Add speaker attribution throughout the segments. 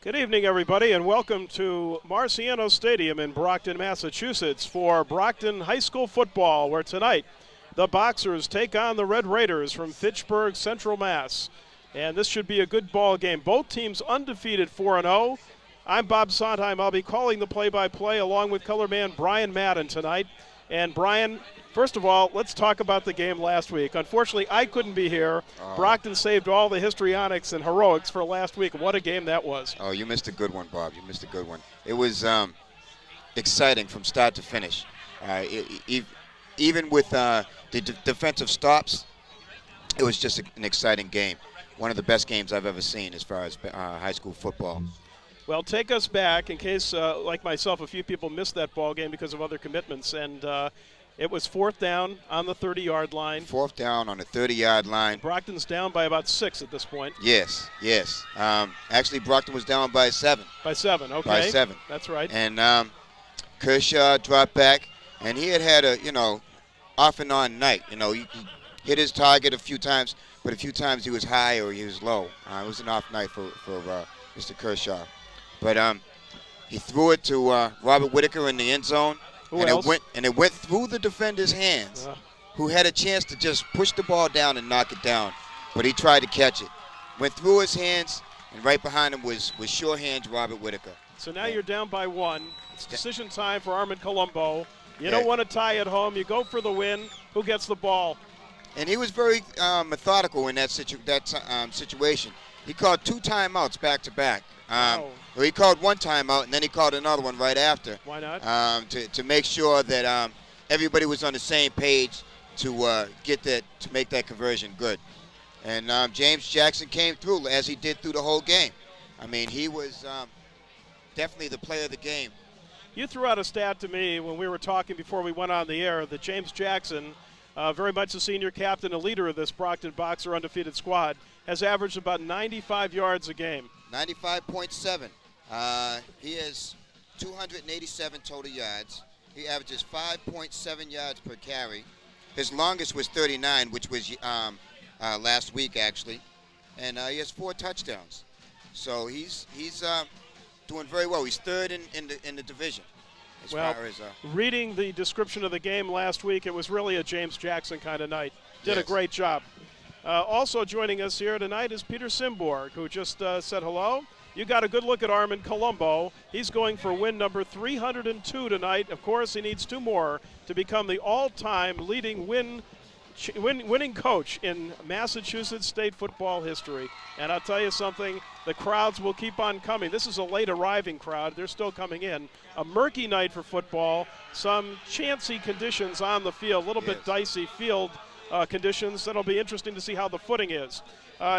Speaker 1: Good evening, everybody, and welcome to Marciano Stadium in Brockton, Massachusetts for Brockton High School football, where tonight the Boxers take on the Red Raiders from Fitchburg, Central Mass. And this should be a good ball game. Both teams undefeated 4-0. I'm Bob Sondheim. I'll be calling the play-by-play along with color man Brian Madden tonight. And Brian, first of all, let's talk about the game last week. Unfortunately, I couldn't be here. Brockton saved all the histrionics and heroics for last week. What a game that was.
Speaker 2: Oh, you missed a good one, Bob. You missed a good one. It was exciting from start to finish. Even with the defensive stops, it was just an exciting game. One of the best games I've ever seen as far as high school football.
Speaker 1: Well, take us back in case, like myself, a few people missed that ball game because of other commitments. And it was fourth down on the 30-yard line.
Speaker 2: Fourth down on the 30-yard line.
Speaker 1: Brockton's down by about 6 at this point.
Speaker 2: Yes. Actually, Brockton was down by 7.
Speaker 1: By 7, okay.
Speaker 2: By 7.
Speaker 1: That's right.
Speaker 2: And Kershaw dropped back, and he had a, off and on night. He hit his target a few times, but a few times he was high or he was low. It was an off night for Mr. Kershaw. But he threw it to Robert Whitaker in the end zone, it went through the defender's hands, who had a chance to just push the ball down and knock it down, but he tried to catch it. Went through his hands, and right behind him was sure hands Robert Whitaker.
Speaker 1: So now you're down by 1. It's decision time for Armand Colombo. You don't want to tie at home. You go for the win. Who gets the ball?
Speaker 2: And he was very methodical in that situation. He called 2 timeouts back to back. Well, he called 1 timeout, and then he called another one right after.
Speaker 1: Why not?
Speaker 2: To make sure that everybody was on the same page to make that conversion good. And James Jackson came through as he did through the whole game. I mean, he was definitely the player of the game.
Speaker 1: You threw out a stat to me when we were talking before we went on the air that James Jackson, very much the senior captain, a leader of this Brockton Boxer undefeated squad, has averaged about 95 yards a game.
Speaker 2: 95.7. He has 287 total yards. He averages 5.7 yards per carry. His longest was 39, which was last week actually, and he has 4 touchdowns. So he's doing very well. He's third in the division.
Speaker 1: Reading the description of the game last week, it was really a James Jackson kind of night. Did a great job. Also joining us here tonight is Peter Simborg, who just said hello. You got a good look at Armand Colombo. He's going for win number 302 tonight. Of course, he needs 2 more to become the all-time leading winning coach in Massachusetts state football history. And I'll tell you something, the crowds will keep on coming. This is a late arriving crowd. They're still coming in. A murky night for football. Some chancy conditions on the field, a little bit dicey field conditions. That'll be interesting to see how the footing is.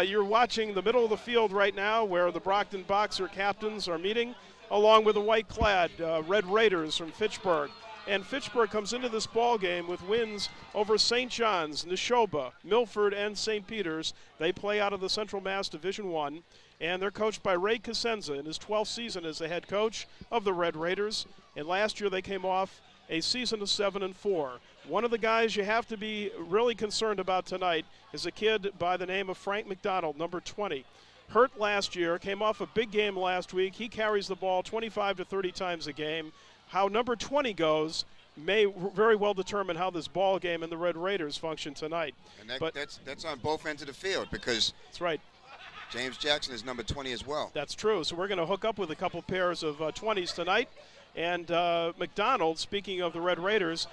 Speaker 1: You're watching the middle of the field right now where the Brockton Boxer captains are meeting, along with the white-clad Red Raiders from Fitchburg. And Fitchburg comes into this ball game with wins over St. John's, Neshoba, Milford, and St. Peter's. They play out of the Central Mass Division I, and they're coached by Ray Cosenza in his 12th season as the head coach of the Red Raiders. And last year they came off a season of 7-4. One of the guys you have to be really concerned about tonight is a kid by the name of Frank McDonald, number 20. Hurt last year, came off a big game last week. He carries the ball 25 to 30 times a game. How number 20 goes may very well determine how this ball game and the Red Raiders function tonight.
Speaker 2: And that's on both ends of the field because
Speaker 1: that's right.
Speaker 2: James Jackson is number 20 as well.
Speaker 1: That's true. So we're going to hook up with a couple pairs of 20s tonight. And McDonald, speaking of the Red Raiders,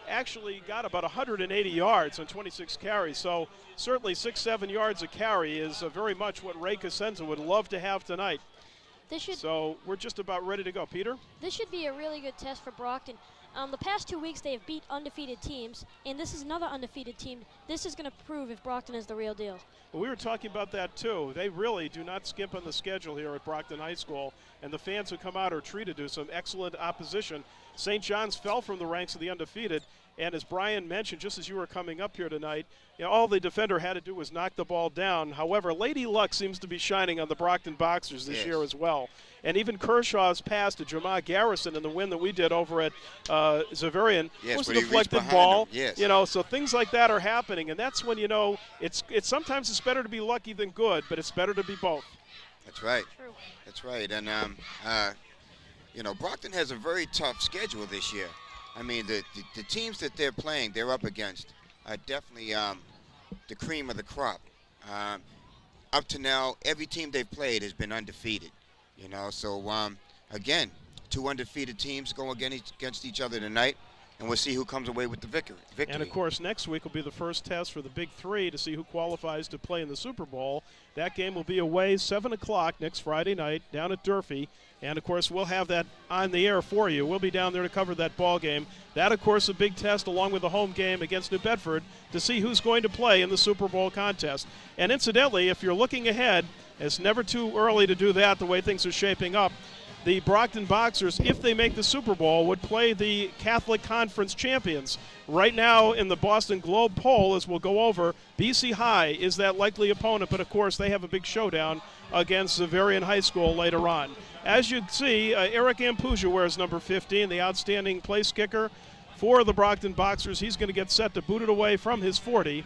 Speaker 1: actually got about 180 yards on 26 carries. So certainly 6-7 yards a carry is very much what Ray Cosenza would love to have tonight. So we're just about ready to go. Peter?
Speaker 3: This should be a really good test for Brockton. The past 2 weeks they have beat undefeated teams, and this is another undefeated team. This is going to prove if Brockton is the real deal.
Speaker 1: Well, we were talking about that too. They really do not skimp on the schedule here at Brockton High School, and the fans who come out are treated to some excellent opposition. St. John's fell from the ranks of the undefeated, and as Brian mentioned, just as you were coming up here tonight, all the defender had to do was knock the ball down. However, Lady Luck seems to be shining on the Brockton Boxers this year as well. And even Kershaw's pass to Jamar Garrison in the win that we did over at Zavarian was a deflected ball. So things like that are happening, and that's when it's sometimes it's better to be lucky than good, but it's better to be both.
Speaker 2: That's right.
Speaker 3: True.
Speaker 2: That's right. And, Brockton has a very tough schedule this year. I mean, the teams that they're playing, they're up against, are definitely the cream of the crop. Up to now, every team they've played has been undefeated. So, again, 2 undefeated teams go against each other tonight, and we'll see who comes away with the victory.
Speaker 1: And, of course, next week will be the first test for the Big Three to see who qualifies to play in the Super Bowl. That game will be away 7 o'clock next Friday night down at Durfee. And, of course, we'll have that on the air for you. We'll be down there to cover that ball game. That, of course, a big test along with the home game against New Bedford to see who's going to play in the Super Bowl contest. And, incidentally, if you're looking ahead, it's never too early to do that the way things are shaping up. The Brockton Boxers, if they make the Super Bowl, would play the Catholic Conference champions. Right now in the Boston Globe poll, as we'll go over, BC High is that likely opponent, but of course they have a big showdown against Xaverian High School later on. As you can see, Eric Ampuja wears number 15, the outstanding place kicker for the Brockton Boxers. He's going to get set to boot it away from his 40.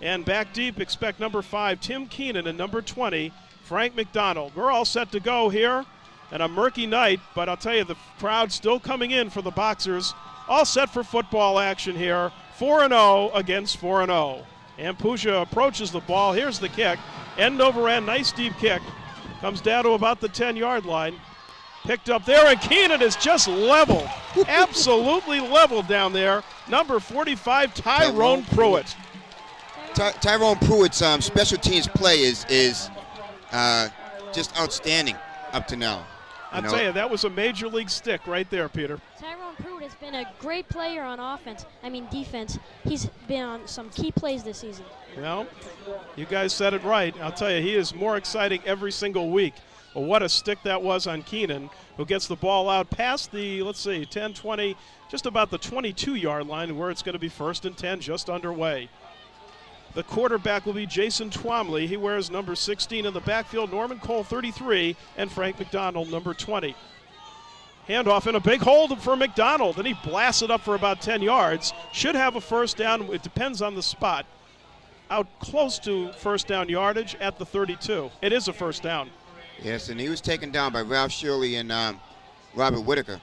Speaker 1: And back deep, expect number 5, Tim Keenan, and number 20, Frank McDonald. We're all set to go here. And a murky night, but I'll tell you, the crowd still coming in for the Boxers. All set for football action here. 4-0 against 4-0. Ampuja approaches the ball. Here's the kick. End over end, nice deep kick. Comes down to about the 10-yard line. Picked up there, and Keenan is just leveled. Absolutely leveled down there. Number 45, Tyrone Pruitt.
Speaker 2: Tyrone Pruitt's special teams play is just outstanding up to now.
Speaker 1: I'll tell you, that was a major league stick right there, Peter.
Speaker 3: Tyrone Pruitt has been a great player on defense. He's been on some key plays this season.
Speaker 1: Well, you guys said it right. I'll tell you, he is more exciting every single week. Well, what a stick that was on Keenan, who gets the ball out past the, 10, 20, just about the 22-yard line, where it's going to be 1st and 10, just underway. The quarterback will be Jason Twomley. He wears number 16 in the backfield. Norman Cole, 33, and Frank McDonald, number 20. Handoff in a big hold for McDonald, and he blasts it up for about 10 yards. Should have a first down. It depends on the spot. Out close to first down yardage at the 32. It is a first down.
Speaker 2: Yes, and he was taken down by Ralph Shirley and Robert Whitaker.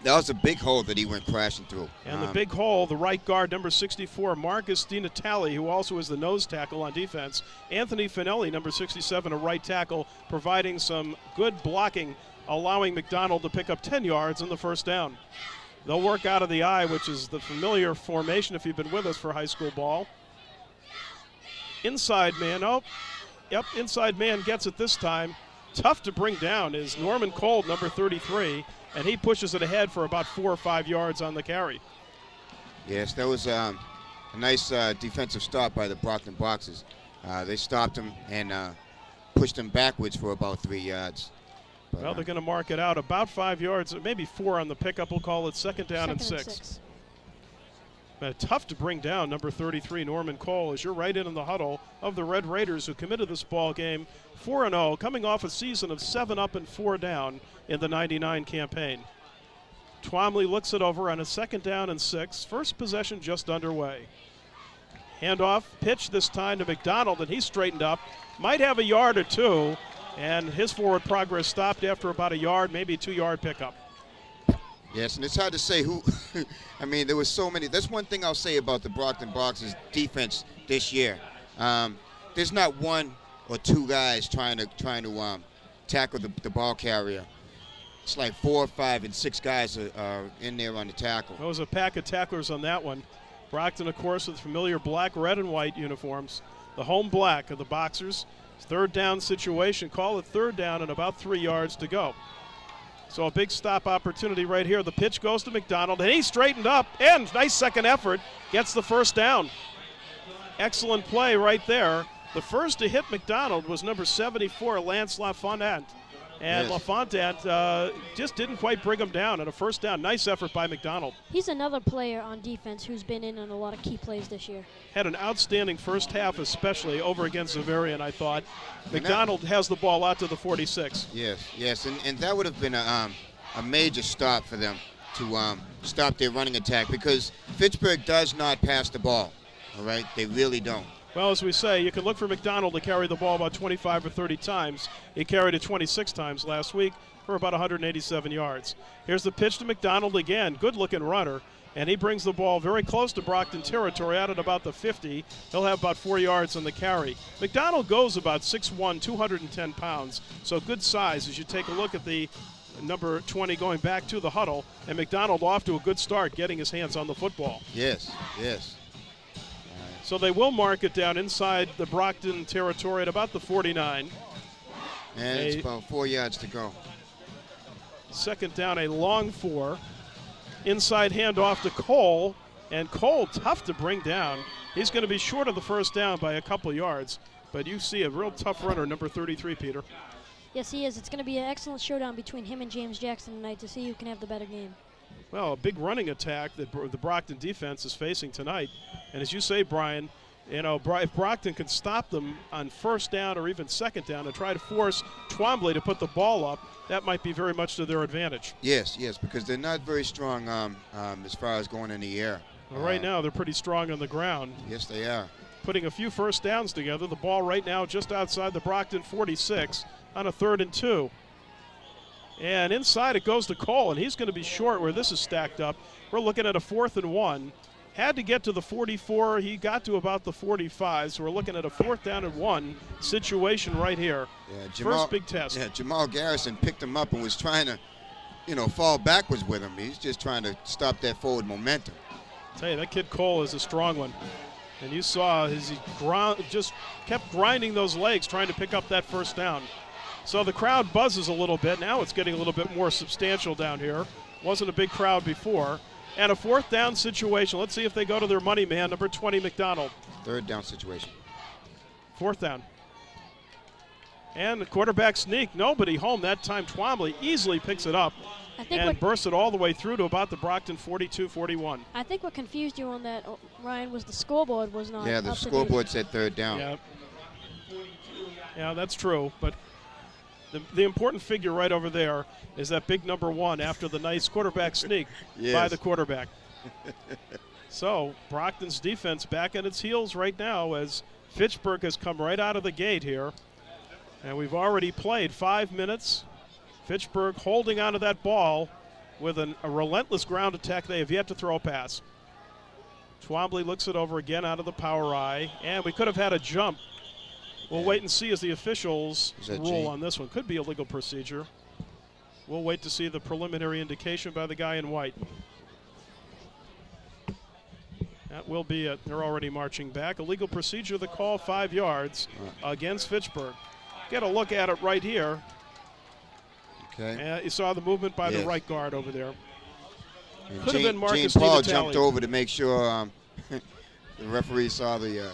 Speaker 2: That was a big hole that he went crashing through.
Speaker 1: And the big hole, the right guard, number 64, Marcus DiNatale, who also is the nose tackle on defense. Anthony Finelli, number 67, a right tackle, providing some good blocking, allowing McDonald to pick up 10 yards in the first down. They'll work out of the eye, which is the familiar formation if you've been with us for high school ball. Inside man, inside man gets it this time. Tough to bring down is Norman Cole, number 33. And he pushes it ahead for about 4 or 5 yards on the carry.
Speaker 2: Yes, that was a nice defensive stop by the Brockton Boxers. They stopped him and pushed him backwards for about 3 yards. But,
Speaker 1: well, they're going to mark it out about 5 yards, maybe 4 on the pickup. We'll call it second down and 6. Tough to bring down number 33, Norman Cole, as you're right in the huddle of the Red Raiders, who committed this ball game 4-0, coming off a season of 7 up and 4 down in the 99 campaign. Twomley looks it over on a second down and 6. First possession just underway. Handoff, pitch this time to McDonald, and he's straightened up. Might have a yard or two, and his forward progress stopped after about a yard, maybe a 2-yard pickup.
Speaker 2: Yes, and it's hard to say who. I mean, there was so many. That's one thing I'll say about the Brockton Boxers defense this year. There's not 1 or 2 guys trying to tackle the ball carrier. It's like 4 or 5 and 6 guys are in there on the tackle.
Speaker 1: There was a pack of tacklers on that one. Brockton, of course, with familiar black, red, and white uniforms. The home black of the Boxers. Third down situation. Call it third down and about 3 yards to go. So a big stop opportunity right here. The pitch goes to McDonald, and he straightened up, and nice second effort, gets the first down. Excellent play right there. The first to hit McDonald was number 74, Lance LaFontaine. And yes. LaFontaine just didn't quite bring him down, and a first down. Nice effort by McDonald.
Speaker 3: He's another player on defense who's been in on a lot of key plays this year.
Speaker 1: Had an outstanding first half, especially over against Xaverian, I thought. McDonald has the ball out to the 46.
Speaker 2: Yes, and that would have been a major stop for them to stop their running attack, because Fitchburg does not pass the ball, all right? They really don't.
Speaker 1: Well, as we say, you can look for McDonald to carry the ball about 25 or 30 times. He carried it 26 times last week for about 187 yards. Here's the pitch to McDonald again. Good-looking runner. And he brings the ball very close to Brockton territory, out at about the 50. He'll have about 4 yards on the carry. McDonald goes about 6'1", 210 pounds, so good size as you take a look at the number 20 going back to the huddle. And McDonald off to a good start getting his hands on the football.
Speaker 2: Yes.
Speaker 1: So they will mark it down inside the Brockton territory at about the 49.
Speaker 2: And it's about 4 yards to go.
Speaker 1: Second down, a long 4. Inside handoff to Cole, and Cole tough to bring down. He's going to be short of the first down by a couple yards, but you see a real tough runner, number 33, Peter.
Speaker 3: Yes, he is. It's going to be an excellent showdown between him and James Jackson tonight to see who can have the better game.
Speaker 1: Well, a big running attack that the Brockton defense is facing tonight. And as you say, Brian, you know, if Brockton can stop them on first down or even second down and try to force Twombly to put the ball up, that might be very much to their advantage.
Speaker 2: Yes, because they're not very strong as far as going in the air.
Speaker 1: Well, right now, they're pretty strong on the ground.
Speaker 2: Yes, they are.
Speaker 1: Putting a few first downs together. The ball right now just outside the Brockton 46 on a 3rd and 2. And inside it goes to Cole, and he's going to be short where this is stacked up. We're looking at a 4th and 1. Had to get to the 44. He got to about the 45, so we're looking at a 4th down and 1 situation right here.
Speaker 2: Yeah,
Speaker 1: First big test.
Speaker 2: Yeah, Jamal Garrison picked him up and was trying to, fall backwards with him. He's just trying to stop that forward momentum.
Speaker 1: I tell you, that kid Cole is a strong one. And you saw as he just kept grinding those legs trying to pick up that first down. So the crowd buzzes a little bit. Now it's getting a little bit more substantial down here. Wasn't a big crowd before. And a 4th down situation. Let's see if they go to their money man, number 20, McDonald.
Speaker 2: 3rd down situation.
Speaker 1: 4th down. And the quarterback sneak. Nobody home that time. Twombly easily picks it up and bursts it all the way through to about the Brockton 42-41.
Speaker 3: I think what confused you on that, Ryan, was the scoreboard was not
Speaker 2: Yeah, the
Speaker 3: up to
Speaker 2: scoreboard
Speaker 3: date.
Speaker 2: said 3rd down.
Speaker 1: Yeah, that's true. But the important figure right over there is that big number 1 after the nice quarterback sneak by the quarterback. So Brockton's defense back at its heels right now as Fitchburg has come right out of the gate here. And we've already played 5 minutes. Fitchburg holding onto that ball with a relentless ground attack. They have yet to throw a pass. Twombly looks it over again out of the power eye. And we could have had a jump. We'll wait and see as the officials rule on this one. Could be a legal procedure. We'll wait to see the preliminary indication by the guy in white. That will be it. They're already marching back. A legal procedure, the call 5 yards against Fitchburg. Get a look at it right here. Okay. You saw the movement by the right guard over there.
Speaker 2: And
Speaker 1: Could have been Marcus
Speaker 2: Gene Paul
Speaker 1: DiNatale.
Speaker 2: jumped over to make sure the referee saw the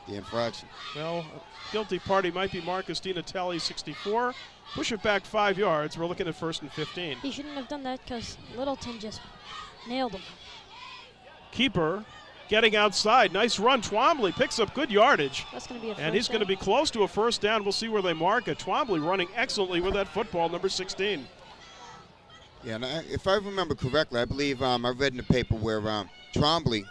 Speaker 2: infraction.
Speaker 1: Well, guilty party might be Marcus DiNatale, 64. Push it back 5 yards. We're looking at 1st and 15.
Speaker 3: He shouldn't have done that because Littleton just nailed him.
Speaker 1: Keeper getting outside. Nice run. Twombly picks up good yardage.
Speaker 3: That's going to be a first
Speaker 1: And he's going to be close to a first down. We'll see where they mark it. Twombly running excellently with that football, number 16.
Speaker 2: Yeah, and if I remember correctly, I believe I read in the paper where Twombly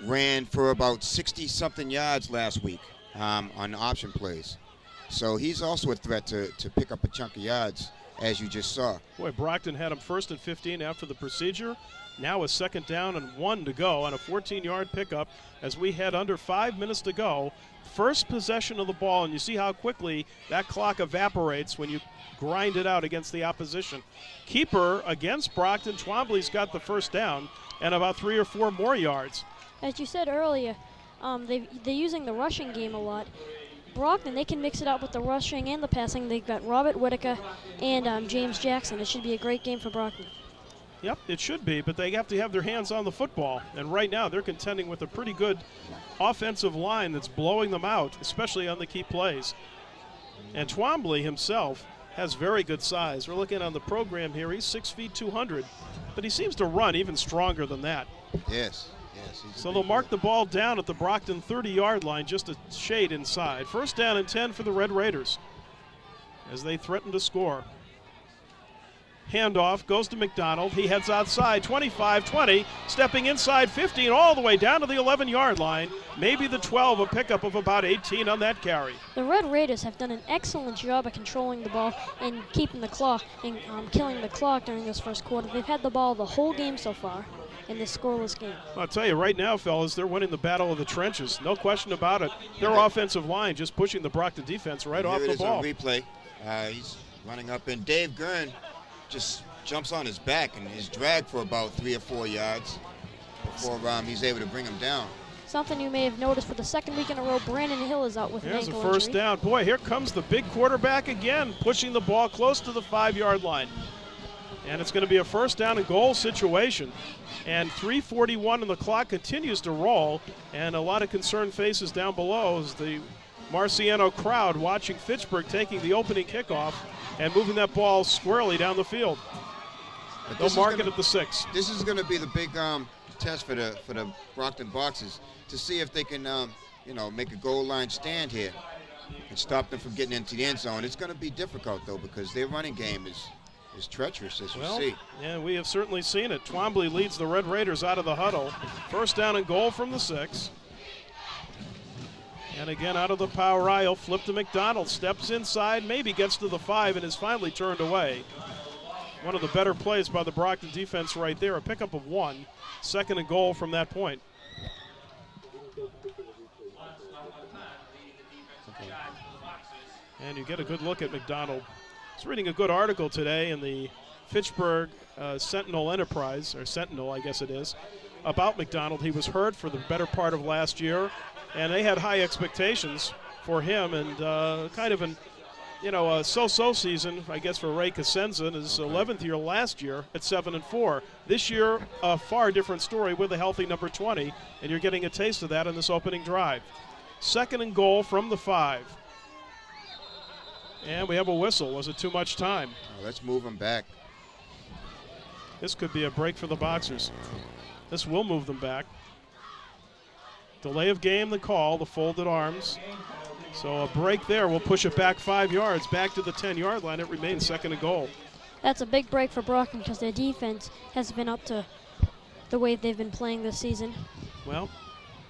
Speaker 2: ran for about 60-something yards last week on option plays. So he's also a threat to pick up a chunk of yards, as you just saw.
Speaker 1: Boy, Brockton had him 1st and 15 after the procedure. Now a 2nd down and 1 to go on a 14-yard pickup as we head under 5 minutes to go. First possession of the ball, and you see how quickly that clock evaporates when you grind it out against the opposition. Keeper against Brockton. Twombly's got the first down and about 3 or 4 more yards.
Speaker 3: As you said earlier, they're using the rushing game a lot. Brockton, they can mix it up with the rushing and the passing. They've got Robert Whitaker and James Jackson. It should be a great game for Brockton.
Speaker 1: Yep, it should be, but they have to have their hands on the football. And right now they're contending with a pretty good offensive line that's blowing them out, especially on the key plays. And Twombly himself has very good size. We're looking on the program here. He's 6 feet 200, but he seems to run even stronger than that.
Speaker 2: Yes.
Speaker 1: So they'll mark the ball down at the Brockton 30-yard line, just a shade inside. First down and 10 for the Red Raiders as they threaten to score. Handoff goes to McDonald. He heads outside, 25-20, stepping inside 15, all the way down to the 11-yard line. Maybe the 12, a pickup of about 18 on that carry.
Speaker 3: The Red Raiders have done an excellent job of controlling the ball and keeping the clock and killing the clock during this first quarter. They've had the ball the whole game so far in this scoreless game.
Speaker 1: I'll tell you right now, fellas, they're winning the battle of the trenches. No question about it. Their offensive line just pushing the Brockton defense right off the ball.
Speaker 2: Here it is on replay. He's running up, and Dave Gurn just jumps on his back and is dragged for about 3 or 4 yards before he's able to bring him down.
Speaker 3: Something you may have noticed for the second week in a row, Brandon Hill is out with an ankle injury.
Speaker 1: There's a first down. Boy, here comes the big quarterback again, pushing the ball close to the 5-yard line. And it's going to be a first down and goal situation. And 3:41 and the clock continues to roll. And a lot of concerned faces down below as the Marciano crowd watching Fitchburg taking the opening kickoff and moving that ball squarely down the field. They'll mark it at the 6.
Speaker 2: This is going to be the big test for the Brockton Boxers to see if they can, make a goal line stand here and stop them from getting into the end zone. It's going to be difficult, though, because their running game is treacherous, as we see.
Speaker 1: Yeah, we have certainly seen it. Twombly leads the Red Raiders out of the huddle. First down and goal from the 6. And again, out of the power aisle, flip to McDonald, steps inside, maybe gets to the 5, and is finally turned away. One of the better plays by the Brockton defense right there, a pickup of 1, second and goal from that point. And you get a good look at McDonald. I was reading a good article today in the Fitchburg Sentinel Enterprise, or Sentinel, I guess it is, about McDonald. He was hurt for the better part of last year, and they had high expectations for him, and kind of a so-so season, I guess, for Ray Cosenza in his 11th year last year at 7-4. This year, a far different story with a healthy number 20, and you're getting a taste of that in this opening drive. Second and goal from the 5. And we have a whistle. Was it too much time?
Speaker 2: Oh, let's move him back.
Speaker 1: This could be a break for the Boxers. This will move them back. Delay of game, the call, the folded arms. So a break there will push it back 5 yards, back to the 10-yard line. It remains second and goal.
Speaker 3: That's a big break for Brockton because their defense has been up to the way they've been playing this season.
Speaker 1: Well,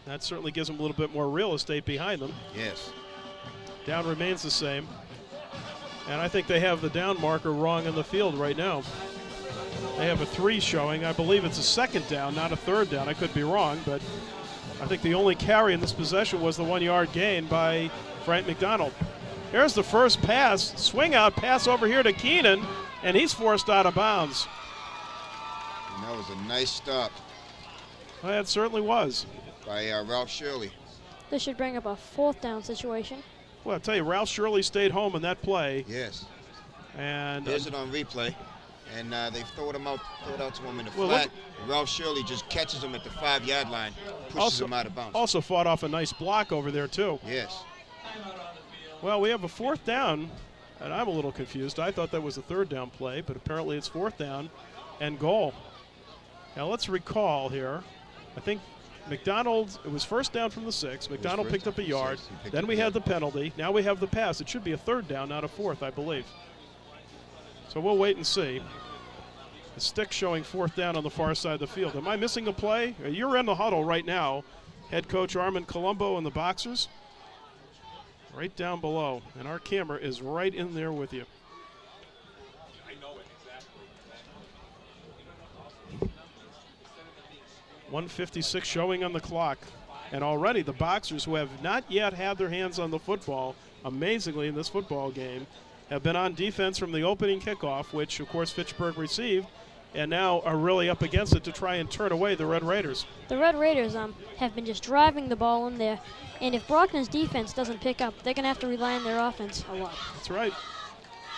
Speaker 1: that certainly gives them a little bit more real estate behind them.
Speaker 2: Yes.
Speaker 1: Down remains the same. And I think they have the down marker wrong in the field right now. They have a 3 showing. I believe it's a second down, not a third down. I could be wrong, but I think the only carry in this possession was the 1-yard gain by Frank McDonald. Here's the first pass. Swing out pass over here to Keenan, and he's forced out of bounds.
Speaker 2: And that was a nice stop.
Speaker 1: Well, it certainly was.
Speaker 2: By Ralph Shirley.
Speaker 3: This should bring up a 4th down situation.
Speaker 1: Well, I'll tell you, Ralph Shirley stayed home in that play.
Speaker 2: Yes.
Speaker 1: And
Speaker 2: here's it on replay. And they throw it out to him in the flat. Ralph Shirley just catches him at the 5-yard line, pushes him out of bounds.
Speaker 1: Also fought off a nice block over there, too.
Speaker 2: Yes.
Speaker 1: Well, we have a 4th down, and I'm a little confused. I thought that was a 3rd down play, but apparently it's 4th down and goal. Now, let's recall here. I think McDonald, it was first down from the 6. McDonald picked up a yard. Then we had the penalty. Now we have the pass. It should be a 3rd down, not a 4th, I believe. So we'll wait and see. The stick showing 4th down on the far side of the field. Am I missing a play? You're in the huddle right now. Head coach Armand Colombo and the Boxers. Right down below. And our camera is right in there with you. 1:56 showing on the clock. And already the Boxers, who have not yet had their hands on the football, amazingly in this football game, have been on defense from the opening kickoff, which, of course, Fitchburg received, and now are really up against it to try and turn away the Red Raiders.
Speaker 3: The Red Raiders have been just driving the ball in there, and if Brockton's defense doesn't pick up, they're going to have to rely on their offense a lot.
Speaker 1: That's right.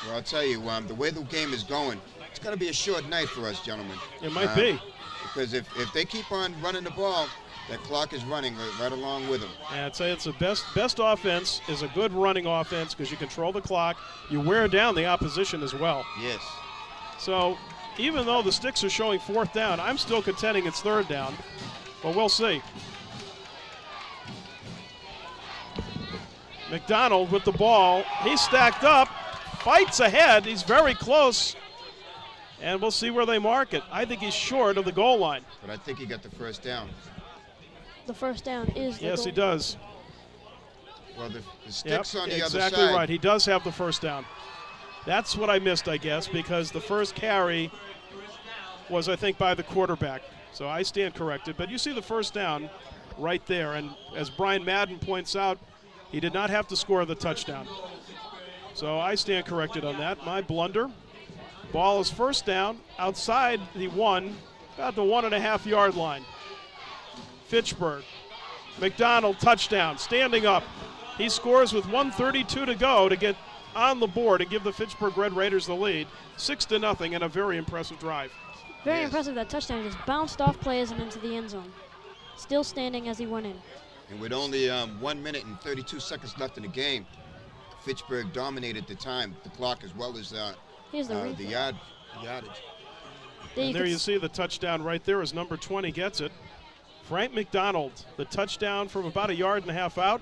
Speaker 2: Well, I'll tell you, the way the game is going, it's going to be a short night for us, gentlemen.
Speaker 1: It might be.
Speaker 2: Because if they keep on running the ball, that clock is running right along with them.
Speaker 1: And I'd say it's the best offense is a good running offense because you control the clock. You wear down the opposition as well.
Speaker 2: Yes.
Speaker 1: So even though the sticks are showing 4th down, I'm still contending it's 3rd down. But we'll see. McDonald with the ball. He's stacked up. Fights ahead. He's very close. And we'll see where they mark it. I think he's short of the goal line.
Speaker 2: But I think he got the first down.
Speaker 3: The first down is the
Speaker 1: Yes,
Speaker 3: goal.
Speaker 1: he does.
Speaker 2: Well, the stick's on the other side.
Speaker 1: Exactly right. He does have the first down. That's what I missed, I guess, because the first carry was, I think, by the quarterback. So I stand corrected. But you see the first down right there. And as Brian Madden points out, he did not have to score the touchdown. So I stand corrected on that. My blunder. Ball is first down outside the one, about the 1.5 yard line. Fitchburg. McDonald touchdown, standing up. He scores with 1:32 to go to get on the board and give the Fitchburg Red Raiders the lead, 6-0 in a very impressive drive.
Speaker 3: Very impressive. That touchdown just bounced off players and into the end zone. Still standing as he went in.
Speaker 2: And with only 1 minute and 32 seconds left in the game, Fitchburg dominated the time, the clock, as well as
Speaker 3: Here's the
Speaker 2: yardage.
Speaker 1: There you see the touchdown right there as number 20 gets it. Frank McDonald, the touchdown from about 1.5 yards out,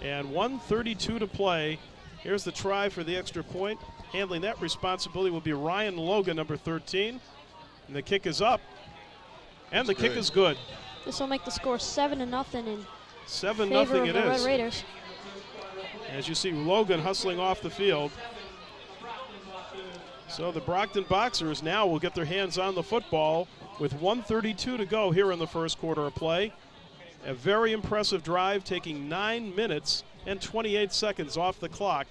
Speaker 1: and 1:32 to play. Here's the try for the extra point. Handling that responsibility will be Ryan Logan, number 13. And the kick is up. And the kick is good.
Speaker 3: This will make the score 7-0 in
Speaker 1: 7-0
Speaker 3: favor of
Speaker 1: it
Speaker 3: the Red
Speaker 1: is.
Speaker 3: Raiders.
Speaker 1: As you see Logan hustling off the field. So the Brockton Boxers now will get their hands on the football with 1:32 to go here in the first quarter of play. A very impressive drive, taking 9 minutes and 28 seconds off the clock,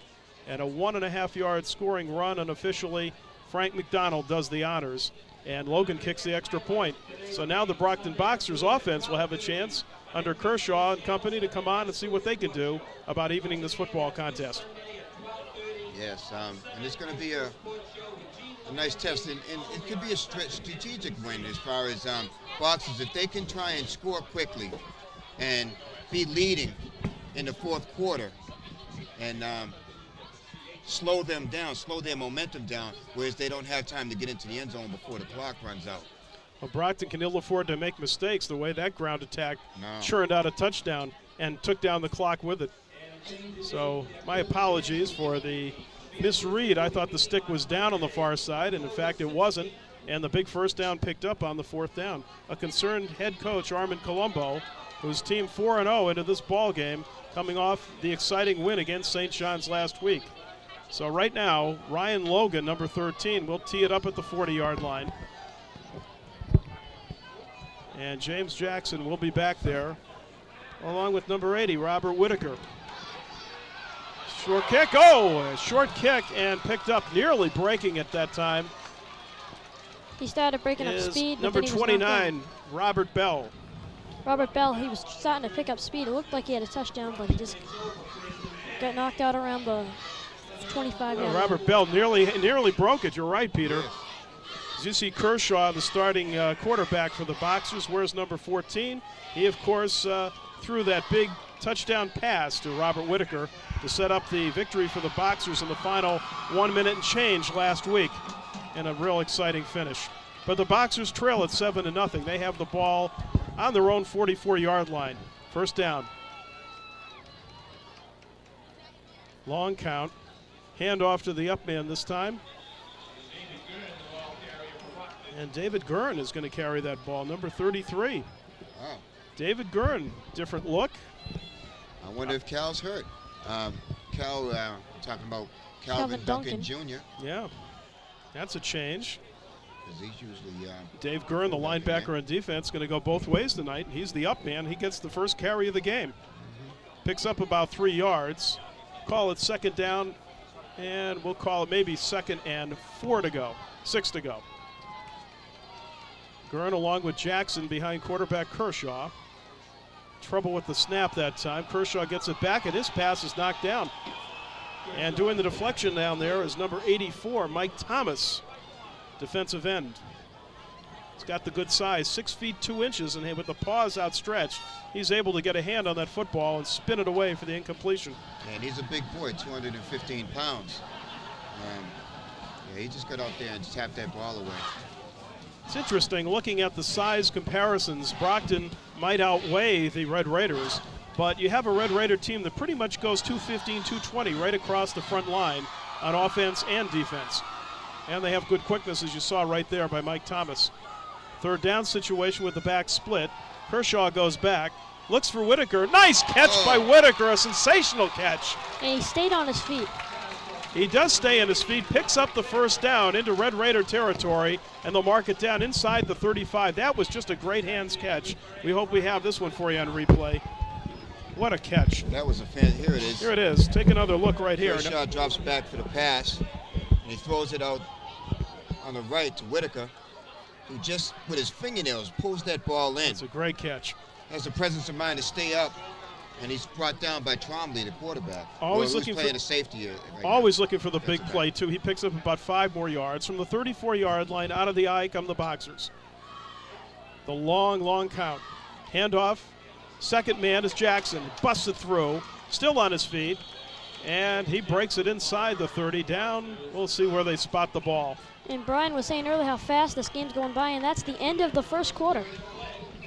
Speaker 1: and a 1.5 yard scoring run. Unofficially, Frank McDonald does the honors, and Logan kicks the extra point. So now the Brockton Boxers offense will have a chance under Kershaw and company to come on and see what they can do about evening this football contest.
Speaker 2: Yes, and it's going to be a nice test, and it could be a strategic win as far as Boxers. If they can try and score quickly and be leading in the fourth quarter and slow them down, slow their momentum down, whereas they don't have time to get into the end zone before the clock runs out.
Speaker 1: Well, Brockton can ill afford to make mistakes the way that ground attack churned out a touchdown and took down the clock with it. So my apologies for the misread. I thought the stick was down on the far side, and in fact it wasn't, and the big first down picked up on the fourth down. A concerned head coach, Armin Colombo, whose team 4-0 into this ball game, coming off the exciting win against St. John's last week. So right now, Ryan Logan, number 13, will tee it up at the 40-yard line. And James Jackson will be back there, along with number 80, Robert Whitaker. Short kick, a short kick, and picked up, nearly breaking at that time.
Speaker 3: He started breaking up speed.
Speaker 1: Number 29, Robert Bell.
Speaker 3: Robert Bell, he was starting to pick up speed. It looked like he had a touchdown, but he just got knocked out around the 25 yard line.
Speaker 1: Robert Bell nearly broke it. You're right, Peter. As you see Kershaw, the starting quarterback for the Boxers, wears number 14. He, of course, threw that big touchdown pass to Robert Whitaker to set up the victory for the Boxers in the final 1 minute and change last week, and a real exciting finish. But the Boxers trail at 7-0. They have the ball on their own 44-yard line. First down. Long count. Hand off to the up man this time. And David Gurn is going to carry that ball, number 33.
Speaker 2: Wow.
Speaker 1: David Gurn, different look.
Speaker 2: I wonder if Cal's hurt. Talking about Calvin Duncan Jr.
Speaker 1: Yeah, that's a change.
Speaker 2: Because he's usually
Speaker 1: Dave Gurn, the linebacker on defense, going to go both ways tonight. He's the up man. He gets the first carry of the game. Picks up about 3 yards. Call it second down, and we'll call it maybe 2nd and 6 to go. Gurn along with Jackson behind quarterback Kershaw. Trouble with the snap that time. Kershaw gets it back, and his pass is knocked down. And doing the deflection down there is number 84, Mike Thomas, defensive end. He's got the good size, 6 feet 2 inches, and with the paws outstretched, he's able to get a hand on that football and spin it away for the incompletion.
Speaker 2: And he's a big boy, 215 pounds. He just got out there and tapped that ball away.
Speaker 1: It's interesting looking at the size comparisons. Brockton might outweigh the Red Raiders, but you have a Red Raider team that pretty much goes 215, 220 right across the front line on offense and defense. And they have good quickness, as you saw right there by Mike Thomas. Third down situation with the back split. Kershaw goes back, looks for Whitaker. Nice catch by Whitaker, a sensational catch.
Speaker 3: And he stayed on his feet.
Speaker 1: He does stay on his feet, picks up the first down into Red Raider territory, and they'll mark it down inside the 35. That was just a great hands catch. We hope we have this one for you on replay. What a catch.
Speaker 2: That was a fan. Here it is.
Speaker 1: Here it is. Take another look right here.
Speaker 2: Kershaw drops back for the pass, and he throws it out on the right to Whitaker, who just, with his fingernails, pulls that ball in.
Speaker 1: It's a great catch.
Speaker 2: Has the presence of mind to stay up, and he's brought down by Trombley, the quarterback.
Speaker 1: Always
Speaker 2: well,
Speaker 1: looking
Speaker 2: playing
Speaker 1: for
Speaker 2: a safety.
Speaker 1: Always looking for the big play, too. He picks up about 5 more yards from the 34-yard line. Out of the eye come the Boxers. The long count. Handoff. Second man is Jackson. Busts it through. Still on his feet. And he breaks it inside the 30 down. We'll see where they spot the ball.
Speaker 3: And Brian was saying earlier how fast this game's going by, and that's the end of the first quarter.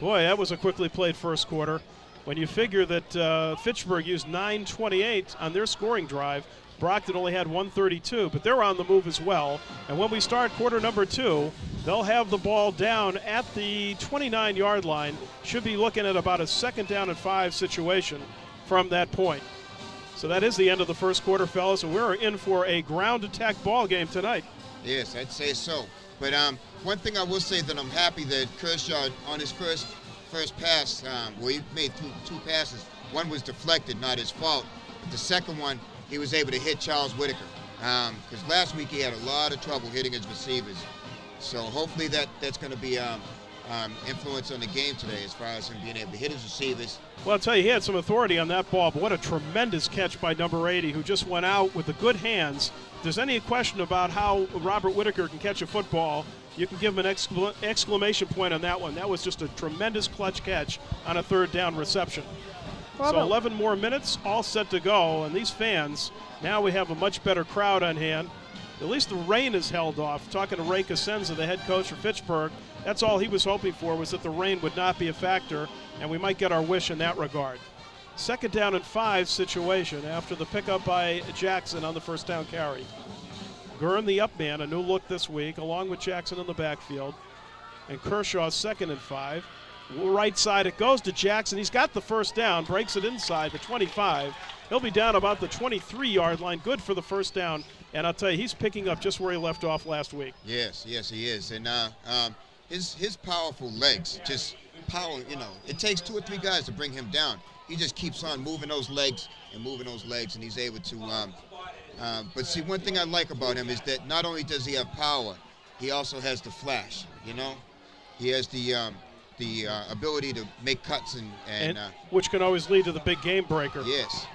Speaker 1: Boy, that was a quickly played first quarter. When you figure that Fitchburg used 9:28 on their scoring drive, Brockton only had 1:32, but they're on the move as well. And when we start quarter number 2, they'll have the ball down at the 29-yard line. Should be looking at about a 2nd down and 5 situation from that point. So that is the end of the first quarter, fellas, and we're in for a ground attack ball game tonight.
Speaker 2: Yes, I'd say so. But one thing I will say that I'm happy that Kershaw, on his first pass, where he made 2 passes, one was deflected, not his fault. But the second one, he was able to hit Charles Whitaker. Because last week he had a lot of trouble hitting his receivers. So hopefully that's going to be influence on the game today as far as him being able to hit his receivers.
Speaker 1: Well, I'll tell you, he had some authority on that ball, but what a tremendous catch by number 80, who just went out with the good hands. If there's any question about how Robert Whitaker can catch a football, you can give him an exclamation point on that one. That was just a tremendous clutch catch on a 3rd down reception. So 11 more minutes, all set to go, and these fans, now we have a much better crowd on hand. At least the rain is held off. Talking to Ray Cosenza, the head coach for Fitchburg, that's all he was hoping for, was that the rain would not be a factor, and we might get our wish in that regard. 2nd down and 5 situation after the pickup by Jackson on the first down carry. Gurn, the up man, a new look this week, along with Jackson in the backfield. And Kershaw 2nd and 5. Right side, it goes to Jackson. He's got the first down, breaks it inside the 25. He'll be down about the 23-yard line, good for the first down. And I'll tell you, he's picking up just where he left off last week.
Speaker 2: Yes, he is. And his powerful legs, just power, it takes 2 or 3 guys to bring him down. He just keeps on moving those legs, and he's able to. But see, one thing I like about him is that not only does he have power, he also has the flash. He has the ability to make cuts and
Speaker 1: which can always lead to the big game breaker.
Speaker 2: Yes.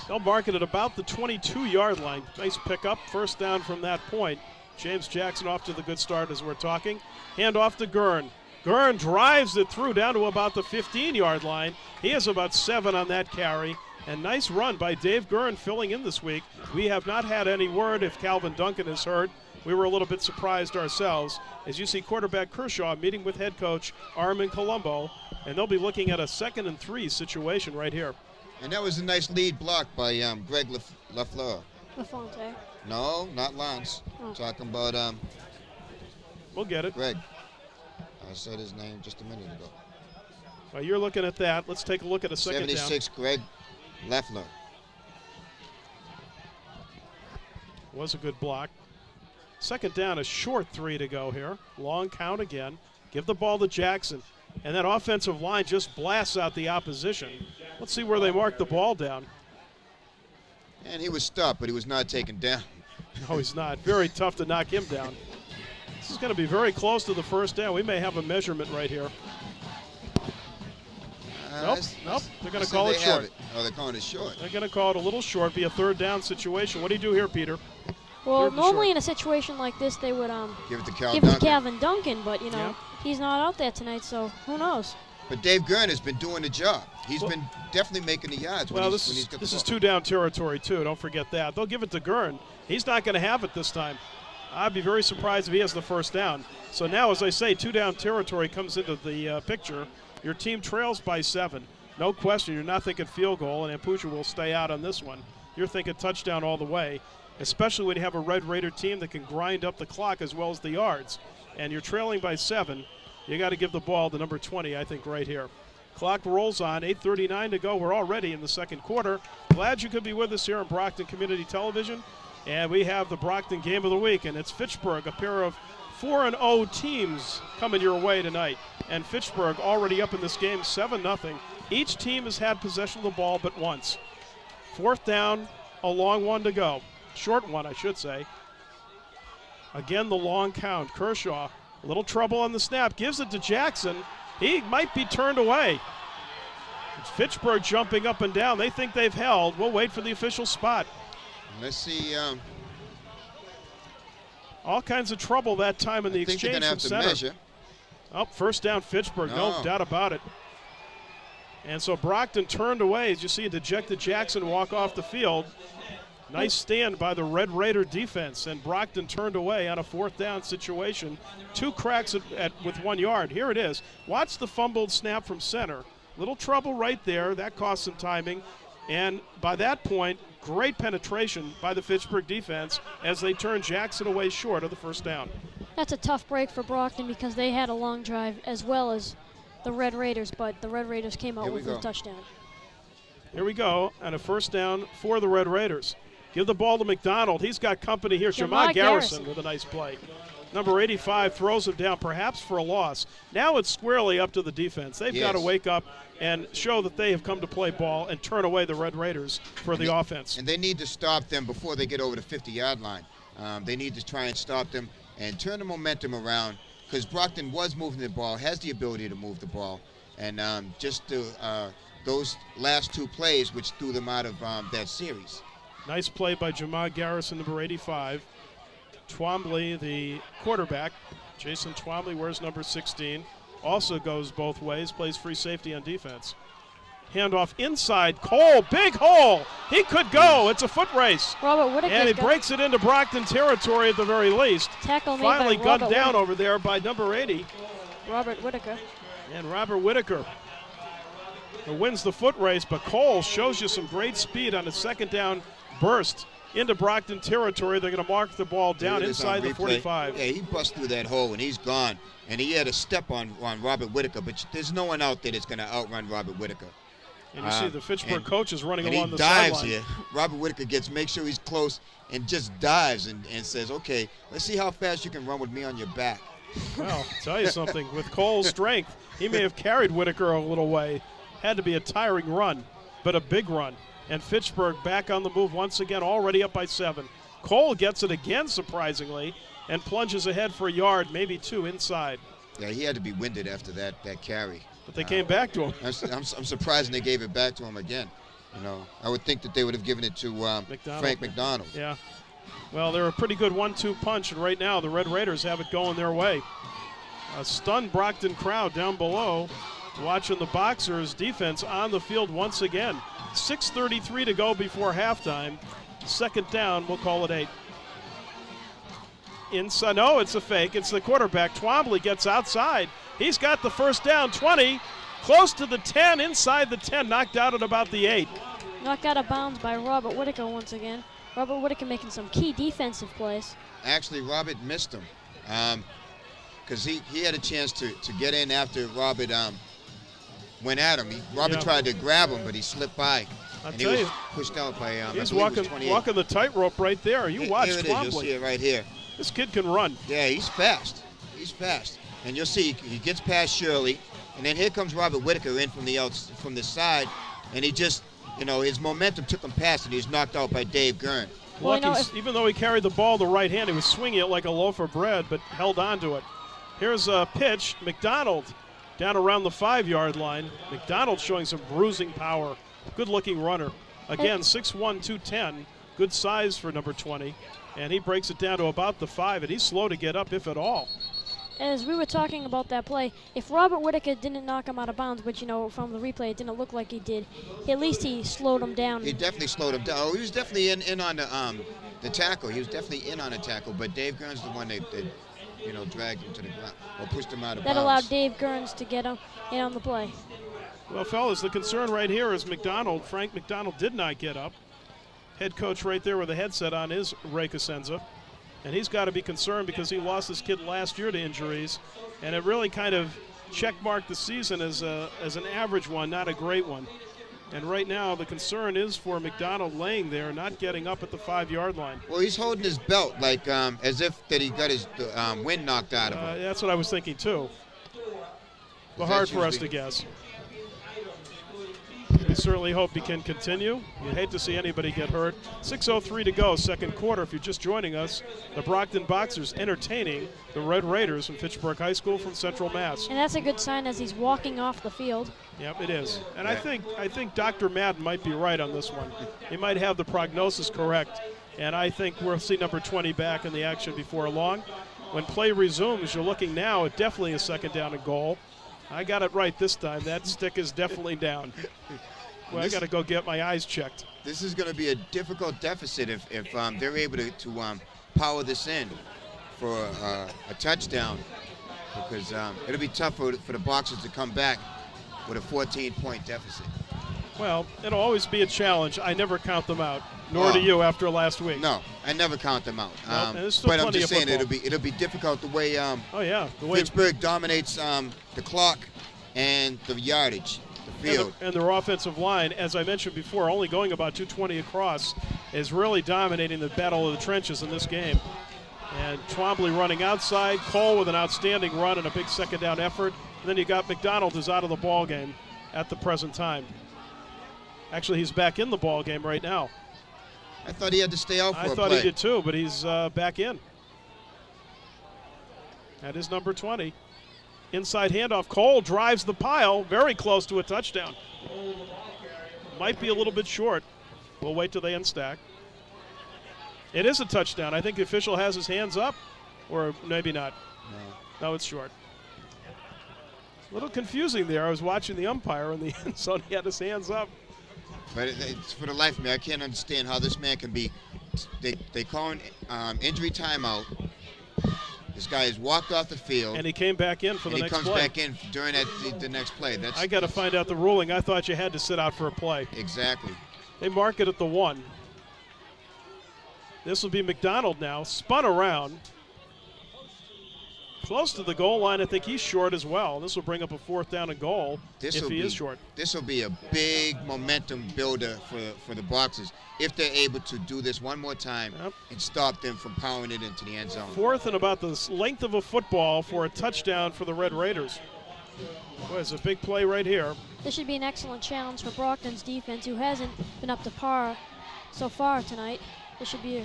Speaker 1: They'll mark it at about the 22-yard line. Nice pickup, first down from that point. James Jackson off to the good start as we're talking. Hand off to Gurn. Gurn drives it through down to about the 15-yard line. He has about 7 on that carry. And nice run by Dave Gurn filling in this week. We have not had any word if Calvin Duncan is hurt. We were a little bit surprised ourselves. As you see, quarterback Kershaw meeting with head coach Armin Colombo, and they'll be looking at a 2nd and 3 situation right here.
Speaker 2: And that was a nice lead block by Greg LaFleur.
Speaker 3: LaFontaine.
Speaker 2: No, not Lance. Oh. Talking about
Speaker 1: we'll get it.
Speaker 2: Greg. I said his name just a minute ago.
Speaker 1: While you're looking at that, let's take a look at a second
Speaker 2: 76,
Speaker 1: down.
Speaker 2: Greg Leffler.
Speaker 1: Was a good block. 2nd down, a short 3 to go here. Long count again. Give the ball to Jackson. And that offensive line just blasts out the opposition. Let's see where they mark the ball down.
Speaker 2: And he was stopped, but he was not taken down.
Speaker 1: No, he's not. Very tough to knock him down. This is going to be very close to the first down. We may have a measurement right here. Nope. They're going to call it short.
Speaker 2: Oh, they're calling it short.
Speaker 1: They're going to call it a little short, be a 3rd down situation. What do you do here, Peter?
Speaker 3: Well, normally in a situation like this, they would
Speaker 2: give it to
Speaker 3: Calvin Duncan, but he's not out there tonight, so who knows?
Speaker 2: But Dave Gurn has been doing the job. He's been definitely making the yards.
Speaker 1: Well, this is 2-down territory too. Don't forget that. They'll give it to Gurn. He's not going to have it this time. I'd be very surprised if he has the first down. So now, as I say, 2-down territory comes into the picture. Your team trails by 7. No question, you're not thinking field goal, and Ampuja will stay out on this one. You're thinking touchdown all the way. especially when you have a Red Raider team that can grind up the clock as well as the yards. And you're trailing by 7. You got to give the ball to number 20, I think, right here. Clock rolls on, 8:39 to go. We're already in the second quarter. Glad you could be with us here on Brockton Community Television. And we have the Brockton Game of the Week, and it's Fitchburg, a pair of 4-0 teams coming your way tonight. And Fitchburg already up in this game 7-0. Each team has had possession of the ball but once. 4th down, a long one to go. Short one, I should say. Again, the long count. Kershaw, a little trouble on the snap, gives it to Jackson. He might be turned away. It's Fitchburg jumping up and down. They think they've held. We'll wait for the official spot.
Speaker 2: Let's see.
Speaker 1: All kinds of trouble that time in the exchange from center.
Speaker 2: Measure.
Speaker 1: Oh, first down Fitchburg, no doubt about it. And so Brockton turned away as you see a dejected Jackson walk off the field. Nice stand by the Red Raider defense, and Brockton turned away on a 4th down situation. 2 cracks with 1 yard. Here it is. Watch the fumbled snap from center. Little trouble right there. That cost some timing. And by that point, great penetration by the Fitchburg defense as they turned Jackson away short of the first down.
Speaker 3: That's a tough break for Brockton because they had a long drive as well as the Red Raiders, but the Red Raiders came out with a touchdown.
Speaker 1: Here we go, and a first down for the Red Raiders. Give the ball to McDonald. He's got company here. Jamal Garrison with a nice play. Number 85 throws him down, perhaps for a loss. Now it's squarely up to the defense. They've got to wake up and show that they have come to play ball and turn away the Red Raiders for the offense.
Speaker 2: And they need to stop them before they get over the 50-yard line. They need to try and stop them and turn the momentum around because Brockton was moving the ball, has the ability to move the ball. And those last 2 plays which threw them out of that series.
Speaker 1: Nice play by Jamal Garrison, number 85. Twombly, the quarterback. Jason Twombly wears number 16. Also goes both ways, plays free safety on defense. Handoff inside. Cole, big hole. He could go. It's a foot race.
Speaker 3: Robert Whitaker.
Speaker 1: And he breaks it into Brockton territory at the very least.
Speaker 3: Tackle made
Speaker 1: finally
Speaker 3: by
Speaker 1: gunned
Speaker 3: Robert
Speaker 1: down
Speaker 3: Whitaker.
Speaker 1: over there by number 80.
Speaker 3: Robert Whitaker.
Speaker 1: And Robert Whitaker wins the foot race, but Cole shows you some great speed on a 2nd down burst into Brockton territory. They're going to mark the ball down inside the 45.
Speaker 2: Yeah, he busts through that hole and he's gone. And he had a step on Robert Whitaker, but there's no one out there that's going to outrun Robert Whitaker.
Speaker 1: And you see the Fitchburg coaches running along the
Speaker 2: sideline.
Speaker 1: sideline.
Speaker 2: He dives here. Robert Whitaker makes sure he's close and just dives and says, okay, let's see how fast you can run with me on your back.
Speaker 1: Well, I'll tell you something. With Cole's strength, he may have carried Whitaker a little way. Had to be a tiring run, but a big run. And Fitchburg back on the move once again, already up by 7. Cole gets it again, surprisingly, and plunges ahead for a yard, maybe 2 inside.
Speaker 2: Yeah, he had to be winded after that carry.
Speaker 1: But they came back to him.
Speaker 2: I'm surprised they gave it back to him again. You know, I would think that they would have given it to Frank McDonald.
Speaker 1: Yeah. Well, they're a pretty good 1-2 punch, and right now the Red Raiders have it going their way. A stunned Brockton crowd down below watching the Boxers' defense on the field once again. 6:33 to go before halftime. 2nd down, we'll call it 8. Inside, no, it's a fake. It's the quarterback. Twombly gets outside. He's got the first down, 20, close to the 10, inside the 10, knocked out at about the 8.
Speaker 3: Knocked out of bounds by Robert Whitaker once again. Robert Whitaker making some key defensive plays.
Speaker 2: Actually, Robert missed him because he had a chance to get in after Robert went at him. Robert tried to grab him, but he slipped by. And he was pushed out by
Speaker 1: he's walking the tightrope right there. You watch
Speaker 2: Twombly. You'll see it right here.
Speaker 1: This kid can run.
Speaker 2: Yeah, he's fast. He's fast. And you'll see he gets past Shirley, and then here comes Robert Whitaker in from the side, and he just, his momentum took him past, and he was knocked out by Dave Gurn.
Speaker 1: Well, even though he carried the ball the right hand, he was swinging it like a loaf of bread, but held on to it. Here's a pitch. McDonald down around the 5-yard line. McDonald showing some bruising power. Good-looking runner. Again, 6'1", 210. Good size for number 20. And he breaks it down to about the 5, and he's slow to get up, if at all.
Speaker 3: As we were talking about that play, if Robert Whitaker didn't knock him out of bounds, which, from the replay it didn't look like he did, at least he slowed him down.
Speaker 2: He definitely slowed him down. Oh, he was definitely in on the tackle. He was definitely in on the tackle, but Dave Gurn's the one that dragged him to the ground or pushed him out of bounds.
Speaker 3: That allowed Dave Gurns to get him in on the play.
Speaker 1: Well, fellas, the concern right here is Frank McDonald did not get up. Head coach right there with a headset on is Ray Cosenza. And he's got to be concerned because he lost his kid last year to injuries. And it really kind of checkmarked the season as an average one, not a great one. And right now the concern is for McDonald laying there, not getting up at the 5-yard line.
Speaker 2: Well, he's holding his belt like as if that he got his wind knocked out of him.
Speaker 1: That's what I was thinking too. But hard for us to guess. We certainly hope he can continue. You'd hate to see anybody get hurt. 6:03 to go, second quarter. If you're just joining us, the Brockton Boxers entertaining the Red Raiders from Fitchburg High School from Central Mass.
Speaker 3: And that's a good sign as he's walking off the field.
Speaker 1: Yep, it is. And I think Dr. Madden might be right on this one. He might have the prognosis correct. And I think we'll see number 20 back in the action before long. When play resumes, you're looking now at definitely a second down and goal. I got it right this time. That stick is definitely down. Well, I got to go get my eyes checked.
Speaker 2: This is going to be a difficult deficit if they're able to power this in for a touchdown, because it'll be tough for the Boxers to come back with a 14-point deficit.
Speaker 1: Well, it'll always be a challenge. I never count them out, nor do you after last week.
Speaker 2: No, I never count them out.
Speaker 1: But
Speaker 2: I'm just saying it'll be difficult the way Fitchburg dominates the clock and the yardage. Field.
Speaker 1: And their offensive line, as I mentioned before, only going about 220 across, is really dominating the battle of the trenches in this game. And Twombly running outside, Cole with an outstanding run and a big second down effort. And then you got McDonald who's out of the ball game at the present time. Actually, he's back in the ball game right now.
Speaker 2: I thought he had to stay out for a play.
Speaker 1: I thought he did too, but he's back in. That is number 20. Inside handoff. Cole drives the pile, very close to a touchdown. Might be a little bit short. We'll wait till they unstack. It is a touchdown. I think the official has his hands up, or maybe not. No, it's short. A little confusing there. I was watching the umpire in the end zone. He had his hands up.
Speaker 2: But it's for the life of me, I can't understand how this man can be. They call an injury timeout. This guy has walked off the field.
Speaker 1: And he came back in for the next play.
Speaker 2: And he comes back in during the next play.
Speaker 1: I got to find out the ruling. I thought you had to sit out for a play.
Speaker 2: Exactly.
Speaker 1: They mark it at the 1. This will be McDonald now. Spun around. Close to the goal line. I think he's short as well. This will bring up a 4th down and goal if he is short.
Speaker 2: This will be a big momentum builder for the Boxers if they're able to do this one more time and stop them from powering it into the end zone.
Speaker 1: 4th and about the length of a football for a touchdown for the Red Raiders. Boy, it's a big play right here.
Speaker 3: This should be an excellent challenge for Brockton's defense, who hasn't been up to par so far tonight. This should be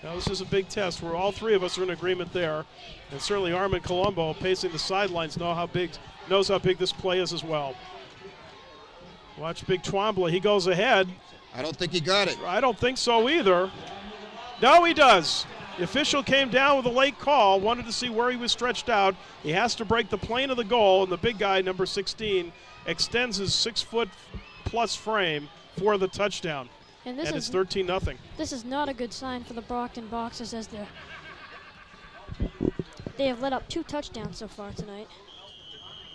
Speaker 1: Now this is a big test where all three of us are in agreement there. And certainly Armin Colombo, pacing the sidelines, knows how big this play is as well. Watch Big Twombly. He goes ahead.
Speaker 2: I don't think he got it.
Speaker 1: I don't think so either. No, he does. The official came down with a late call, wanted to see where he was stretched out. He has to break the plane of the goal, and the big guy, number 16, extends his 6-foot-plus frame for the touchdown. And it's 13-0.
Speaker 3: This is not a good sign for the Brockton Boxers, as they have let up 2 touchdowns so far tonight.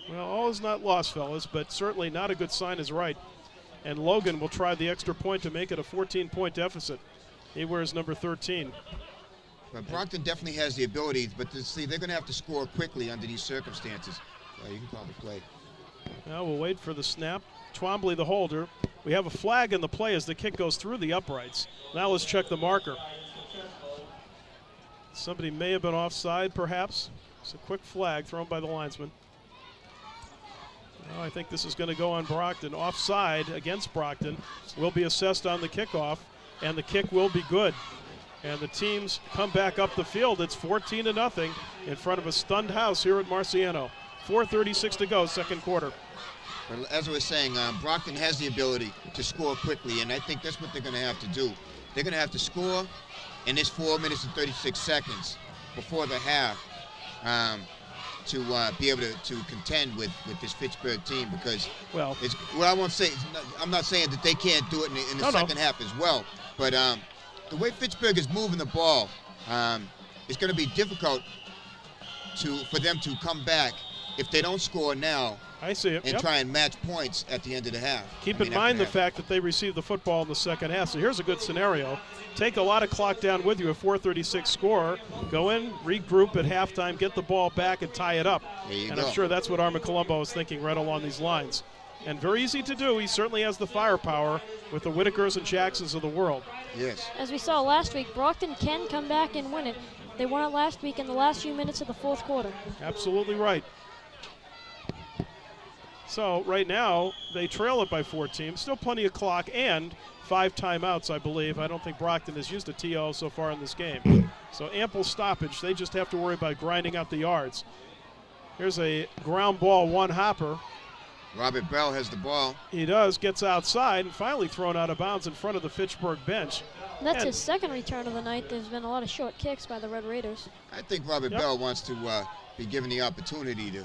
Speaker 1: Well, all is not lost, fellas, but certainly not a good sign is right. And Logan will try the extra point to make it a 14-point deficit. He wears number 13.
Speaker 2: But Brockton definitely has the ability, but they're going to have to score quickly under these circumstances. You can call the play.
Speaker 1: Now we'll wait for the snap. Twombly, the holder. We have a flag in the play as the kick goes through the uprights. Now let's check the marker. Somebody may have been offside, perhaps. It's a quick flag thrown by the linesman. I think this is going to go on Brockton. Offside against Brockton will be assessed on the kickoff, and the kick will be good. And the teams come back up the field. It's 14-0 in front of a stunned house here at Marciano. 4:36 to go, second quarter.
Speaker 2: But as I was saying, Brockton has the ability to score quickly, and I think that's what they're going to have to do. They're going to have to score in this 4 minutes and 36 seconds before the half to be able to contend with this Fitchburg team, because I won't say, I'm not saying that they can't do it in the second half as well, but the way Fitchburg is moving the ball, it's going to be difficult for them to come back if they don't score now
Speaker 1: I see it.
Speaker 2: And try and match points at the end of the half.
Speaker 1: Keep in mind the fact that they received the football in the second half. So here's a good scenario. Take a lot of clock down with you, a 4:36 score. Go in, regroup at halftime, get the ball back, and tie it up. And I'm sure that's what Armin Colombo is thinking right along these lines. And very easy to do. He certainly has the firepower with the Whitakers and Jacksons of the world.
Speaker 2: Yes.
Speaker 3: As we saw last week, Brockton can come back and win it. They won it last week in the last few minutes of the fourth quarter.
Speaker 1: Absolutely right. So right now, they trail it by 14. Still plenty of clock and 5 timeouts, I believe. I don't think Brockton has used a TO so far in this game. So ample stoppage. They just have to worry about grinding out the yards. Here's a ground ball, one hopper.
Speaker 2: Robert Bell has the ball.
Speaker 1: He does, gets outside, and finally thrown out of bounds in front of the Fitchburg bench.
Speaker 3: That's his second return of the night. There's been a lot of short kicks by the Red Raiders.
Speaker 2: I think Robert Bell wants to be given the opportunity to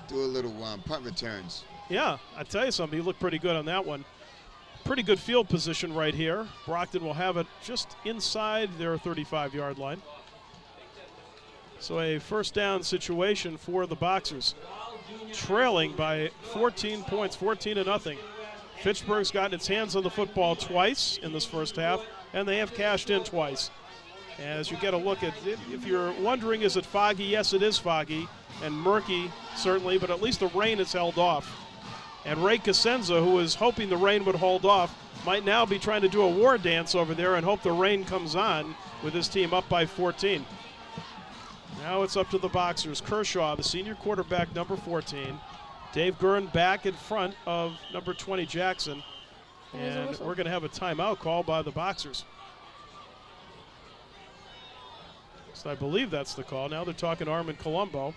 Speaker 2: do a little punt returns.
Speaker 1: Yeah, I tell you something, he looked pretty good on that one. Pretty good field position right here. Brockton will have it just inside their 35-yard line. So a first down situation for the Boxers. Trailing by 14 points, 14-0. Fitchburg's gotten its hands on the football twice in this first half, and they have cashed in twice. As you get a look at it, if you're wondering, is it foggy? Yes, it is foggy, and murky, certainly, but at least the rain is held off. And Ray Cosenza, who was hoping the rain would hold off, might now be trying to do a war dance over there and hope the rain comes on with his team up by 14. Now it's up to the Boxers. Kershaw, the senior quarterback, number 14. Dave Gurn back in front of number 20, Jackson. And we're going to have a timeout call by the Boxers. So I believe that's the call. Now they're talking Armin Colombo.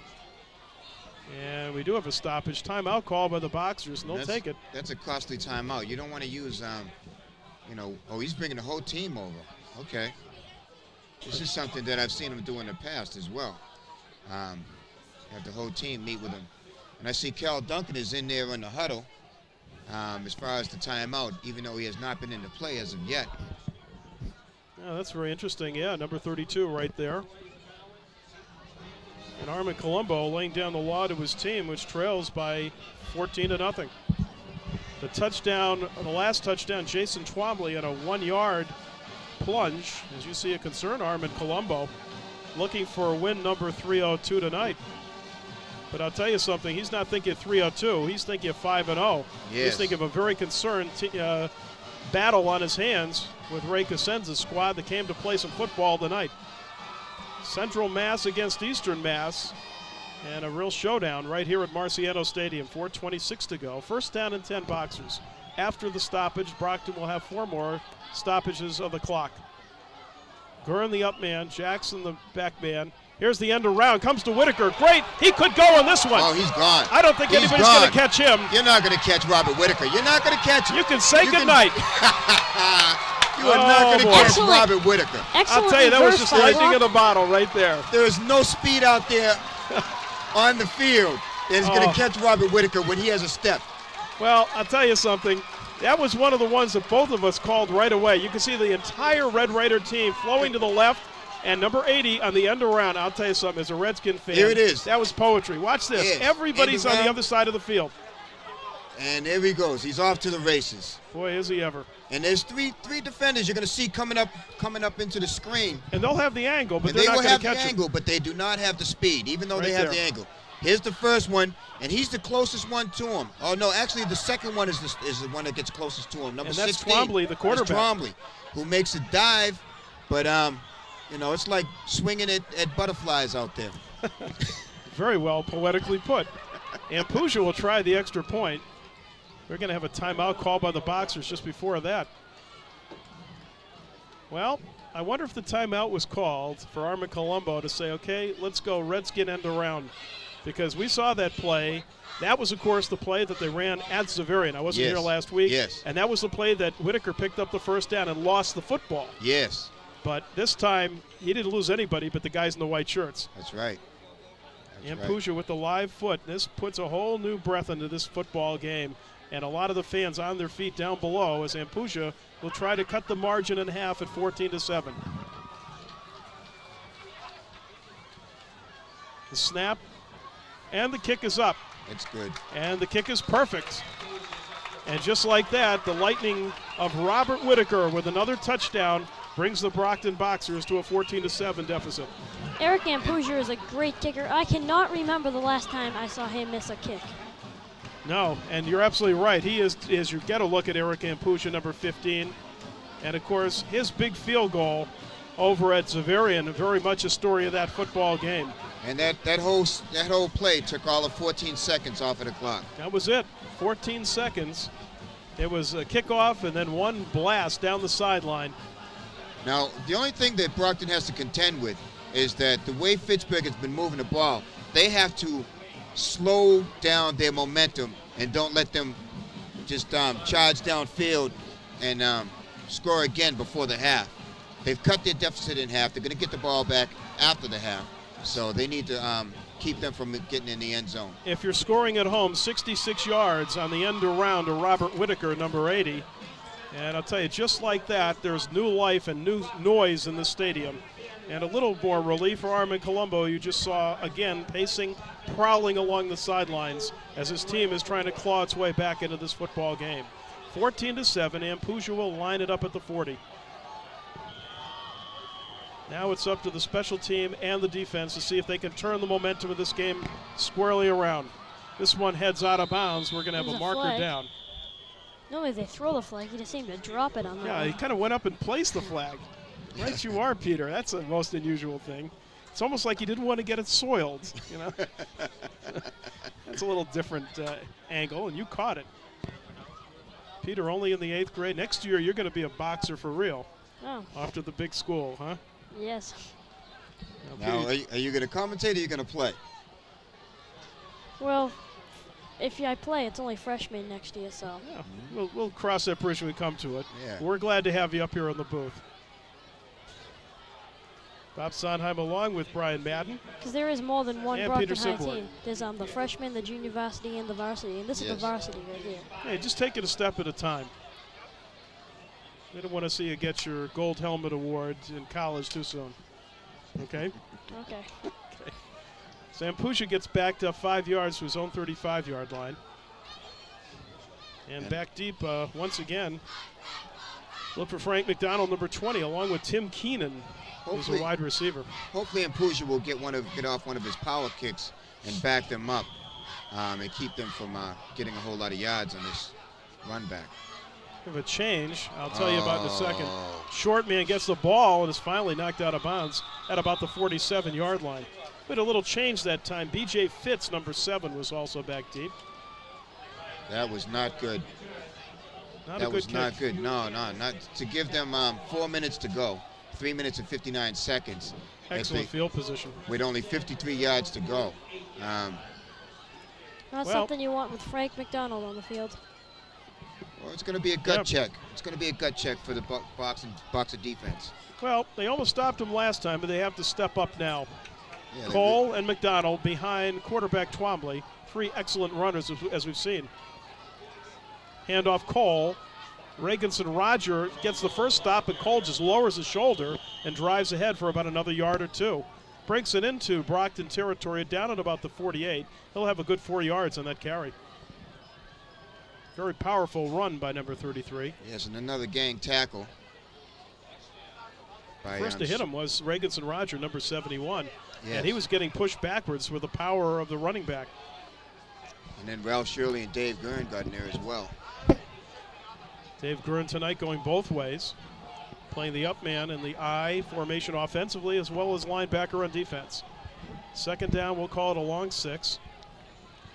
Speaker 1: And we do have a stoppage. Timeout call by the Boxers, and they'll take it.
Speaker 2: That's a costly timeout. You don't want to use, he's bringing the whole team over. Okay. This is something that I've seen him do in the past as well. Have the whole team meet with him. And I see Cal Duncan is in there in the huddle as far as the timeout, even though he has not been in the play as of yet.
Speaker 1: Yeah, that's very interesting. Yeah, number 32 right there. And Armin Colombo laying down the law to his team, which trails by 14-0. The touchdown, the last touchdown, Jason Twombly on a 1-yard plunge. As you see a concern, Armin Colombo looking for a win number 302 tonight. But I'll tell you something, he's not thinking 302, he's thinking 5-0.
Speaker 2: Yes.
Speaker 1: He's thinking of a very concerned battle on his hands with Ray Cosenza's squad that came to play some football tonight. Central Mass against Eastern Mass, and a real showdown right here at Marciano Stadium. 4:26 to go. First down and 10 Boxers. After the stoppage, Brockton will have 4 more stoppages of the clock. Gurn the up man, Jackson the back man. Here's the end around, comes to Whitaker. Great, he could go on this one.
Speaker 2: Oh, he's gone.
Speaker 1: I don't think anybody's going to catch him.
Speaker 2: You're not going to catch Robert Whitaker. You're not going to catch him.
Speaker 1: You can say goodnight.
Speaker 2: You are not going to catch Robert Whitaker.
Speaker 1: I'll tell you, that was just lightning in the bottle right there.
Speaker 2: There is no speed out there on the field that is going to catch Robert Whitaker when he has a step.
Speaker 1: Well, I'll tell you something. That was one of the ones that both of us called right away. You can see the entire Red Raider team flowing to the left, and number 80 on the end around. I'll tell you something, as a Redskin fan,
Speaker 2: here it is.
Speaker 1: That was poetry. Watch this.
Speaker 2: Yes.
Speaker 1: Everybody's on the other side of the field.
Speaker 2: And there he goes. He's off to the races.
Speaker 1: Boy, is he ever.
Speaker 2: And there's three defenders you're going to see coming up into the screen.
Speaker 1: And they'll have the angle, but
Speaker 2: and
Speaker 1: they're not going to catch
Speaker 2: they will have the angle, but they do not have the speed, even though
Speaker 1: right
Speaker 2: they have
Speaker 1: there.
Speaker 2: the angle. Here's the first one, and he's the closest one to him. Oh, no, actually the second one is the one that gets closest to him. Number 16.
Speaker 1: And that's Twombly, the quarterback.
Speaker 2: That's Twombly, who makes a dive, but, it's like swinging at butterflies out there.
Speaker 1: Very well poetically put. And Puja will try the extra point. We're going to have a timeout call by the Boxers just before that. Well, I wonder if the timeout was called for Armin Colombo to say, okay, let's go Redskin end around. Because we saw that play. That was, of course, the play that they ran at Zavarian. I wasn't here last week.
Speaker 2: Yes.
Speaker 1: And that was the play that Whitaker picked up the first down and lost the football.
Speaker 2: Yes.
Speaker 1: But this time, he didn't lose anybody but the guys in the white shirts.
Speaker 2: That's right.
Speaker 1: And Puja with the live foot. This puts a whole new breath into this football game. And a lot of the fans on their feet down below as Ampuja will try to cut the margin in half at 14-7. The snap and the kick is up.
Speaker 2: It's good.
Speaker 1: And the kick is perfect. And just like that, the Lightning of Robert Whitaker with another touchdown brings the Brockton Boxers to a 14-7 deficit.
Speaker 3: Eric Ampuja is a great kicker. I cannot remember the last time I saw him miss a kick.
Speaker 1: No, and you're absolutely right. He is you get a look at Eric Ampuja, number 15. And, of course, his big field goal over at Zavarian, very much a story of that football game.
Speaker 2: And that whole play took all of 14 seconds off of the clock.
Speaker 1: That was it, 14 seconds. It was a kickoff and then one blast down the sideline.
Speaker 2: Now, the only thing that Brockton has to contend with is that the way Fitchburg has been moving the ball, they have to slow down their momentum and don't let them just charge downfield and score again before the half. They've cut their deficit in half. They're going to get the ball back after the half. So they need to keep them from getting in the end zone.
Speaker 1: If you're scoring at home, 66 yards on the end around to Robert Whitaker, number 80. And I'll tell you, just like that, there's new life and new noise in the stadium. And a little more relief for Armin Colombo. You just saw, again, pacing, prowling along the sidelines as his team is trying to claw its way back into this football game. 14-7, Ampuja will line it up at the 40. Now it's up to the special team and the defense to see if they can turn the momentum of this game squarely around. This one heads out of bounds. We're going to have a marker
Speaker 3: flag
Speaker 1: down.
Speaker 3: Normally they throw the flag. He just seemed to drop it on that.
Speaker 1: Yeah, he kind of went up and placed the flag. Right you are, Peter. That's the most unusual thing. It's almost like he didn't want to get it soiled, you know. That's a little different angle, and you caught it. Peter, only in the 8th grade. Next year, you're going to be a boxer for real.
Speaker 3: Oh.
Speaker 1: Off to the big school, huh?
Speaker 3: Yes.
Speaker 2: Now, are you going to commentate or are you going to play?
Speaker 3: Well, if I play, it's only freshman next year, so.
Speaker 1: Yeah, we'll cross that bridge when we come to it.
Speaker 2: Yeah.
Speaker 1: We're glad to have you up here in the booth. Bob Sondheim along with Brian Madden.
Speaker 3: Because there is more than one
Speaker 1: and
Speaker 3: Brockton
Speaker 1: Peter
Speaker 3: High
Speaker 1: Simborg.
Speaker 3: team. There's the freshman, the junior varsity, and the varsity. And this is the varsity right here.
Speaker 1: Hey, just take it a step at a time. We don't want to see you get your gold helmet award in college too soon. Okay?
Speaker 3: Okay.
Speaker 1: Okay. So Ampuja gets backed up 5 yards to his own 35-yard line. And back deep once again. Look for Frank McDonald, number 20, along with Tim Keenan, who's a wide receiver.
Speaker 2: Hopefully Ampuja will get off one of his power kicks and back them up and keep them from getting a whole lot of yards on this run back.
Speaker 1: Of a change, I'll tell you about in a second. Short man gets the ball and is finally knocked out of bounds at about the 47-yard line. We had a little change that time. B.J. Fitz, number 7, was also back deep.
Speaker 2: That was not good.
Speaker 1: That
Speaker 2: was not good. No, not to give them 4 minutes to go. 3 minutes and 59 seconds.
Speaker 1: Excellent field position.
Speaker 2: With only 53 yards to go.
Speaker 3: Not something you want with Frank McDonald on the field.
Speaker 2: Well, it's going to be a gut check. It's going to be a gut check for the Boxer defense.
Speaker 1: Well, they almost stopped him last time, but they have to step up now.
Speaker 2: Yeah,
Speaker 1: Cole and McDonald behind quarterback Twombly. 3 excellent runners, as we've seen. Handoff Cole. Reaganson Roger gets the first stop, and Cole just lowers his shoulder and drives ahead for about another yard or 2. Breaks it into Brockton territory down at about the 48. He'll have a good 4 yards on that carry. Very powerful run by number 33.
Speaker 2: Yes, and another gang tackle.
Speaker 1: First to hit him was Reaganson Roger, number 71.
Speaker 2: Yes.
Speaker 1: And he was getting pushed backwards with the power of the running back.
Speaker 2: And then Ralph Shirley and Dave Gurn got in there as well.
Speaker 1: Dave Gurn tonight going both ways, playing the up man in the I formation offensively as well as linebacker on defense. Second down, we'll call it a long 6.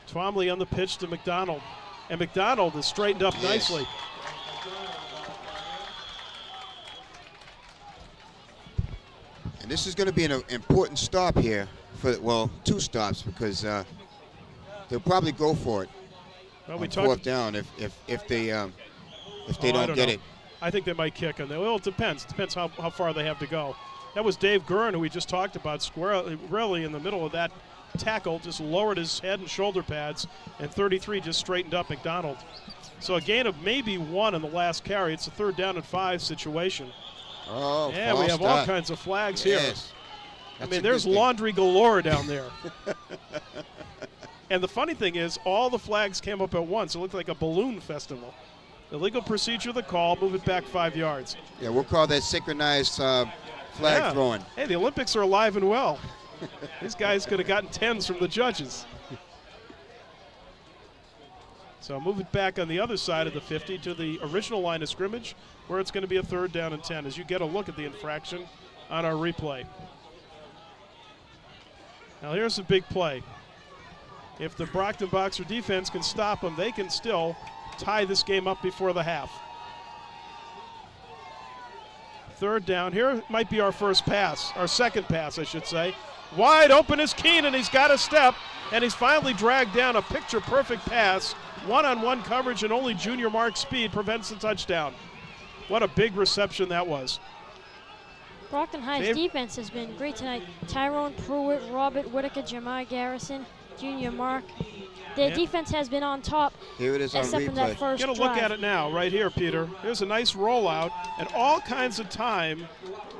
Speaker 1: Twombly on the pitch to McDonald. And McDonald is straightened up nicely.
Speaker 2: And this is going to be an important stop here for, well, 2 stops because they'll probably go for it.
Speaker 1: Well,
Speaker 2: on 4th down if they don't get it.
Speaker 1: I think they might kick on that. Well, it depends. Depends how far they have to go. That was Dave Gurn, who we just talked about, squarely really in the middle of that tackle, just lowered his head and shoulder pads, and 33 just straightened up McDonald. So a gain of maybe 1 in the last carry. It's a 3rd down and 5 situation.
Speaker 2: Oh,
Speaker 1: yeah, we have all kinds of flags here. I mean, there's laundry galore down there. And the funny thing is, all the flags came up at once. It looked like a balloon festival. Illegal procedure, the call, move it back 5 yards.
Speaker 2: Yeah, we'll call that synchronized flag throwing.
Speaker 1: Hey, the Olympics are alive and well. These guys could have gotten 10s from the judges. So move it back on the other side of the 50 to the original line of scrimmage, where it's going to be a 3rd down and 10 as you get a look at the infraction on our replay. Now here's a big play. If the Brockton Boxer defense can stop them, they can still tie this game up before the half. 3rd down. Here might be our first pass, our second pass, I should say. Wide open is Keenan. He's got a step, and he's finally dragged down a picture-perfect pass. One-on-one coverage, and only junior Mark Speed prevents the touchdown. What a big reception that was.
Speaker 3: Brockton High's defense has been great tonight. Tyrone Pruitt, Robert Whitaker, Jamar Garrison, Junior Mark. Their defense has been on top.
Speaker 2: Here it is on
Speaker 3: except
Speaker 2: replay.
Speaker 3: for that first
Speaker 1: Get a
Speaker 3: drive.
Speaker 1: look at it now, right here, Peter. There's a nice rollout and all kinds of time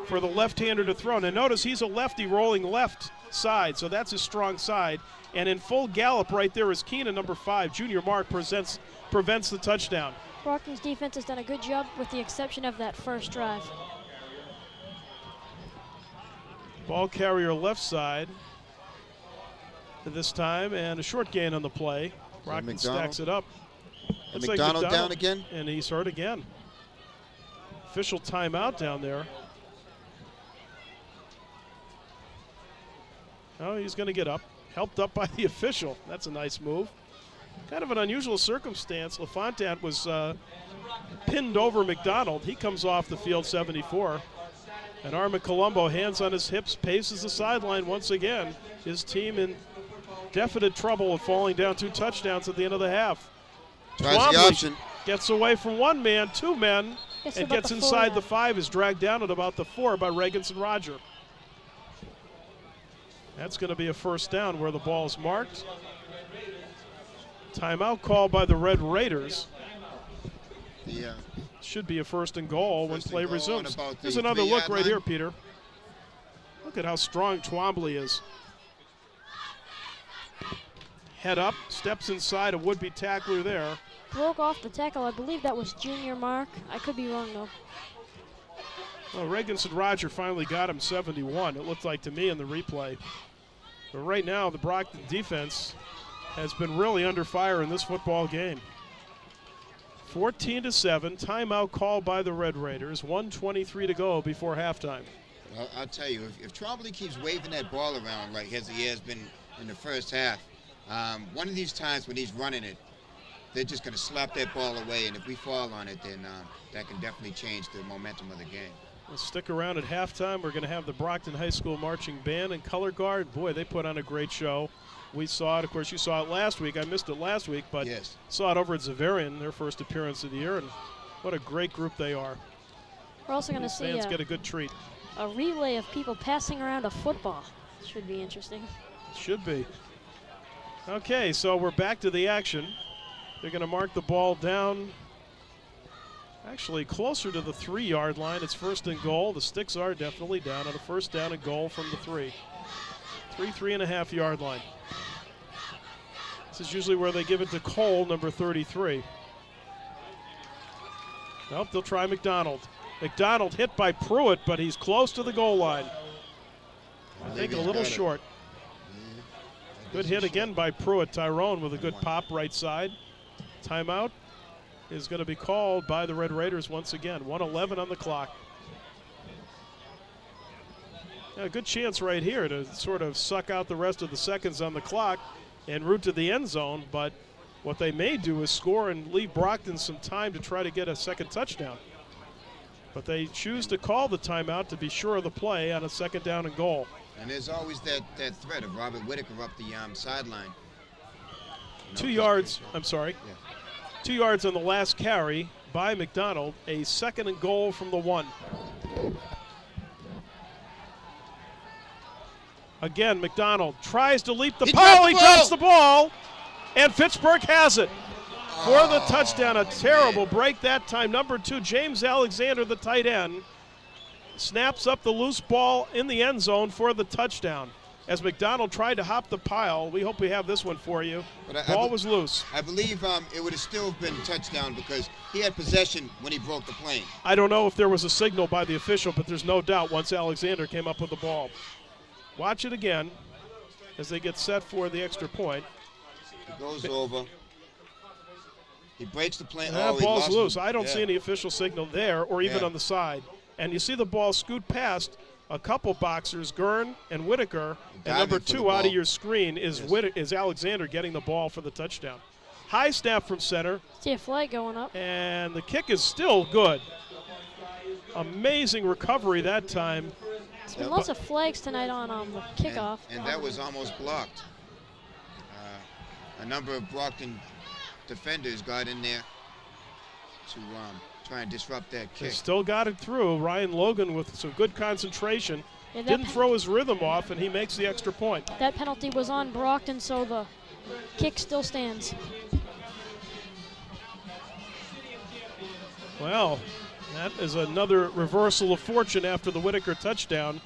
Speaker 1: for the left-hander to throw. Now notice he's a lefty rolling left side, so that's his strong side. And in full gallop right there is Keenan, number 5. Junior Mark prevents the touchdown.
Speaker 3: Brockton's defense has done a good job with the exception of that first drive.
Speaker 1: Ball carrier left side this time, and a short gain on the play. Brockton stacks it up.
Speaker 2: Looks McDonald
Speaker 1: like
Speaker 2: down again?
Speaker 1: And he's hurt again. Official timeout down there. Oh, he's going to get up. Helped up by the official. That's a nice move. Kind of an unusual circumstance. LaFontaine was pinned over McDonald. He comes off the field 74. And Armin Colombo, hands on his hips, paces the sideline once again. His team in definite trouble of falling down 2 touchdowns at the end of the half.
Speaker 2: Tries the option.
Speaker 1: Gets away from 1 man, 2 men, and gets inside the 5, is dragged down at about the 4 by Reaganson Roger. That's going to be a first down where the ball is marked. Timeout called by the Red Raiders. Should be a 1st and goal when play resumes. Here's another look right here, Peter. Look at how strong Twombly is. Head up, steps inside a would-be tackler there.
Speaker 3: Broke off the tackle. I believe that was Junior Mark. I could be wrong, though.
Speaker 1: Well, Reaganson Roger finally got him 71, it looked like to me in the replay. But right now, the Brockton defense has been really under fire in this football game. 14-7, timeout called by the Red Raiders, 1:23 to go before halftime.
Speaker 2: I'll tell you, if Trombley keeps waving that ball around like as he has been in the first half, one of these times when he's running it, they're just going to slap that ball away, and if we fall on it, then that can definitely change the momentum of the game.
Speaker 1: We'll stick around at halftime. We're going to have the Brockton High School Marching Band and Color Guard. Boy, they put on a great show. We saw it. Of course, you saw it last week. I missed it last week, but saw it over at Zavarian, their first appearance of the year, and what a great group they are.
Speaker 3: We're also going to see
Speaker 1: fans get a good treat.
Speaker 3: A relay of people passing around a football. Should be interesting.
Speaker 1: Should be. Okay, so we're back to the action. They're going to mark the ball down, actually closer to the 3-yard line. It's 1st and goal. The sticks are definitely down on a 1st down and goal from the 3. 3.5-yard line. This is usually where they give it to Cole, number 33. Nope, they'll try McDonald. McDonald hit by Pruitt, but he's close to the goal line. I think a little short. Good hit again by Pruitt. Tyrone with a good pop right side. Timeout is going to be called by the Red Raiders once again. 1:11 on the clock. A good chance right here to sort of suck out the rest of the seconds on the clock and route to the end zone, but what they may do is score and leave Brockton some time to try to get a second touchdown. But they choose to call the timeout to be sure of the play on a 2nd down and goal.
Speaker 2: And there's always that threat of Robert Whitaker up the sideline.
Speaker 1: 2 yards, I'm sorry. 2 yards on the last carry by McDonald, a 2nd and goal from the 1. Again, McDonald tries to leap the pile. He drops the ball, and Fitchburg has it for the touchdown. A terrible break that time. Number 2, James Alexander, the tight end, snaps up the loose ball in the end zone for the touchdown. as McDonald tried to hop the pile. We hope we have this one for you.
Speaker 2: But
Speaker 1: Ball was loose.
Speaker 2: I believe it would have still been a touchdown because he had possession when he broke the plane.
Speaker 1: I don't know if there was a signal by the official, but there's no doubt once Alexander came up with the ball. Watch it again as they get set for the extra point.
Speaker 2: He goes over. He breaks the plane.
Speaker 1: That ball's loose. I don't
Speaker 2: yeah.
Speaker 1: see any official signal there or even
Speaker 2: Yeah.
Speaker 1: on the side. And you see the ball scoot past a couple boxers, Gurn and Whitaker. And
Speaker 2: Diving
Speaker 1: number
Speaker 2: for the
Speaker 1: 2 out of
Speaker 2: ball.
Speaker 1: your screen is is Alexander getting the ball for the touchdown. High snap from center.
Speaker 3: See a flag going up.
Speaker 1: And the kick is still good. Amazing recovery that time.
Speaker 3: There's been lots of flags tonight on the kickoff.
Speaker 2: And that was almost blocked. A number of Brockton defenders got in there to try and disrupt that
Speaker 1: They
Speaker 2: kick.
Speaker 1: still got it through. Ryan Logan with some good concentration.
Speaker 3: Yeah,
Speaker 1: Didn't throw his rhythm off, and he makes the extra point.
Speaker 3: That penalty was on Brockton, so the kick still stands.
Speaker 1: Well, that is another reversal of fortune after the Whitaker touchdown,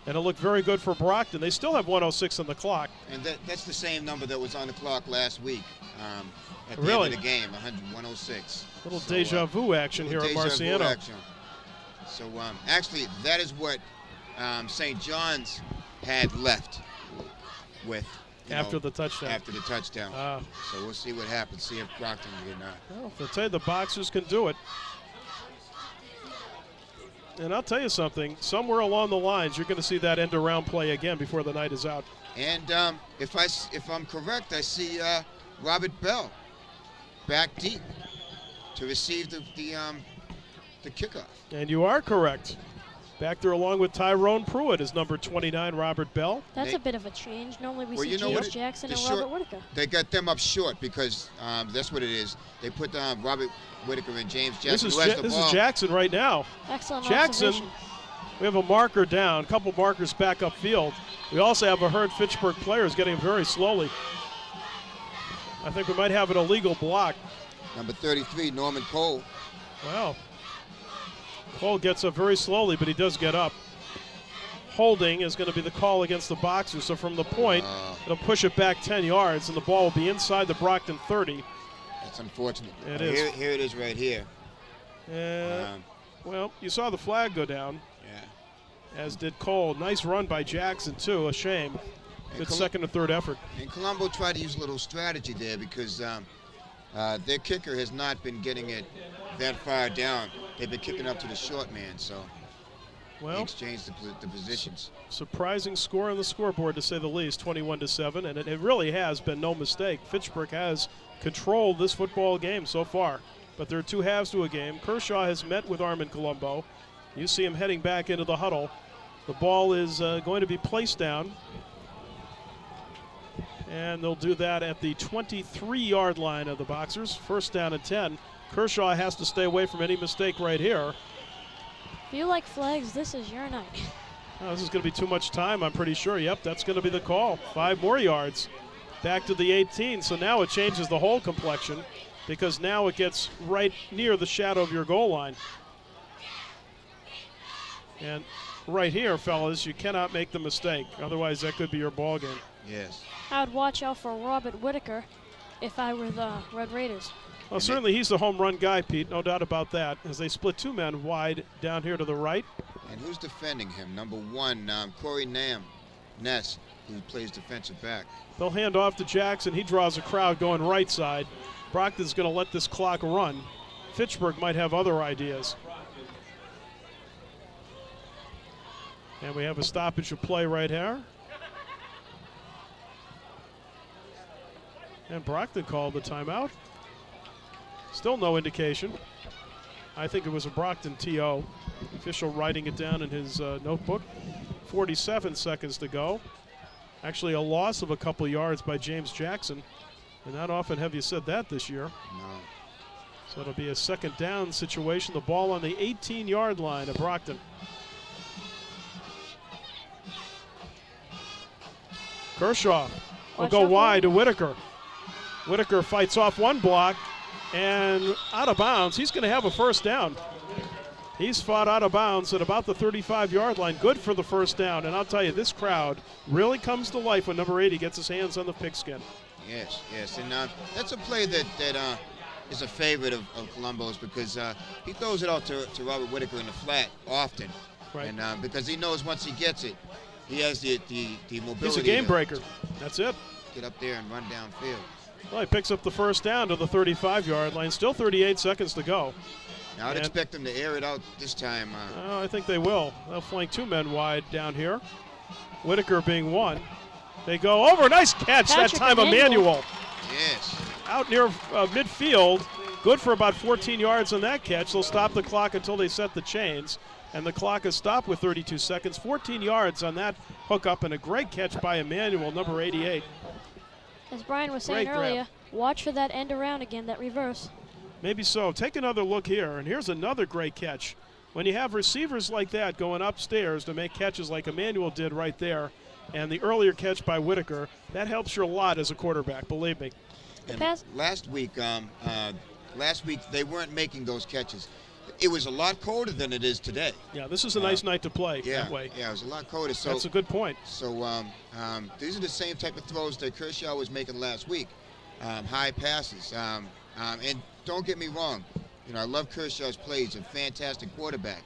Speaker 1: and it looked very good for Brockton. They still have 1:06 on the clock.
Speaker 2: And that's the same number that was on the clock last week at the
Speaker 1: Really?
Speaker 2: end of the game, 106.
Speaker 1: Little
Speaker 2: So,
Speaker 1: deja vu action here at
Speaker 2: deja vu
Speaker 1: Marciano.
Speaker 2: action. So actually, that is what St. John's had left with
Speaker 1: After the touchdown.
Speaker 2: After the touchdown. So we'll see what happens. See if Brockton can.
Speaker 1: Well, they'll tell you the Boxers can do it. And I'll tell you something. Somewhere along the lines, you're going to see that end around play again before the night is out.
Speaker 2: And if I'm correct, I see Robert Bell back deep to receive the kickoff.
Speaker 1: And you are correct. Back there along with Tyrone Pruitt is number 29, Robert Bell.
Speaker 3: That's a bit of a change. Normally we see
Speaker 2: you know
Speaker 3: James
Speaker 2: what
Speaker 3: Jackson
Speaker 2: the
Speaker 3: and
Speaker 2: short-
Speaker 3: Robert Whitaker.
Speaker 2: They got them up short because that's what it is. They put Robert Whitaker and James Jackson.
Speaker 1: This
Speaker 2: who has the
Speaker 1: is
Speaker 2: ball.
Speaker 1: Jackson right now.
Speaker 3: Excellent
Speaker 1: Jackson,
Speaker 3: observation.
Speaker 1: we have a marker down, a couple markers back upfield. We also have a herd Fitchburg players getting very slowly. I think we might have an illegal block.
Speaker 2: Number 33, Norman Cole.
Speaker 1: Wow. Cole gets up very slowly, but he does get up. Holding is going to be the call against the Boxers. So from the point, it'll push it back 10 yards, and the ball will be inside the Brockton 30.
Speaker 2: That's unfortunate.
Speaker 1: It is.
Speaker 2: Here it is right here.
Speaker 1: Well, you saw the flag go down.
Speaker 2: Yeah.
Speaker 1: As did Cole. Nice run by Jackson, too. A shame. Good second or third effort.
Speaker 2: And Colombo tried to use a little strategy there because their kicker has not been getting it that far down. They've been kicking up to the short man, so he exchanged the positions.
Speaker 1: Surprising score on the scoreboard, to say the least, 21-7, and it really has been no mistake. Fitchburg has controlled this football game so far, but there are two halves to a game. Kershaw has met with Armin Colombo. You see him heading back into the huddle. The ball is going to be placed down, and they'll do that at the 23-yard line of the Boxers. First down and 10. Kershaw has to stay away from any mistake right here.
Speaker 3: If you like flags, this is your night.
Speaker 1: Oh, this is going to be too much time, I'm pretty sure. Yep, that's going to be the call. 5 more yards. Back to the 18, so now it changes the whole complexion because now it gets right near the shadow of your goal line. And right here, fellas, you cannot make the mistake. Otherwise, that could be your ball game.
Speaker 2: Yes.
Speaker 3: I would watch out for Robert Whitaker if I were the Red Raiders.
Speaker 1: Well, certainly he's the home run guy, Pete, no doubt about that, as they split 2 men wide down here to the right.
Speaker 2: And who's defending him? Number 1, Corey Ness, who plays defensive back.
Speaker 1: They'll hand off to Jackson. He draws a crowd going right side. Brockton's going to let this clock run. Fitchburg might have other ideas. And we have a stoppage of play right here. And Brockton called the timeout. Still no indication. I think it was a Brockton TO. Official writing it down in his notebook. 47 seconds to go. Actually a loss of a couple yards by James Jackson. And not often have you said that this year.
Speaker 2: No.
Speaker 1: So it'll be a second down situation. The ball on the 18-yard line of Brockton. Kershaw will go wide to Whitaker. Whitaker fights off one block and out of bounds. He's going to have a first down. He's fought out of bounds at about the 35-yard line. Good for the first down. And I'll tell you, this crowd really comes to life when number 80 gets his hands on the pigskin.
Speaker 2: Yes. And that's a play that is a favorite of Colombo's because he throws it out to Robert Whitaker in the flat often.
Speaker 1: Right.
Speaker 2: And because he knows once he gets it, he has the mobility.
Speaker 1: He's a game breaker. That's it.
Speaker 2: Get up there and run downfield.
Speaker 1: Well, he picks up the first down to the 35-yard line. Still 38 seconds to go.
Speaker 2: Now I'd expect them to air it out this time.
Speaker 1: I think they will. They'll flank 2 men wide down here. Whitaker being one. They go over. Nice catch that time, Emmanuel.
Speaker 2: Yes.
Speaker 1: Out near midfield. Good for about 14 yards on that catch. They'll stop the clock until they set the chains. And the clock is stopped with 32 seconds. 14 yards on that hookup and a great catch by Emmanuel, number 88.
Speaker 3: As Brian was saying earlier, watch for that end around again, that reverse.
Speaker 1: Maybe so. Take another look here, and here's another great catch. When you have receivers like that going upstairs to make catches like Emmanuel did right there, and the earlier catch by Whitaker, that helps you a lot as a quarterback, believe me.
Speaker 2: And last week they weren't making those catches. It was a lot colder than it is today.
Speaker 1: Yeah, this is a nice night to play that way.
Speaker 2: Yeah, it was a lot colder. So
Speaker 1: that's a good point.
Speaker 2: So these are the same type of throws that Kershaw was making last week, high passes. And don't get me wrong, I love Kershaw's plays. He's a fantastic quarterback.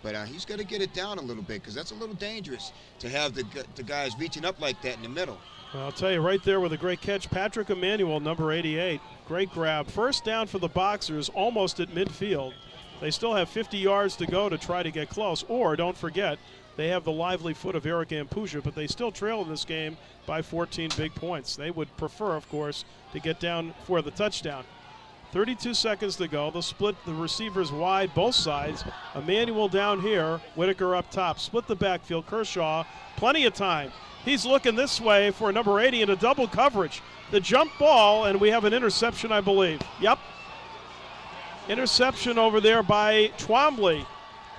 Speaker 2: But he's got to get it down a little bit because that's a little dangerous to have the guys reaching up like that in the middle.
Speaker 1: Well, I'll tell you right there with a great catch, Patrick Emmanuel, number 88. Great grab. First down for the Boxers, almost at midfield. They still have 50 yards to go to try to get close. Or, don't forget, they have the lively foot of Eric Ampuja, but they still trail in this game by 14 big points. They would prefer, of course, to get down for the touchdown. 32 seconds to go. They'll split the receivers wide, both sides. Emmanuel down here, Whitaker up top. Split the backfield. Kershaw, plenty of time. He's looking this way for number 80 into double coverage. The jump ball, and we have an interception, I believe. Yep. Interception over there by Twombly.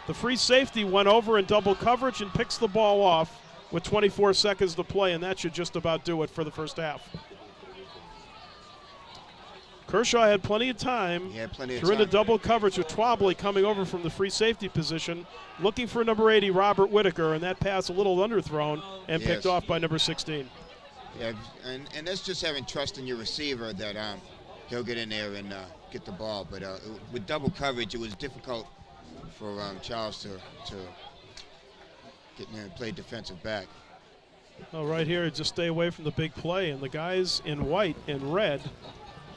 Speaker 1: The free safety went over in double coverage and picks the ball off with 24 seconds to play, and that should just about do it for the first half. Kershaw had plenty of time. Threw into double coverage with Twombly coming over from the free safety position, looking for number 80, Robert Whitaker, and that pass a little underthrown and picked off by number 16.
Speaker 2: Yeah, and that's just having trust in your receiver that he'll get in there and get the ball. But with double coverage, it was difficult for Charles to get in there and play defensive back.
Speaker 1: Well, right here, just stay away from the big play, and the guys in white and red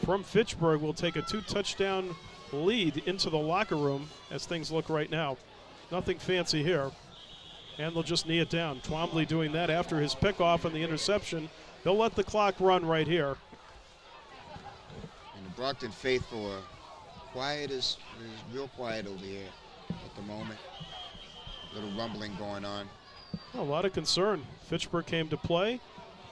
Speaker 1: from Fitchburg will take a 2-touchdown lead into the locker room as things look right now. Nothing fancy here. And they'll just knee it down. Twombly doing that after his pickoff and the interception. They'll let the clock run right here.
Speaker 2: And the Brockton faithful are quiet is real quiet over here at the moment. A little rumbling going on.
Speaker 1: A lot of concern. Fitchburg came to play.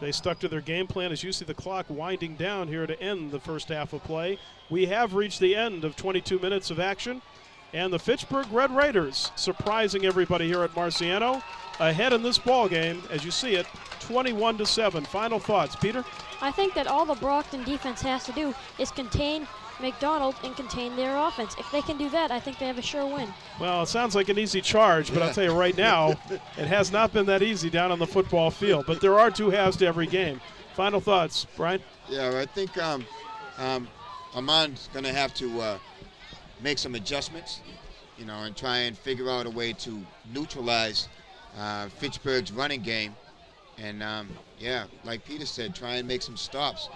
Speaker 1: They stuck to their game plan as you see the clock winding down here to end the first half of play. We have reached the end of 22 minutes of action. And the Fitchburg Red Raiders surprising everybody here at Marciano. Ahead in this ball game, as you see it, 21-7. Final thoughts, Peter?
Speaker 3: I think that all the Brockton defense has to do is contain McDonald and contain their offense. If they can do that, I think they have a sure win.
Speaker 1: Well, it sounds like an easy charge, but I'll tell you right now, it has not been that easy down on the football field. But there are two halves to every game. Final thoughts, Brian?
Speaker 2: Yeah, I think Armand's going to have to make some adjustments, and try and figure out a way to neutralize Fitchburg's running game. And, like Peter said, try and make some stops.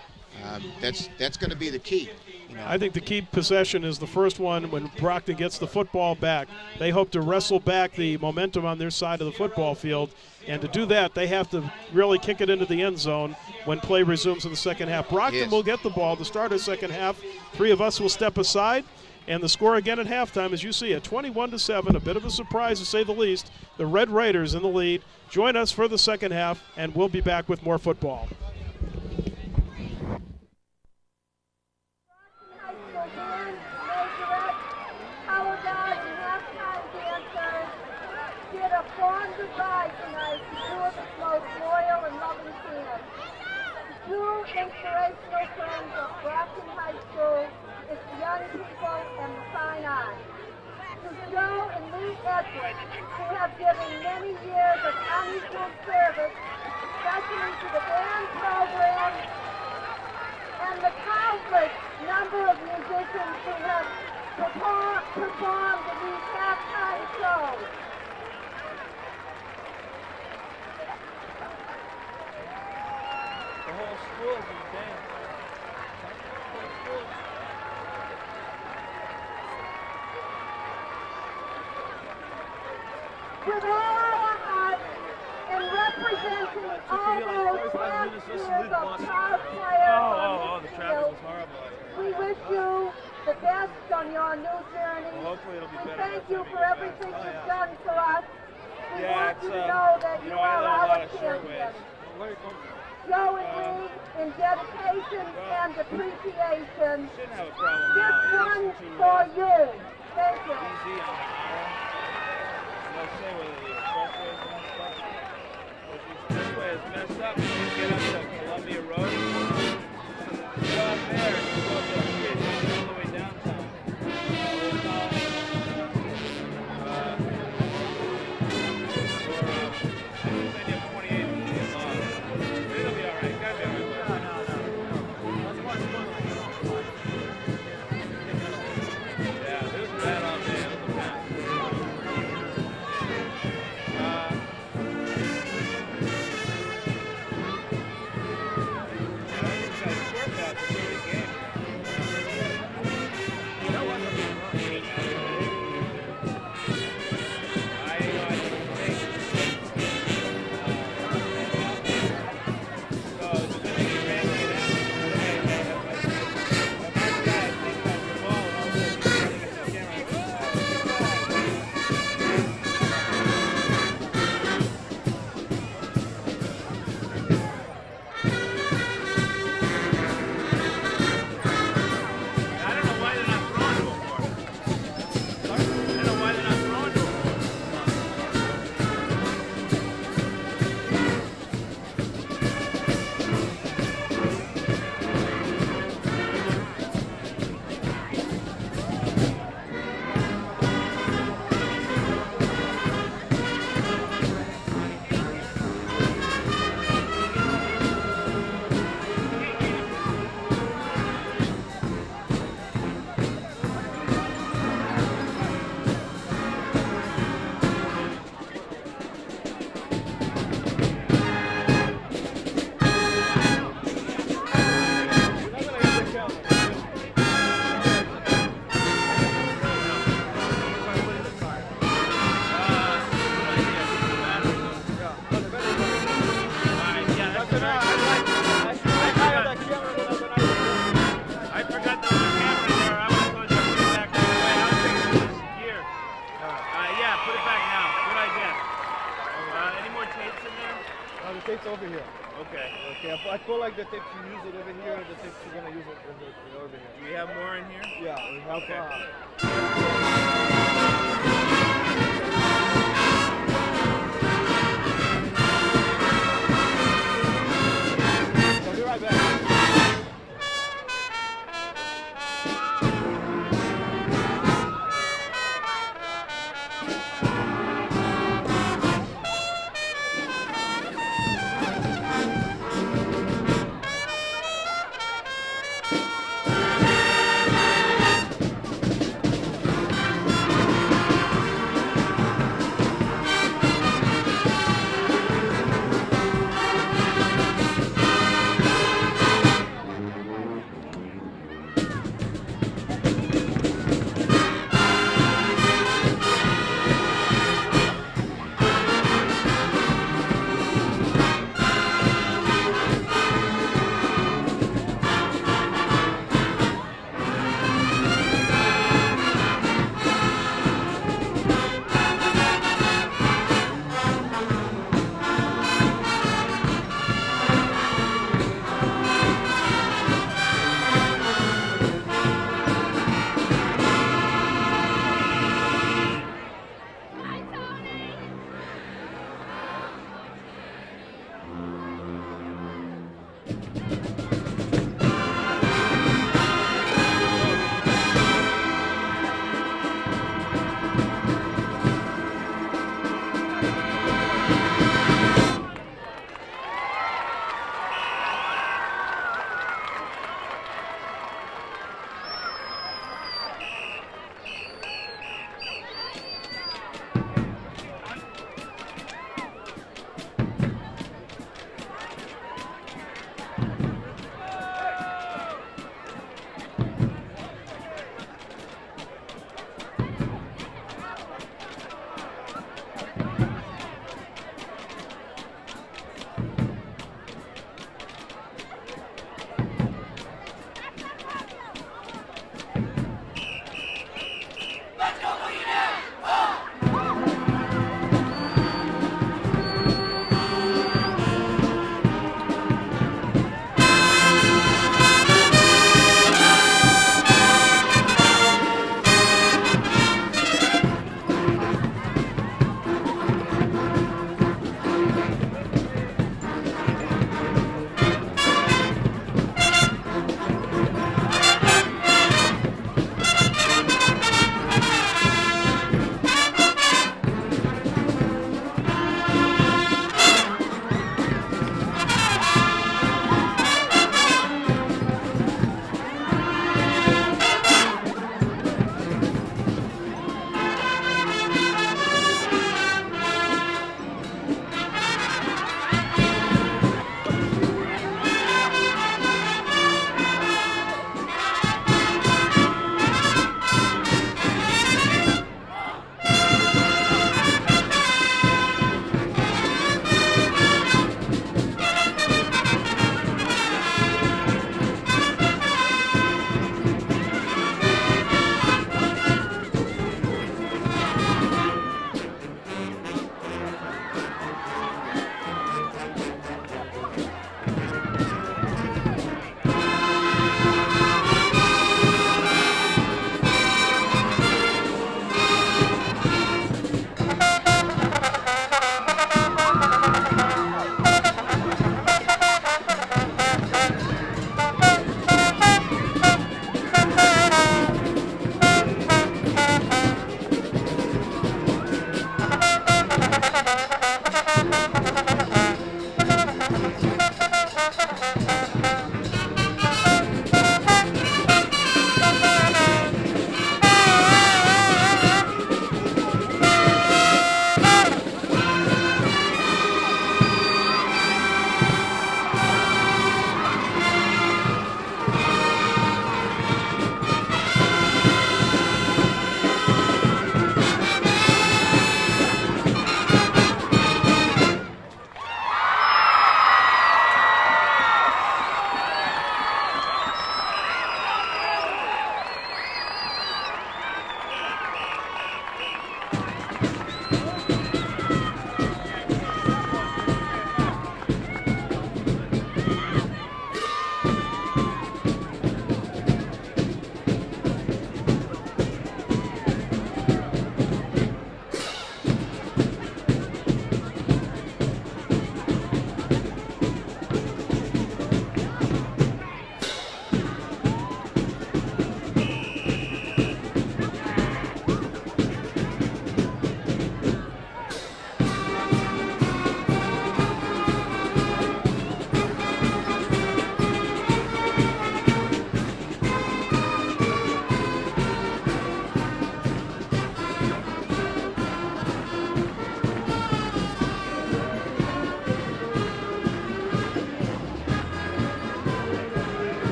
Speaker 2: That's going to be the key.
Speaker 1: I think the key possession is the first one when Brockton gets the football back. They hope to wrestle back the momentum on their side of the football field. And to do that, they have to really kick it into the end zone when play resumes in the second half. Brockton will get the ball to start the second half. Three of us will step aside. And the score again at halftime, as you see it, 21-7, a bit of a surprise to say the least. The Red Raiders in the lead. Join us for the second half, and we'll be back with more football.
Speaker 4: Two inspirational friends of Brockton High School. It's the young people and the fine arts. to Joe and Lee Edwards, who have given many years of unequal service, especially to the band program, and the countless number of musicians who have performed in these halftime shows.
Speaker 5: The whole school's in dance.
Speaker 4: With all our hearts and representing all those past years of proud players on
Speaker 5: the
Speaker 4: this
Speaker 5: traffic
Speaker 4: field,
Speaker 5: was horrible.
Speaker 4: we wish you the best on your new journey.
Speaker 5: Well, hopefully it'll be
Speaker 4: We
Speaker 5: better
Speaker 4: thank
Speaker 5: next
Speaker 4: you
Speaker 5: time
Speaker 4: for
Speaker 5: get
Speaker 4: everything
Speaker 5: back.
Speaker 4: you've done for us. We
Speaker 5: Yeah,
Speaker 4: want
Speaker 5: it's,
Speaker 4: you to know that
Speaker 5: you
Speaker 4: you
Speaker 5: know, I
Speaker 4: are
Speaker 5: know a lot
Speaker 4: our
Speaker 5: of short
Speaker 4: champion.
Speaker 5: ways. Where are you coming from?
Speaker 4: Joe and Lee, in dedication and appreciation,
Speaker 5: Shouldn't have a problem
Speaker 4: this
Speaker 5: now.
Speaker 4: one
Speaker 5: It's too
Speaker 4: for you. Thank you.
Speaker 5: easy on the hour. They'll say whether the expressway is messed up. If the expressway is messed up, you can get up to Columbia Road. Go up there and go up the street all the way downtown. Old Town. I think they have 28 in the law. It'll be all right. Gotta be all right. Yeah, it was bad all day. It was a mess.
Speaker 6: Over here.
Speaker 5: Okay.
Speaker 6: Okay, I feel like the tips you use it over here, and the tips you're gonna use it over here.
Speaker 5: Do we have more in here?
Speaker 6: Yeah, we have.
Speaker 5: Okay.
Speaker 6: I'll be right back.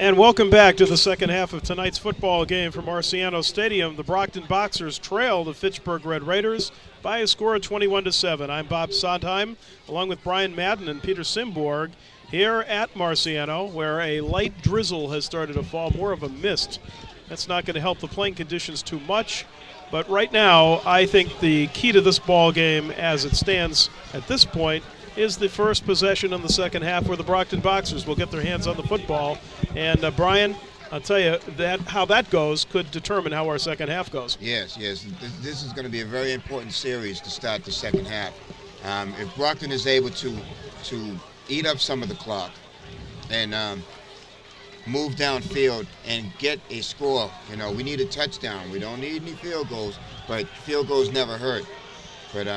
Speaker 1: And welcome back to the second half of tonight's football game from Marciano Stadium. The Brockton Boxers trail the Fitchburg Red Raiders by a score of 21-7. I'm Bob Sondheim, along with Brian Madden and Peter Simborg, here at Marciano, where a light drizzle has started to fall, more of a mist. That's not going to help the playing conditions too much. But right now, I think the key to this ball game, as it stands at this point, is the first possession in the second half where the Brockton Boxers will get their hands on the football. And Brian, I'll tell you, that how that goes could determine how our second half goes.
Speaker 2: Yes. This is going to be a very important series to start the second half. If Brockton is able to eat up some of the clock and move downfield and get a score, we need a touchdown. We don't need any field goals, but field goals never hurt. But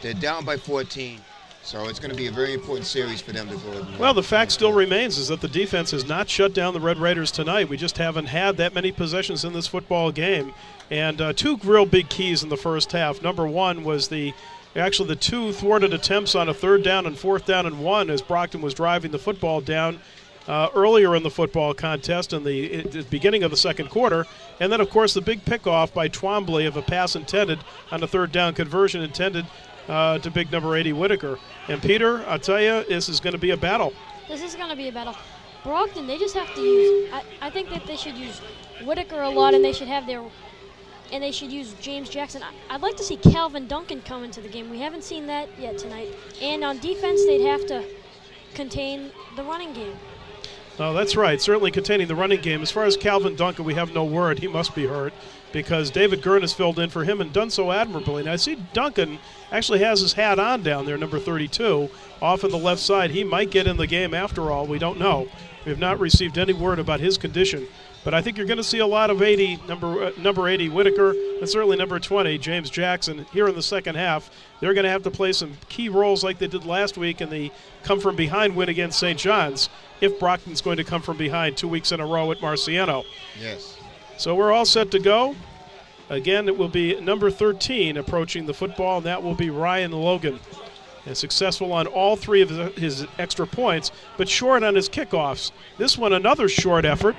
Speaker 2: they're down by 14. So it's going to be a very important series for them to go.
Speaker 1: Well, the fact still remains is that the defense has not shut down the Red Raiders tonight. We just haven't had that many possessions in this football game. And two real big keys in the first half. Number one was the two thwarted attempts on a 3rd down and 4th down and 1 as Brockton was driving the football down earlier in the football contest in the beginning of the second quarter. And then, of course, the big pickoff by Twombly of a pass intended on a 3rd down conversion intended to big number 80 Whitaker. And Peter, I'll tell you, this is going to be a battle.
Speaker 3: This is going to be a battle. Brockton, they just have to use, I think that they should use Whitaker a lot, and they should use James Jackson. I'd like to see Calvin Duncan come into the game. We haven't seen that yet tonight. And on defense, they'd have to contain the running game.
Speaker 1: Oh, that's right. Certainly containing the running game. As far as Calvin Duncan, we have no word. He must be hurt because David Gurn has filled in for him and done so admirably. Now, I see Duncan actually has his hat on down there, number 32, off on the left side. He might get in the game after all. We don't know. We have not received any word about his condition. But I think you're going to see a lot of 80, number 80 Whitaker, and certainly number 20 James Jackson here in the second half. They're going to have to play some key roles like they did last week in the come-from-behind win against St. John's if Brockton's going to come from behind 2 weeks in a row at Marciano.
Speaker 2: Yes.
Speaker 1: So we're all set to go. Again, it will be number 13 approaching the football, and that will be Ryan Logan. And successful on all 3 of his extra points, but short on his kickoffs. This one, another short effort.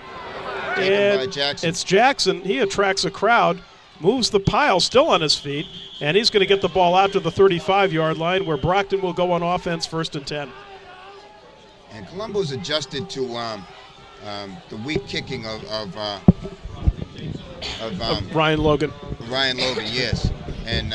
Speaker 1: And it's Jackson. He attracts a crowd, moves the pile still on his feet, and he's going to get the ball out to the 35-yard line where Brockton will go on offense 1st and 10.
Speaker 2: And Colombo's adjusted to the weak kicking of
Speaker 1: Ryan Logan.
Speaker 2: Ryan Logan, yes. And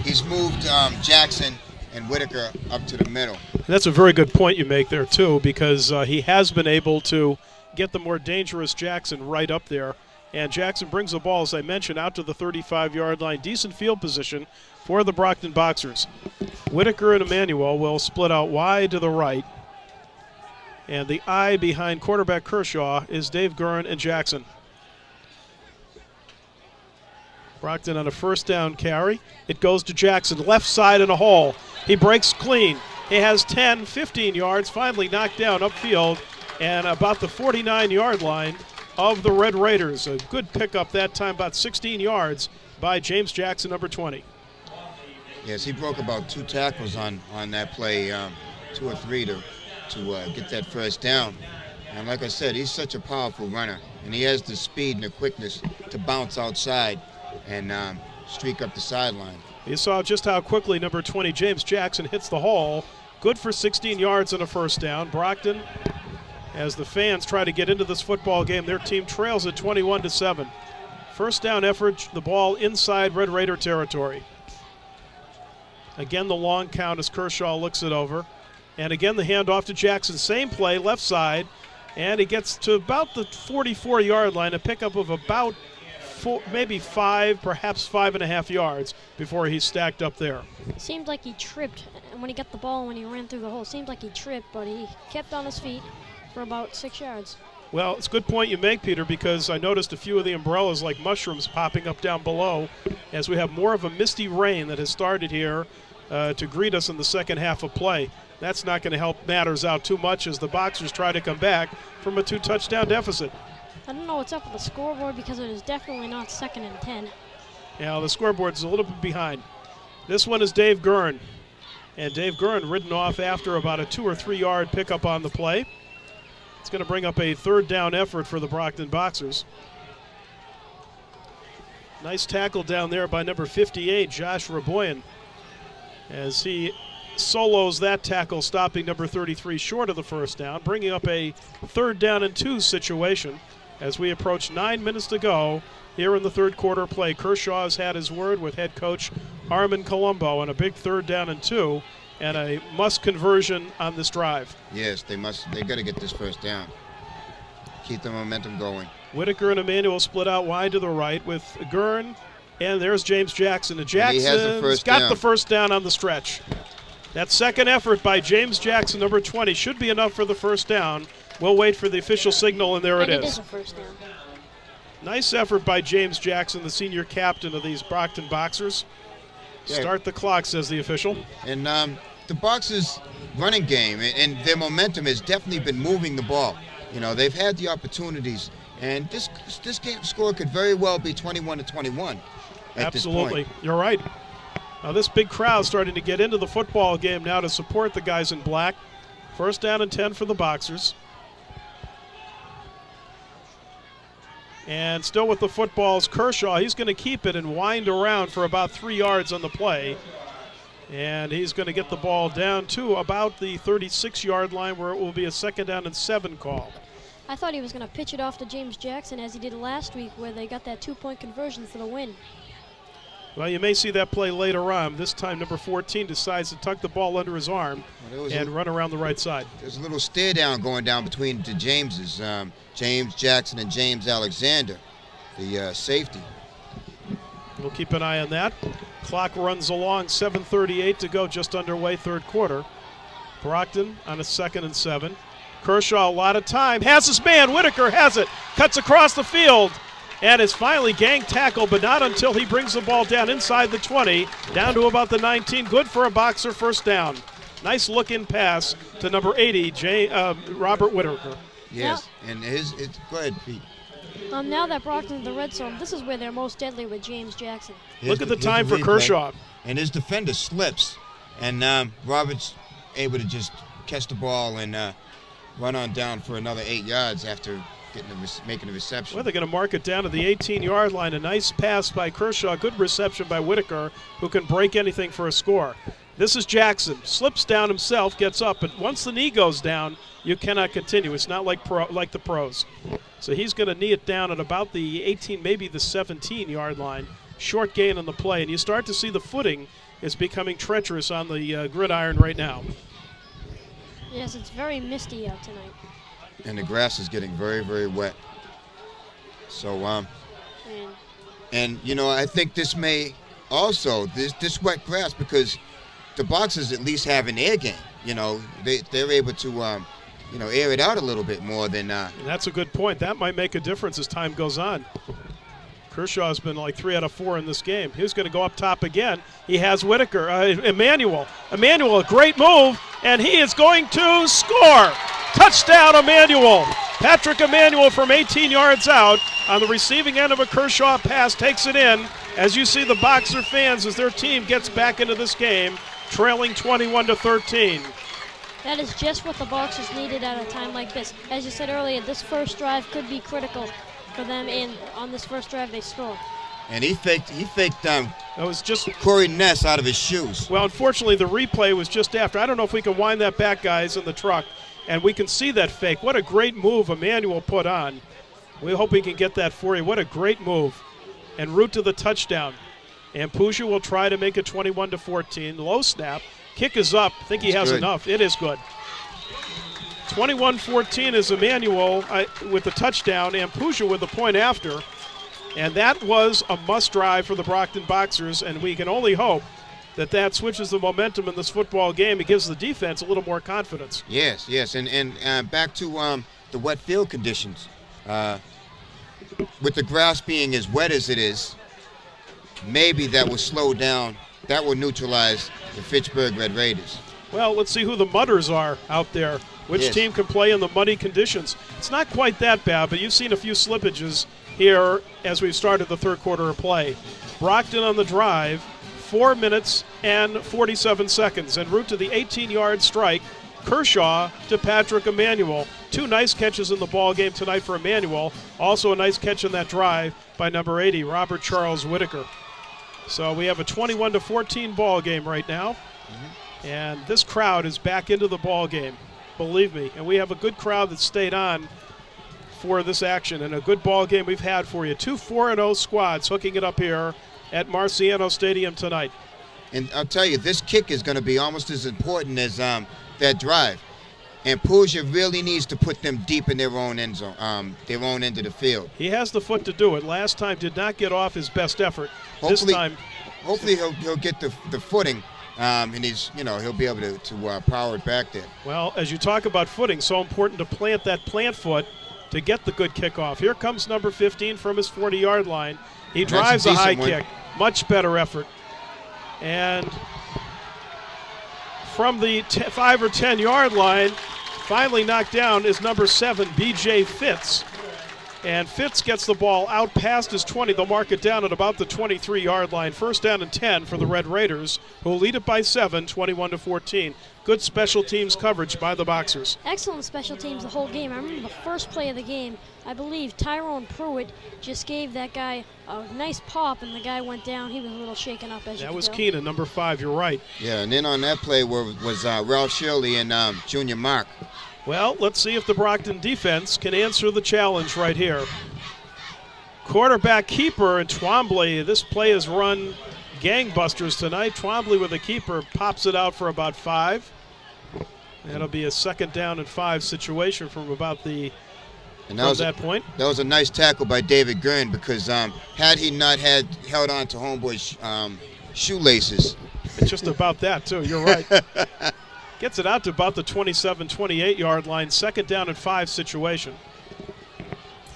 Speaker 2: he's moved Jackson and Whitaker up to the middle.
Speaker 1: And that's a very good point you make there, too, because he has been able to get the more dangerous Jackson right up there. And Jackson brings the ball, as I mentioned, out to the 35-yard line. Decent field position for the Brockton Boxers. Whitaker and Emmanuel will split out wide to the right. And the eye behind quarterback Kershaw is Dave Gurn and Jackson. Brockton on a 1st down carry. It goes to Jackson, left side in a hole. He breaks clean. He has 10, 15 yards, finally knocked down upfield and about the 49-yard line of the Red Raiders. A good pickup that time, about 16 yards by James Jackson, number 20.
Speaker 2: Yes, he broke about 2 tackles on that play, 2 or 3 to get that 1st down. And like I said, he's such a powerful runner, and he has the speed and the quickness to bounce outside and streak up the sideline.
Speaker 1: You saw just how quickly number 20 James Jackson hits the hole. Good for 16 yards and a 1st down. Brockton, as the fans try to get into this football game, their team trails at 21-7. 1st down effort, the ball inside Red Raider territory. Again, the long count as Kershaw looks it over. And again, the handoff to Jackson. Same play, left side. And he gets to about the 44-yard line, a pickup of about maybe 5, perhaps 5.5 yards before he's stacked up there.
Speaker 3: Seemed like he tripped when he got the ball when he ran through the hole. Seemed like he tripped, but he kept on his feet for about 6 yards.
Speaker 1: Well, it's a good point you make, Peter, because I noticed a few of the umbrellas like mushrooms popping up down below as we have more of a misty rain that has started here to greet us in the second half of play. That's not going to help matters out too much as the Boxers try to come back from a 2-touchdown deficit.
Speaker 3: I don't know what's up with the scoreboard because it is definitely not 2nd and 10.
Speaker 1: Yeah, the scoreboard's a little bit behind. This one is Dave Gurn. And Dave Gurn ridden off after about a 2 or 3 yard pickup on the play. It's going to bring up a third down effort for the Brockton Boxers. Nice tackle down there by number 58, Josh Raboyan, as he solos that tackle, stopping number 33 short of the first down, bringing up a 3rd down and 2 situation as we approach 9 minutes to go here in the third quarter play. Kershaw has had his word with head coach Armin Colombo on a big 3rd down and 2 and a must conversion on this drive.
Speaker 2: Yes, they must. They got to get this first down. Keep the momentum going.
Speaker 1: Whitaker and Emmanuel split out wide to the right with Gurn, and there's James Jackson. And Jackson's got the first down on the stretch. That second effort by James Jackson, number 20, should be enough for the first down. We'll wait for the official signal, and there it is.
Speaker 3: It is a first down.
Speaker 1: Nice effort by James Jackson, the senior captain of these Brockton Boxers.
Speaker 2: Yeah.
Speaker 1: Start the clock, says the official.
Speaker 2: And the Boxers' running game and their momentum has definitely been moving the ball. You know, they've had the opportunities, and this game score could very well be 21-21 at this point.
Speaker 1: Absolutely, you're right. Now this big crowd starting to get into the football game now to support the guys in black. First down and 10 for the Boxers. And still with the footballs, Kershaw. He's going to keep it and wind around for about 3 yards on the play. And he's going to get the ball down to about the 36-yard line, where it will be a 2nd down and 7 call.
Speaker 3: I thought he was going to pitch it off to James Jackson as he did last week, where they got that 2-point conversion for the win.
Speaker 1: Well, you may see that play later on. This time, number 14 decides to tuck the ball under his arm and run around the right side.
Speaker 2: There's a little stare down going down between the Jameses, James Jackson and James Alexander, the safety.
Speaker 1: We'll keep an eye on that. Clock runs along, 7:38 to go, just underway, third quarter. Brockton on a 2nd and 7. Kershaw, a lot of time, has his man. Whitaker has it, cuts across the field, and is finally gang tackled, but not until he brings the ball down inside the 20, down to about the 19. Good for a Boxer first down. Nice look-in pass to number 80, Robert Whitaker.
Speaker 2: Yes, and go ahead, Pete.
Speaker 3: Now that Brockton in the red zone, this is where they're most deadly with James Jackson.
Speaker 1: Look at the time for Kershaw.
Speaker 2: And his defender slips, and Robert's able to just catch the ball and run on down for another 8 yards after making a reception.
Speaker 1: Well, they're going to mark it down to the 18-yard line. A nice pass by Kershaw, good reception by Whitaker, who can break anything for a score. This is Jackson, slips down himself, gets up, but once the knee goes down, you cannot continue. It's not like the pros. So he's going to knee it down at about the 18, maybe the 17-yard line. Short gain on the play, and you start to see the footing is becoming treacherous on the gridiron right now.
Speaker 3: Yes, it's very misty out tonight.
Speaker 2: And the grass is getting very, very wet. So, and you know, I think this may also, this wet grass, because the Boxers at least have an air game. You know, they're able to, air it out a little bit more than. And
Speaker 1: that's a good point. That might make a difference as time goes on. Kershaw's been like 3 out of 4 in this game. He's going to go up top again. He has Whitaker, Emmanuel. Emmanuel, a great move, and he is going to score. Touchdown, Emmanuel. Patrick Emmanuel from 18 yards out on the receiving end of a Kershaw pass takes it in. As you see the Boxer fans as their team gets back into this game, trailing 21-13.
Speaker 3: That is just what the Boxers needed at a time like this. As you said earlier, this first drive could be critical for them, and on this first drive they score.
Speaker 2: And he faked
Speaker 1: that was just
Speaker 2: Corey Ness out of his shoes.
Speaker 1: Well, unfortunately, the replay was just after. I don't know if we can wind that back, guys, in the truck, and we can see that fake. What a great move Emmanuel put on. We hope we can get that for you. What a great move. En route to the touchdown. And Puja will try to make it 21-14. Low snap. Kick is up. I think he has enough. It is good. 21-14 is Emmanuel with the touchdown, and Puja with the point after. And that was a must drive for the Brockton Boxers, and we can only hope that switches the momentum in this football game. It gives the defense a little more confidence.
Speaker 2: Yes. And back to the wet field conditions. With the grass being as wet as it is, maybe that will slow down, that will neutralize the Fitchburg Red Raiders.
Speaker 1: Well, let's see who the mudders are out there. Which team can play in the muddy conditions? It's not quite that bad, but you've seen a few slippages here as we've started the third quarter of play. Brockton on the drive, 4 minutes and 47 seconds, en route to the 18-yard strike Kershaw to Patrick Emmanuel. 2 nice catches in the ball game tonight for Emmanuel. Also a nice catch in that drive by number 80, Robert Charles Whitaker. So we have a 21-14 ball game right now. And this crowd is back into the ball game, believe me. And we have a good crowd that stayed on for this action, and a good ball game we've had for you. 2 4-0 squads hooking it up here at Marciano Stadium tonight.
Speaker 2: And I'll tell you, this kick is going to be almost as important as that drive. And Puglia really needs to put them deep in their own end zone, their own end of the field.
Speaker 1: He has the foot to do it. Last time did not get off his best effort. This time,
Speaker 2: hopefully he'll get the footing, and he'll be able to power it back there.
Speaker 1: Well, as you talk about footing, so important to plant that plant foot to get the good kickoff. Here comes number 15 from his 40-yard line. He drives a high kick. Much better effort. And from the 5 or 10-yard line, finally knocked down is number 7, B.J. Fitz. And Fitz gets the ball out past his 20. They'll mark it down at about the 23-yard line. First down and 10 for the Red Raiders, who will lead it by 7, 21-14. Good special teams coverage by the Boxers.
Speaker 3: Excellent special teams the whole game. I remember the first play of the game, I believe Tyrone Pruitt just gave that guy a nice pop, and the guy went down. He was a little shaken up as you could
Speaker 1: That was
Speaker 3: tell.
Speaker 1: Keenan, number 5. You're right.
Speaker 2: Yeah, and then on that play was Ralph Shirley and Junior Mark.
Speaker 1: Well, let's see if the Brockton defense can answer the challenge right here. Quarterback keeper and Twombly. This play is run gangbusters tonight. Twombly with a keeper pops it out for about 5. That'll be a 2nd down and 5 situation from about that point.
Speaker 2: That was a nice tackle by David Gurn, because had he not held on to homeboy's shoelaces.
Speaker 1: Just about that, too. You're right. Gets it out to about the 27, 28-yard line. 2nd down and 5 situation.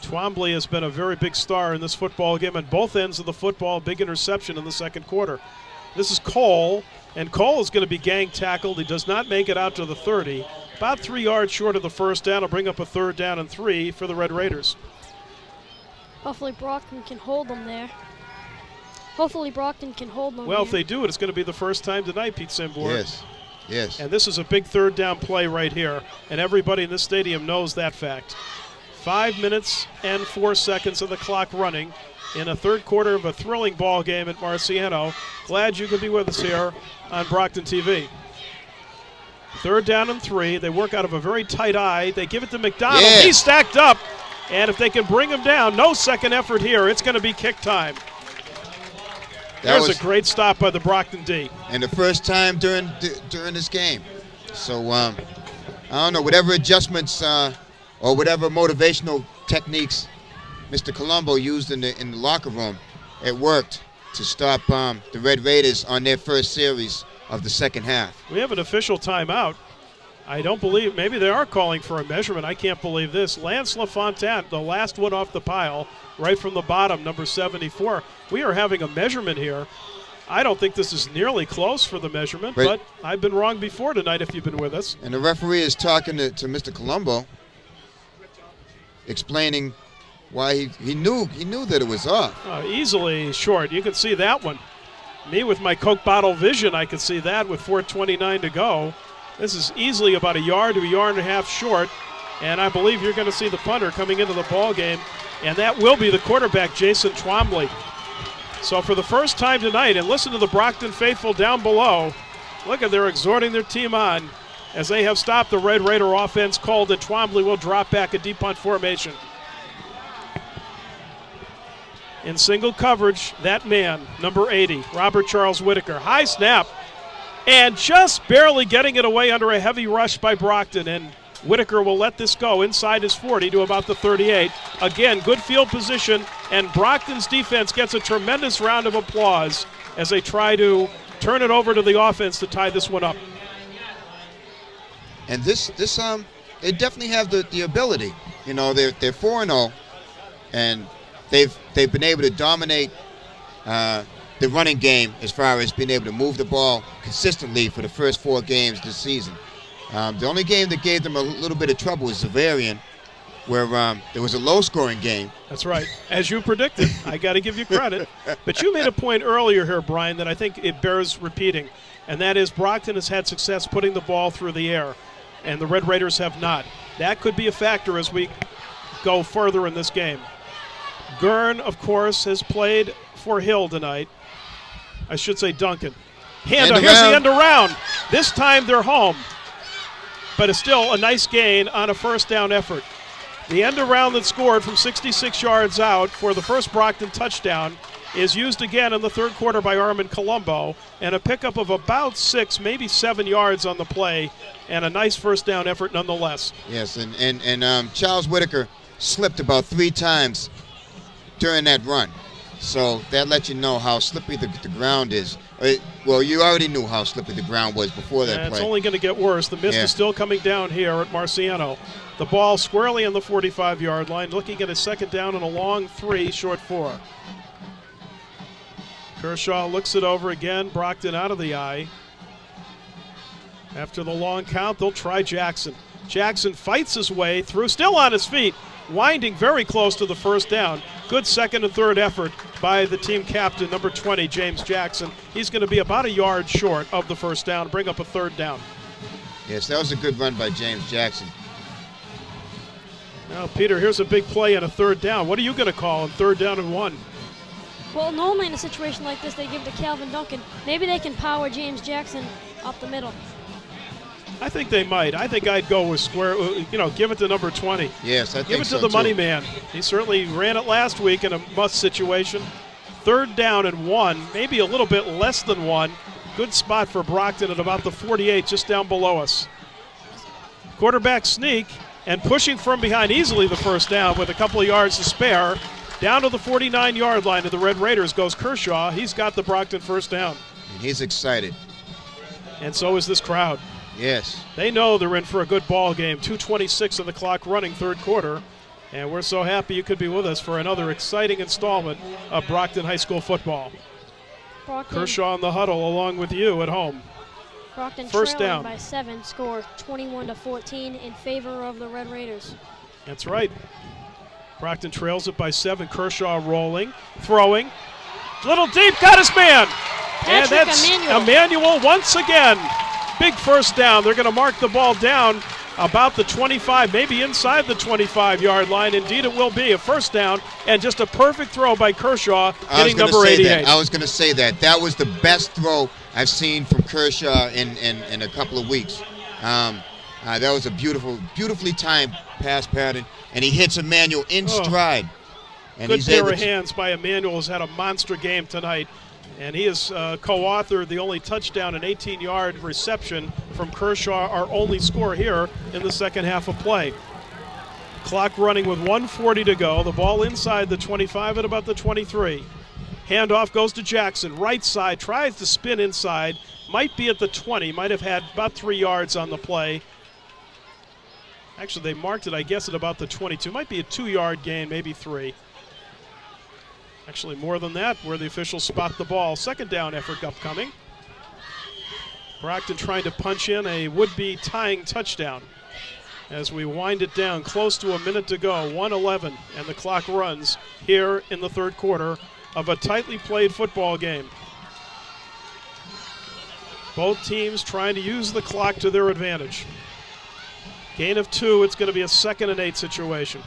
Speaker 1: Twombly has been a very big star in this football game on both ends of the football. Big interception in the 2nd quarter. This is Cole, and Cole is going to be gang tackled. He does not make it out to the 30. About 3 yards short of the first down. Will bring up a 3rd down and 3 for the Red Raiders.
Speaker 3: Hopefully Brockton can hold them there.
Speaker 1: Well, if they do it, it's going to be the first time tonight, Pete Simborg.
Speaker 2: Yes.
Speaker 1: And this is a big 3rd down play right here, and everybody in this stadium knows that fact. 5 minutes and 4 seconds of the clock running in a 3rd quarter of a thrilling ball game at Marciano. Glad you could be with us here on Brockton TV. 3rd down and 3. They work out of a very tight eye. They give it to McDonald.
Speaker 2: Yeah.
Speaker 1: He's stacked up, and if they can bring him down, no second effort here. It's going to be kick time. There's a great stop by the Brockton D.
Speaker 2: And the first time during this game. So, I don't know, whatever adjustments or whatever motivational techniques Mr. Colombo used in the locker room, it worked to stop the Red Raiders on their first series of the 2nd half.
Speaker 1: We have an official timeout. I don't believe, maybe they are calling for a measurement. I can't believe this. Lance LaFontaine, the last one off the pile, right from the bottom, number 74. We are having a measurement here. I don't think this is nearly close for the measurement, but I've been wrong before tonight if you've been with us.
Speaker 2: And the referee is talking to Mr. Colombo, explaining why he knew that it was off.
Speaker 1: Easily short. You can see that one. Me with my Coke bottle vision, I can see that with 4:29 to go. This is easily about 1 yard to 1.5 yards short, and I believe you're going to see the punter coming into the ball game, and that will be the quarterback, Jason Twombly. So for the first time tonight, and listen to the Brockton faithful down below. Look at, they're exhorting their team on as they have stopped the Red Raider offense called, and Twombly will drop back a deep punt formation. In single coverage, that man, number 80, Robert Charles Whitaker. High snap, and just barely getting it away under a heavy rush by Brockton, and Whitaker will let this go inside his 40 to about the 38. Again, good field position, and Brockton's defense gets a tremendous round of applause as they try to turn it over to the offense to tie this one up.
Speaker 2: And this they definitely have the ability. You know, they're 4-0, and they've been able to dominate the running game as far as being able to move the ball consistently for the first 4 games this season. The only game that gave them a little bit of trouble was Zavarian, where there was a low-scoring game.
Speaker 1: That's right. As you predicted, I got to give you credit. But you made a point earlier here, Brian, that I think it bears repeating, and that is Brockton has had success putting the ball through the air. and the Red Raiders have not. That could be a factor as we go further in this game. Gurn, of course, has played for Hill tonight. I should say Duncan. Here's the end around. This time they're home. But it's still a nice gain on a first down effort. The end around that scored from 66 yards out for the first Brockton touchdown is used again in the third quarter by Armin Colombo, and a pickup of about 6, maybe 7 yards on the play, and a nice first down effort nonetheless.
Speaker 2: Yes, and Charles Whitaker slipped about 3 times during that run. So that lets you know how slippery the ground is. Well, you already knew how slippery the ground was before that play.
Speaker 1: It's only going to get worse. The mist is still coming down here at Marciano. The ball squarely on the 45-yard line, looking at a second down and a long 3, short 4. Kershaw looks it over again. Brockton out of the eye. After the long count, they'll try Jackson. Jackson fights his way through, still on his feet, winding very close to the first down. Good second and third effort by the team captain, number 20, James Jackson. He's going to be about a yard short of the first down, bring up a third down.
Speaker 2: Yes, that was a good run by James Jackson.
Speaker 1: Now, Peter, here's a big play on a third down. What are you going to call on third down and 1?
Speaker 3: Well, normally in a situation like this, they give it to Calvin Duncan. Maybe they can power James Jackson up the middle.
Speaker 1: I think they might. I think I'd go with square, give it to number 20.
Speaker 2: Yes, I think so.
Speaker 1: Give it to the money man. He certainly ran it last week in a must situation. Third down and 1, maybe a little bit less than 1. Good spot for Brockton at about the 48, just down below us. Quarterback sneak and pushing from behind easily the first down with a couple of yards to spare. Down to the 49-yard line of the Red Raiders goes Kershaw. He's got the Brockton first down.
Speaker 2: And he's excited.
Speaker 1: And so is this crowd.
Speaker 2: Yes.
Speaker 1: They know they're in for a good ball game. 2:26 of the clock running, third quarter. And we're so happy you could be with us for another exciting installment of Brockton High School football. Kershaw in the huddle along with you at home.
Speaker 3: Brockton
Speaker 1: first
Speaker 3: trailing
Speaker 1: down
Speaker 3: by 7, score 21-14 in favor of the Red Raiders.
Speaker 1: That's right. Brockton trails it by 7. Kershaw rolling, throwing. Little deep, got his man. And that's Emmanuel once again. Big first down. They're going to mark the ball down about the 25, maybe inside the 25-yard line. Indeed, it will be a first down, and just a perfect throw by Kershaw, getting number 88.
Speaker 2: I was going to say that. That was the best throw I've seen from Kershaw in a couple of weeks. That was a beautifully timed pass pattern, and he hits Emmanuel in stride. And
Speaker 1: good pair of hands by Emmanuel. Has had a monster game tonight. And he has co-authored the only touchdown and 18-yard reception from Kershaw, our only score here in the second half of play. Clock running with 1:40 to go. The ball inside the 25 at about the 23. Handoff goes to Jackson. Right side, tries to spin inside. Might be at the 20. Might have had about 3 yards on the play. Actually, they marked it, I guess, at about the 22. Might be a 2-yard gain, maybe 3. Actually, more than that, where the officials spot the ball. Second down effort upcoming. Brockton trying to punch in a would-be tying touchdown as we wind it down. Close to a minute to go, 1:11, and the clock runs here in the third quarter of a tightly played football game. Both teams trying to use the clock to their advantage. Gain of 2, it's going to be a 2nd and 8 situation.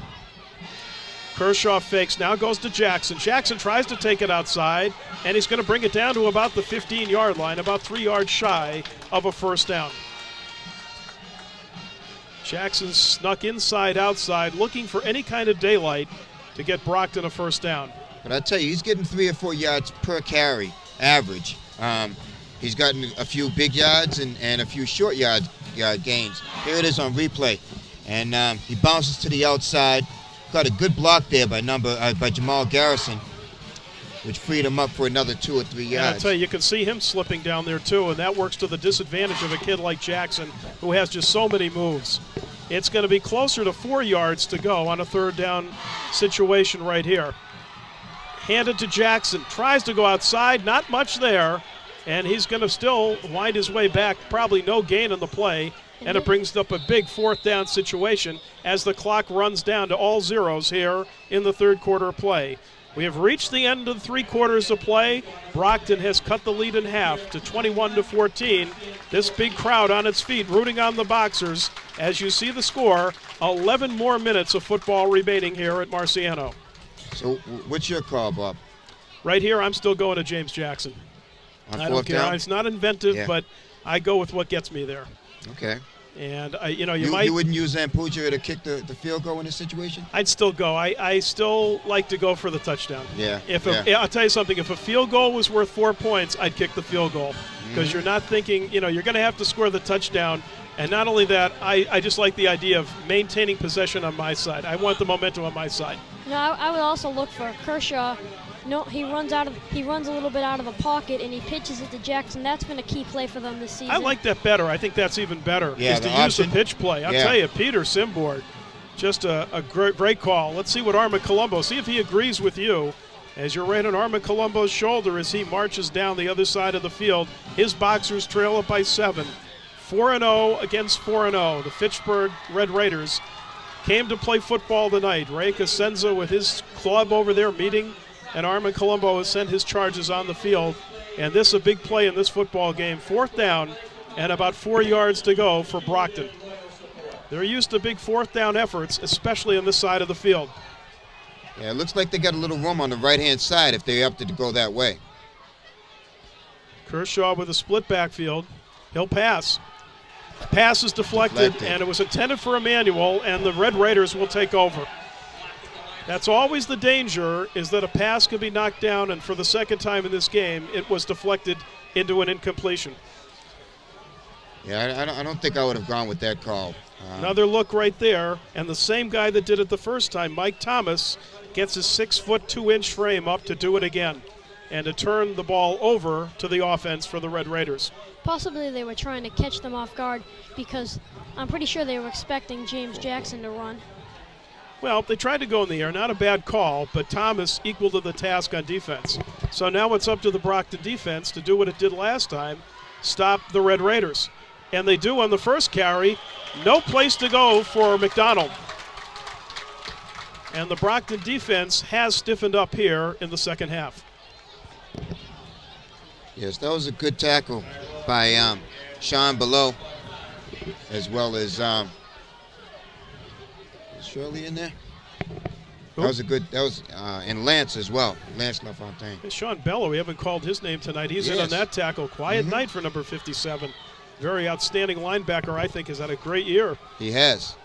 Speaker 1: Kershaw fakes, now goes to Jackson. Jackson tries to take it outside, and he's going to bring it down to about the 15-yard line, about 3 yards shy of a first down. Jackson snuck inside, outside, looking for any kind of daylight to get Brockton a first down.
Speaker 2: But I tell you, he's getting 3 or 4 yards per carry, average. He's gotten a few big yards and a few short yard gains. Here it is on replay. And he bounces to the outside. Got a good block there by Jamal Garrison, which freed him up for another 2 or 3 yards.
Speaker 1: And I'll tell you, you can see him slipping down there too, and that works to the disadvantage of a kid like Jackson, who has just so many moves. It's going to be closer to 4 yards to go on a third down situation right here. Handed to Jackson, tries to go outside, not much there, and he's going to still wind his way back, probably no gain on the play. And it brings up a big fourth down situation as the clock runs down to all zeros here in the third quarter of play. We have reached the end of the 3 quarters of play. Brockton has cut the lead in half to 21-14. This big crowd on its feet rooting on the Boxers. As you see the score, 11 more minutes of football remaining here at Marciano.
Speaker 2: So what's your call, Bob?
Speaker 1: Right here, I'm still going to James Jackson.
Speaker 2: On
Speaker 1: I don't care.
Speaker 2: down?
Speaker 1: It's not inventive,
Speaker 2: Yeah.
Speaker 1: but I go with what gets me there.
Speaker 2: Okay.
Speaker 1: And, you
Speaker 2: You wouldn't use Zampuja to kick the field goal in this situation?
Speaker 1: I'd still go. I still like to go for the touchdown.
Speaker 2: Yeah.
Speaker 1: I'll tell you something. If a field goal was worth 4 points, I'd kick the field goal because you're not thinking, you're going to have to score the touchdown. And not only that, I just like the idea of maintaining possession on my side. I want the momentum on my side.
Speaker 3: I would also look for Kershaw. No, he runs a little bit out of the pocket and he pitches it to Jackson. That's been a key play for them this season.
Speaker 1: I like that better. I think that's even better.
Speaker 2: Yeah,
Speaker 1: is
Speaker 2: the
Speaker 1: to use
Speaker 2: option.
Speaker 1: the pitch play. I'll tell you, Peter Simborg, just a great call. Let's see what Armand Colombo, see if he agrees with you. As you're right on Armand Colombo's shoulder as he marches down the other side of the field. His Boxers trail up by 7. 4-0 against 4-0. The Fitchburg Red Raiders came to play football tonight. Ray Cosenza with his club over there meeting, and Armand Colombo has sent his charges on the field. And this is a big play in this football game. 4th down and about 4 yards to go for Brockton. They're used to big 4th down efforts, especially on this side of the field.
Speaker 2: Yeah, it looks like they got a little room on the right-hand side if they opted to go that way.
Speaker 1: Kershaw with a split backfield. He'll pass. Pass is deflected, and it was intended for Emmanuel, and the Red Raiders will take over. That's always the danger, is that a pass could be knocked down, and for the second time in this game, it was deflected into an incompletion.
Speaker 2: Yeah, I don't think I would have gone with that call.
Speaker 1: Another look right there, and the same guy that did it the first time, Mike Thomas, gets his 6-foot 2-inch frame up to do it again and to turn the ball over to the offense for the Red Raiders.
Speaker 3: Possibly they were trying to catch them off guard because I'm pretty sure they were expecting James Jackson to run.
Speaker 1: Well, they tried to go in the air. Not a bad call, but Thomas equal to the task on defense. So now it's up to the Brockton defense to do what it did last time, stop the Red Raiders. And they do on the first carry. No place to go for McDonald. And the Brockton defense has stiffened up here in the second half.
Speaker 2: Yes, that was a good tackle by Sean Below, as well as is Shirley in there?
Speaker 1: Who?
Speaker 2: That was a good. That was and Lance as well. Lance LaFontaine.
Speaker 1: And Sean Bello, we haven't called his name tonight. He's in on that tackle. Quiet night for number 57. Very outstanding linebacker, I think, has had a great year.
Speaker 2: He has.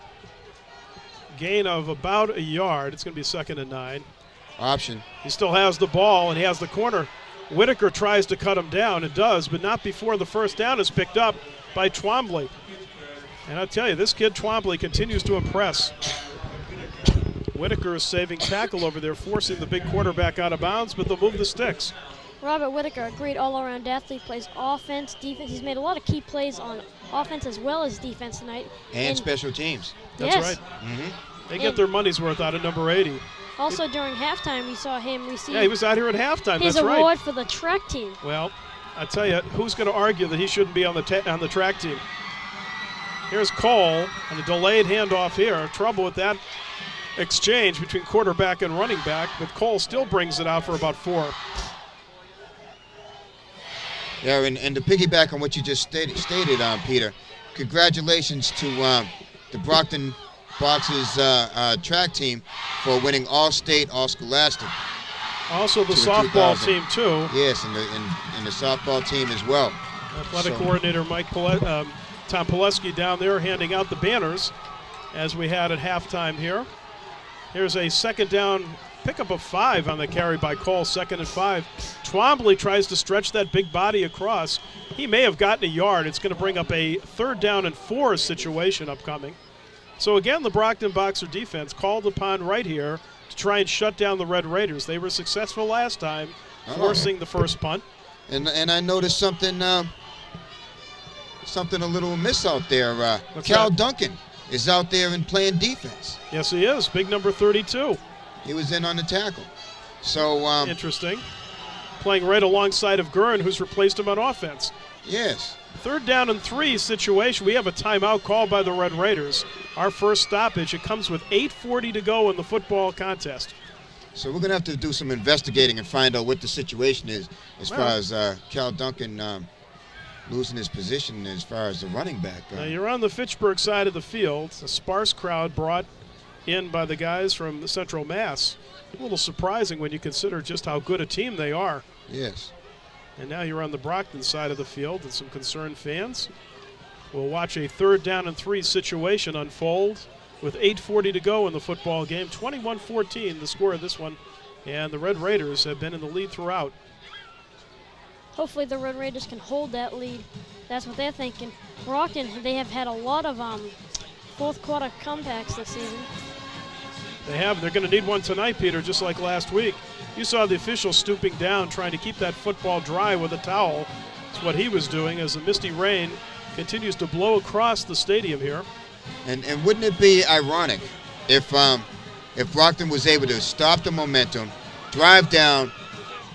Speaker 1: Gain of about a yard. It's going to be 2nd and 9.
Speaker 2: Option.
Speaker 1: He still has the ball, and he has the corner. Whitaker tries to cut him down and does, but not before the first down is picked up by Twombly. And I tell you, this kid Twombly continues to impress. Whitaker is saving tackle over there, forcing the big quarterback out of bounds, but they'll move the sticks.
Speaker 3: Robert Whitaker, a great all-around athlete, plays offense, defense. He's made a lot of key plays on offense as well as defense tonight.
Speaker 2: And special teams.
Speaker 1: That's
Speaker 3: yes.
Speaker 1: right. They get their money's worth out of number 80.
Speaker 3: Also during halftime, we saw him receive
Speaker 1: he was out here at halftime.
Speaker 3: his
Speaker 1: That's right.
Speaker 3: award for the track team.
Speaker 1: Well, I tell you, who's going to argue that he shouldn't be on the track team? Here's Cole on a delayed handoff here. Trouble with that exchange between quarterback and running back, but Cole still brings it out for about 4.
Speaker 2: Yeah, and to piggyback on what you just stated, Peter, congratulations to the Brockton Boxers track team for winning All-State, All-Scholastic.
Speaker 1: Also the softball team, too.
Speaker 2: Yes, and the softball team as well.
Speaker 1: Athletic coordinator Tom Pileski down there handing out the banners as we had at halftime here. Here's a 2nd down pickup of 5 on the carry by Cole, 2nd and 5. Twombly tries to stretch that big body across. He may have gotten a yard. It's going to bring up a 3rd down and 4 situation upcoming. So again, the Brockton Boxer defense called upon right here to try and shut down the Red Raiders. They were successful last time, forcing the first punt.
Speaker 2: And I noticed something a little amiss out there. Cal Duncan is out there and playing defense.
Speaker 1: Yes, he is. Big number 32.
Speaker 2: He was in on the tackle. So
Speaker 1: interesting. Playing right alongside of Gurn, who's replaced him on offense.
Speaker 2: Yes.
Speaker 1: 3rd down and 3 situation. We have a timeout called by the Red Raiders. Our first stoppage. It comes with 8:40 to go in the football contest.
Speaker 2: So we're going to have to do some investigating and find out what the situation is as far as Cal Duncan losing his position as far as the running back.
Speaker 1: Now you're on the Fitchburg side of the field. A sparse crowd brought in by the guys from the Central Mass. A little surprising when you consider just how good a team they are.
Speaker 2: Yes.
Speaker 1: And now you're on the Brockton side of the field and some concerned fans. We'll watch a 3rd down and 3 situation unfold with 8:40 to go in the football game. 21-14 the score of this one. And the Red Raiders have been in the lead throughout.
Speaker 3: Hopefully the Red Raiders can hold that lead. That's what they're thinking. Brockton, they have had a lot of fourth quarter comebacks this season.
Speaker 1: They have. They're going to need one tonight, Peter, just like last week. You saw the official stooping down, trying to keep that football dry with a towel. That's what he was doing as the misty rain continues to blow across the stadium here.
Speaker 2: And wouldn't it be ironic if Brockton was able to stop the momentum, drive down,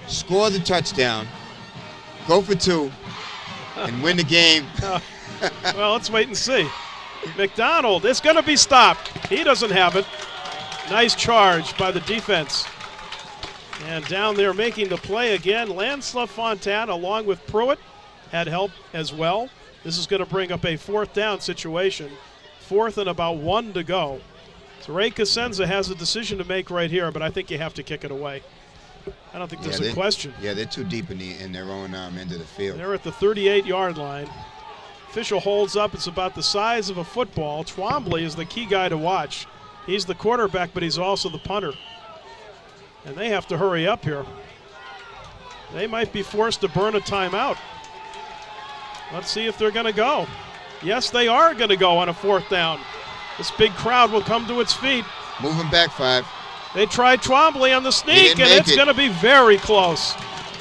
Speaker 2: score the touchdown, go for 2, and win the game?
Speaker 1: Well, let's wait and see. McDonald, it's going to be stopped. He doesn't have it. Nice charge by the defense. And down there making the play again, Lance LaFontaine along with Pruitt had help as well. This is going to bring up a 4th down situation. 4th and about 1 to go. So Ray Cosenza has a decision to make right here, but I think you have to kick it away. I don't think there's a question.
Speaker 2: Yeah, they're too deep in their own end of the field.
Speaker 1: They're at the 38-yard line. Official holds up. It's about the size of a football. Twombly is the key guy to watch. He's the quarterback, but he's also the punter. And they have to hurry up here. They might be forced to burn a timeout. Let's see if they're going to go. Yes, they are going to go on a 4th down. This big crowd will come to its feet.
Speaker 2: Moving back 5.
Speaker 1: They tried Twombly on the sneak, and it's going to be very close.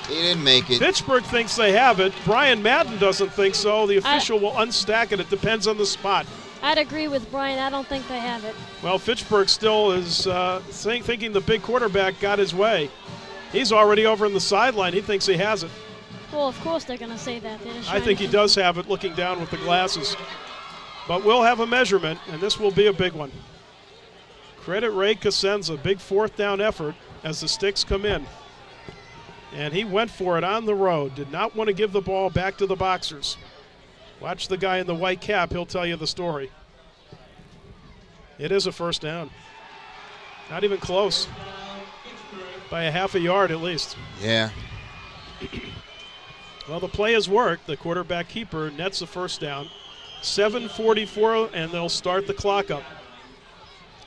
Speaker 2: He didn't make it.
Speaker 1: Fitchburg thinks they have it. Brian Madden doesn't think so. The official will unstack it. It depends on the spot.
Speaker 3: I'd agree with Brian. I don't think they have it.
Speaker 1: Well, Fitchburg still is thinking the big quarterback got his way. He's already over in the sideline. He thinks he has it.
Speaker 3: Well, of course they're going to say that.
Speaker 1: I think he does have it looking down with the glasses. But we'll have a measurement, and this will be a big one. Credit Ray Cosenza, big 4th down effort as the sticks come in. And he went for it on the road. Did not want to give the ball back to the Boxers. Watch the guy in the white cap. He'll tell you the story. It is a 1st down. Not even close. By a half a yard at least.
Speaker 2: Yeah.
Speaker 1: Well, the play has worked. The quarterback keeper nets the 1st down. 7:44, and they'll start the clock up.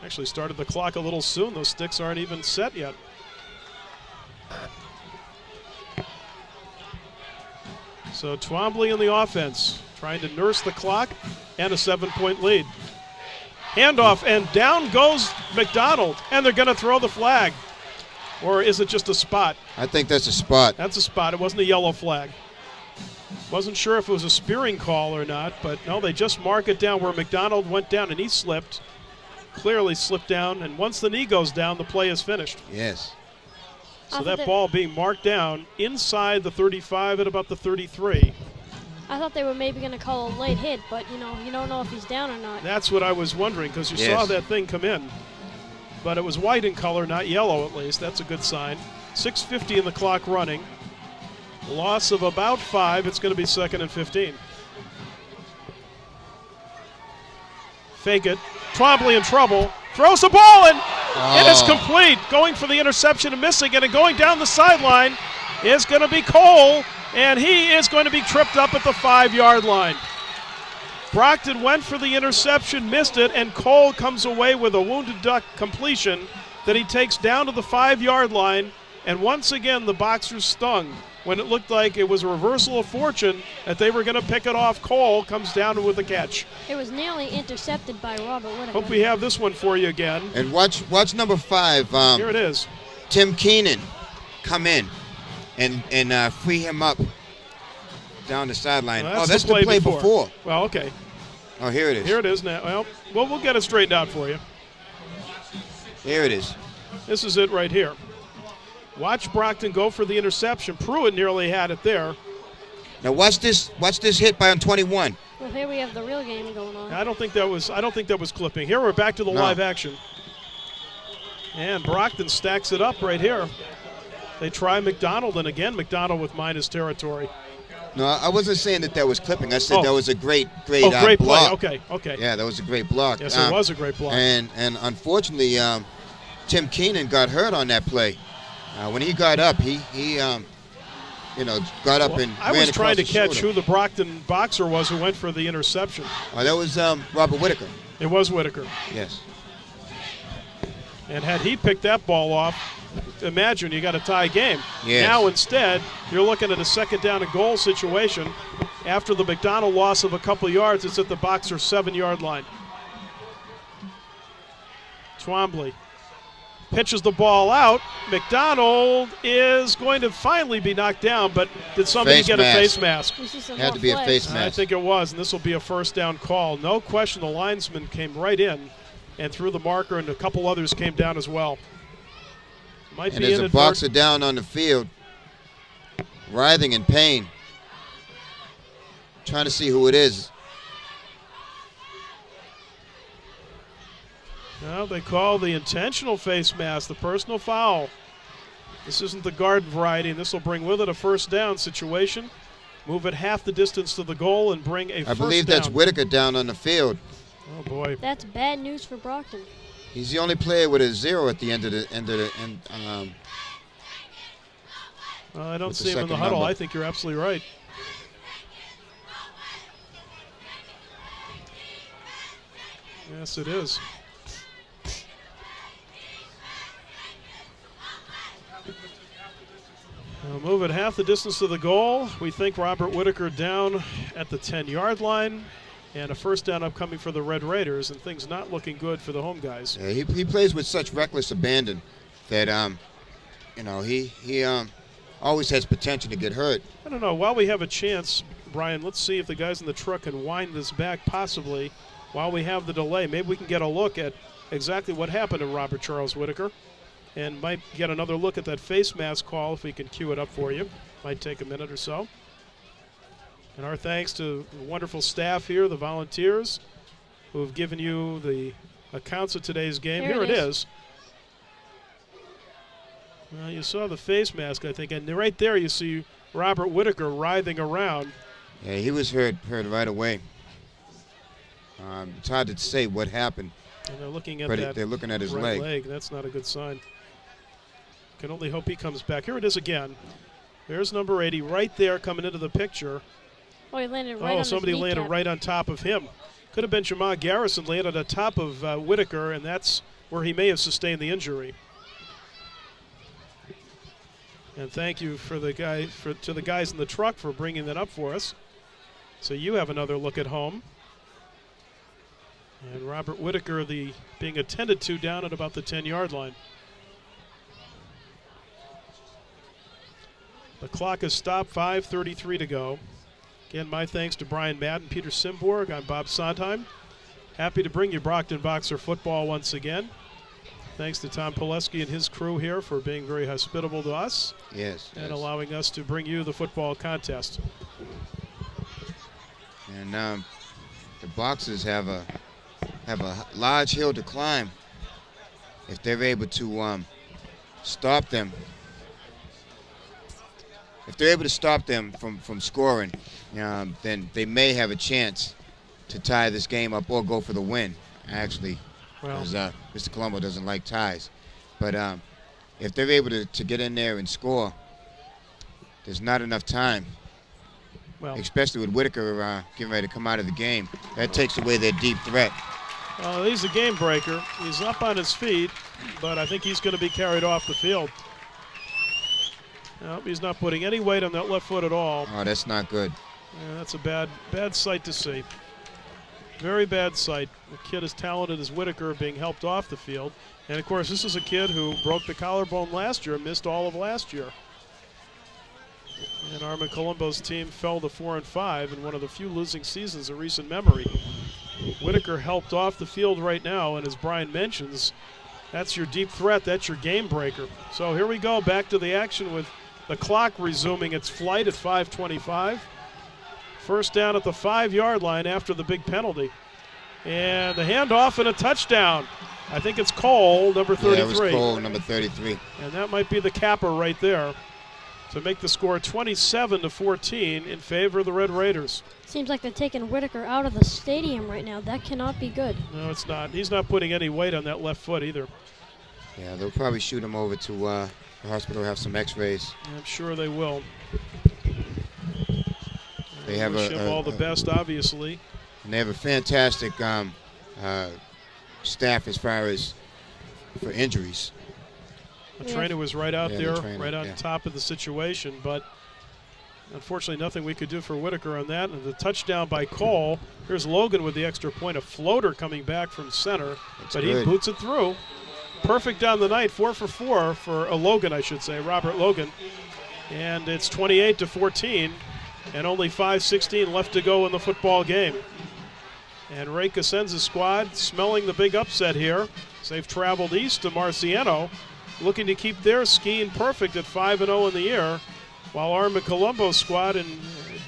Speaker 1: Actually started the clock a little soon. Those sticks aren't even set yet. So Twombly in the offense, trying to nurse the clock and a 7-point lead. Handoff, and down goes McDonald, and they're going to throw the flag. Or is it just a spot?
Speaker 2: I think that's a spot.
Speaker 1: That's a spot. It wasn't a yellow flag. Wasn't sure if it was a spearing call or not, but no, they just mark it down where McDonald went down and he slipped. Clearly slipped down, and once the knee goes down, the play is finished.
Speaker 2: Yes.
Speaker 1: So that ball being marked down inside the 35 at about the 33.
Speaker 3: I thought they were maybe going to call a late hit, but, you don't know if he's down or not.
Speaker 1: That's what I was wondering, because you saw that thing come in. But it was white in color, not yellow at least. That's a good sign. 6:50 in the clock running. Loss of about 5. It's going to be 2nd and 15. Fake it. Twombly in trouble. Throws the ball in. It is complete. Going for the interception and missing it, and going down the sideline is going to be Cole, and he is going to be tripped up at the 5-yard line. Brockton went for the interception, missed it, and Cole comes away with a wounded duck completion that he takes down to the 5-yard line, and once again the Boxers stung. When it looked like it was a reversal of fortune that they were going to pick it off, Cole comes down with a catch.
Speaker 3: It was nearly intercepted by Robert Whittaker.
Speaker 1: Hope we have this one for you again.
Speaker 2: And watch number 5.
Speaker 1: Here it is.
Speaker 2: Tim Keenan come in and free him up down the sideline.
Speaker 1: Well,
Speaker 2: that's the play before.
Speaker 1: Well, okay.
Speaker 2: Oh, here it is.
Speaker 1: Here it is now. Well, we'll get it straightened out for you.
Speaker 2: Here it is.
Speaker 1: This is it right here. Watch Brockton go for the interception. Pruitt nearly had it there.
Speaker 2: Now watch this hit by on 21.
Speaker 3: Well, here we have the real game going on.
Speaker 1: I don't think that was clipping. Here we're back to the live action. And Brockton stacks it up right here. They try McDonald, and again McDonald with minus territory.
Speaker 2: No, I wasn't saying that was clipping. I said that was a great
Speaker 1: great
Speaker 2: block.
Speaker 1: play. Okay.
Speaker 2: Yeah, that was a great block.
Speaker 1: Yes, it was a great block.
Speaker 2: And unfortunately, Tim Keenan got hurt on that play. When he got up, he got up and
Speaker 1: I
Speaker 2: ran
Speaker 1: was trying to
Speaker 2: across the
Speaker 1: catch
Speaker 2: shoulder.
Speaker 1: who the Brockton boxer was who went for the interception.
Speaker 2: That was Robert Whitaker.
Speaker 1: It was Whitaker.
Speaker 2: Yes.
Speaker 1: And had he picked that ball off, imagine you got a tie game.
Speaker 2: Yes.
Speaker 1: Now instead, you're looking at a second down and goal situation. After the McDonald loss of a couple yards, it's at the boxer 7-yard line. Twombly pitches the ball out. McDonald is going to finally be knocked down, but did somebody get a face mask?
Speaker 2: Had to be a face mask.
Speaker 1: I think it was, and this will be a first down call. No question the linesman came right in and threw the marker, and a couple others came down as well. Might
Speaker 2: and
Speaker 1: be
Speaker 2: there's a boxer down on the field, writhing in pain, trying to see who it is.
Speaker 1: Now they call the intentional face mask, the personal foul. This isn't the guard variety, and this will bring with it a first down situation. Move it half the distance to the goal and bring a first down.
Speaker 2: I believe that's Whitaker down on the field.
Speaker 1: Oh boy.
Speaker 3: That's bad news for Brockton.
Speaker 2: He's the only player with a 0 at the end of the
Speaker 1: I don't see him in the huddle.
Speaker 2: Number.
Speaker 1: I think you're absolutely right. Yes, it is. We'll move it half the distance to the goal. We think Robert Whitaker down at the 10-yard line, and a first down upcoming for the Red Raiders, and things not looking good for the home guys.
Speaker 2: Yeah, he plays with such reckless abandon that he always has potential to get hurt.
Speaker 1: I don't know. While we have a chance, Brian, let's see if the guys in the truck can wind this back possibly while we have the delay. Maybe we can get a look at exactly what happened to Robert Charles Whitaker, and might get another look at that face mask call if we can cue it up for you. Might take a minute or so. And our thanks to the wonderful staff here, the volunteers, who have given you the accounts of today's game. Here it is. Well, you saw the face mask, I think, and right there you see Robert Whitaker writhing around.
Speaker 2: Yeah, he was hurt right away. It's hard to say what happened.
Speaker 1: And they're looking at
Speaker 2: they're looking at his
Speaker 1: right
Speaker 2: leg.
Speaker 1: That's not a good sign. Can only hope he comes back. Here it is again. There's number 80 right there coming into the picture.
Speaker 3: Oh, he landed right on
Speaker 1: somebody
Speaker 3: his
Speaker 1: landed right on top of him. Could have been Jamal Garrison landed on top of Whitaker, and that's where he may have sustained the injury. And thank you to the guys in the truck for bringing that up for us. So you have another look at home. And Robert Whitaker being attended to down at about the 10-yard line. The clock has stopped, 5:33 to go. Again, my thanks to Brian Madden, Peter Simborg. I'm Bob Sondheim. Happy to bring you Brockton Boxer football once again. Thanks to Tom Pileski and his crew here for being very hospitable to us.
Speaker 2: Yes.
Speaker 1: And allowing us to bring you the football contest.
Speaker 2: And the Boxers have a large hill to climb. If they're able to stop them. If they're able to stop them from scoring, then they may have a chance to tie this game up or go for the win, actually. Because Mr. Colombo doesn't like ties. But if they're able to get in there and score, there's not enough time.
Speaker 1: Well,
Speaker 2: especially with Whitaker getting ready to come out of the game. That takes away their deep threat.
Speaker 1: He's a game breaker. He's up on his feet, but I think he's going to be carried off the field. Nope, he's not putting any weight on that left foot at all.
Speaker 2: Oh, that's not good.
Speaker 1: Yeah, that's a bad sight to see. Very bad sight. A kid as talented as Whitaker being helped off the field. And, of course, this is a kid who broke the collarbone last year, missed all of last year. And Armin Colombo's team fell to 4-5 in one of the few losing seasons of recent memory. Whitaker helped off the field right now, and as Brian mentions, that's your deep threat. That's your game breaker. So here we go, back to the action with the clock resuming its flight at 5:25. First down at the 5-yard line after the big penalty. And the handoff and a touchdown. I think it's Cole, number 33.
Speaker 2: Yeah, it was Cole, number 33.
Speaker 1: And that might be the capper right there to make the score 27-14 in favor of the Red Raiders.
Speaker 3: Seems like they're taking Whitaker out of the stadium right now. That cannot be good.
Speaker 1: No, it's not. He's not putting any weight on that left foot either.
Speaker 2: Yeah, they'll probably shoot him over to the hospital, have some x-rays.
Speaker 1: I'm sure they will.
Speaker 2: They have
Speaker 1: wish him all the best, obviously.
Speaker 2: And they have a fantastic staff as far as for injuries.
Speaker 1: The trainer was right out there, right on
Speaker 2: yeah.
Speaker 1: top of the situation, but unfortunately nothing we could do for Whitaker on that. And the touchdown by Cole. Here's Logan with the extra point, a floater coming back from center, but
Speaker 2: good.
Speaker 1: he boots it through. Perfect down the night, 4 for 4 for Logan, I should say, Robert Logan. And it's 28-14, and only 5:16 left to go in the football game. And Ray Cosenza's squad smelling the big upset here. So they've traveled east to Marciano, looking to keep their skiing perfect at 5-0 in the year, while Armin Colombo's squad in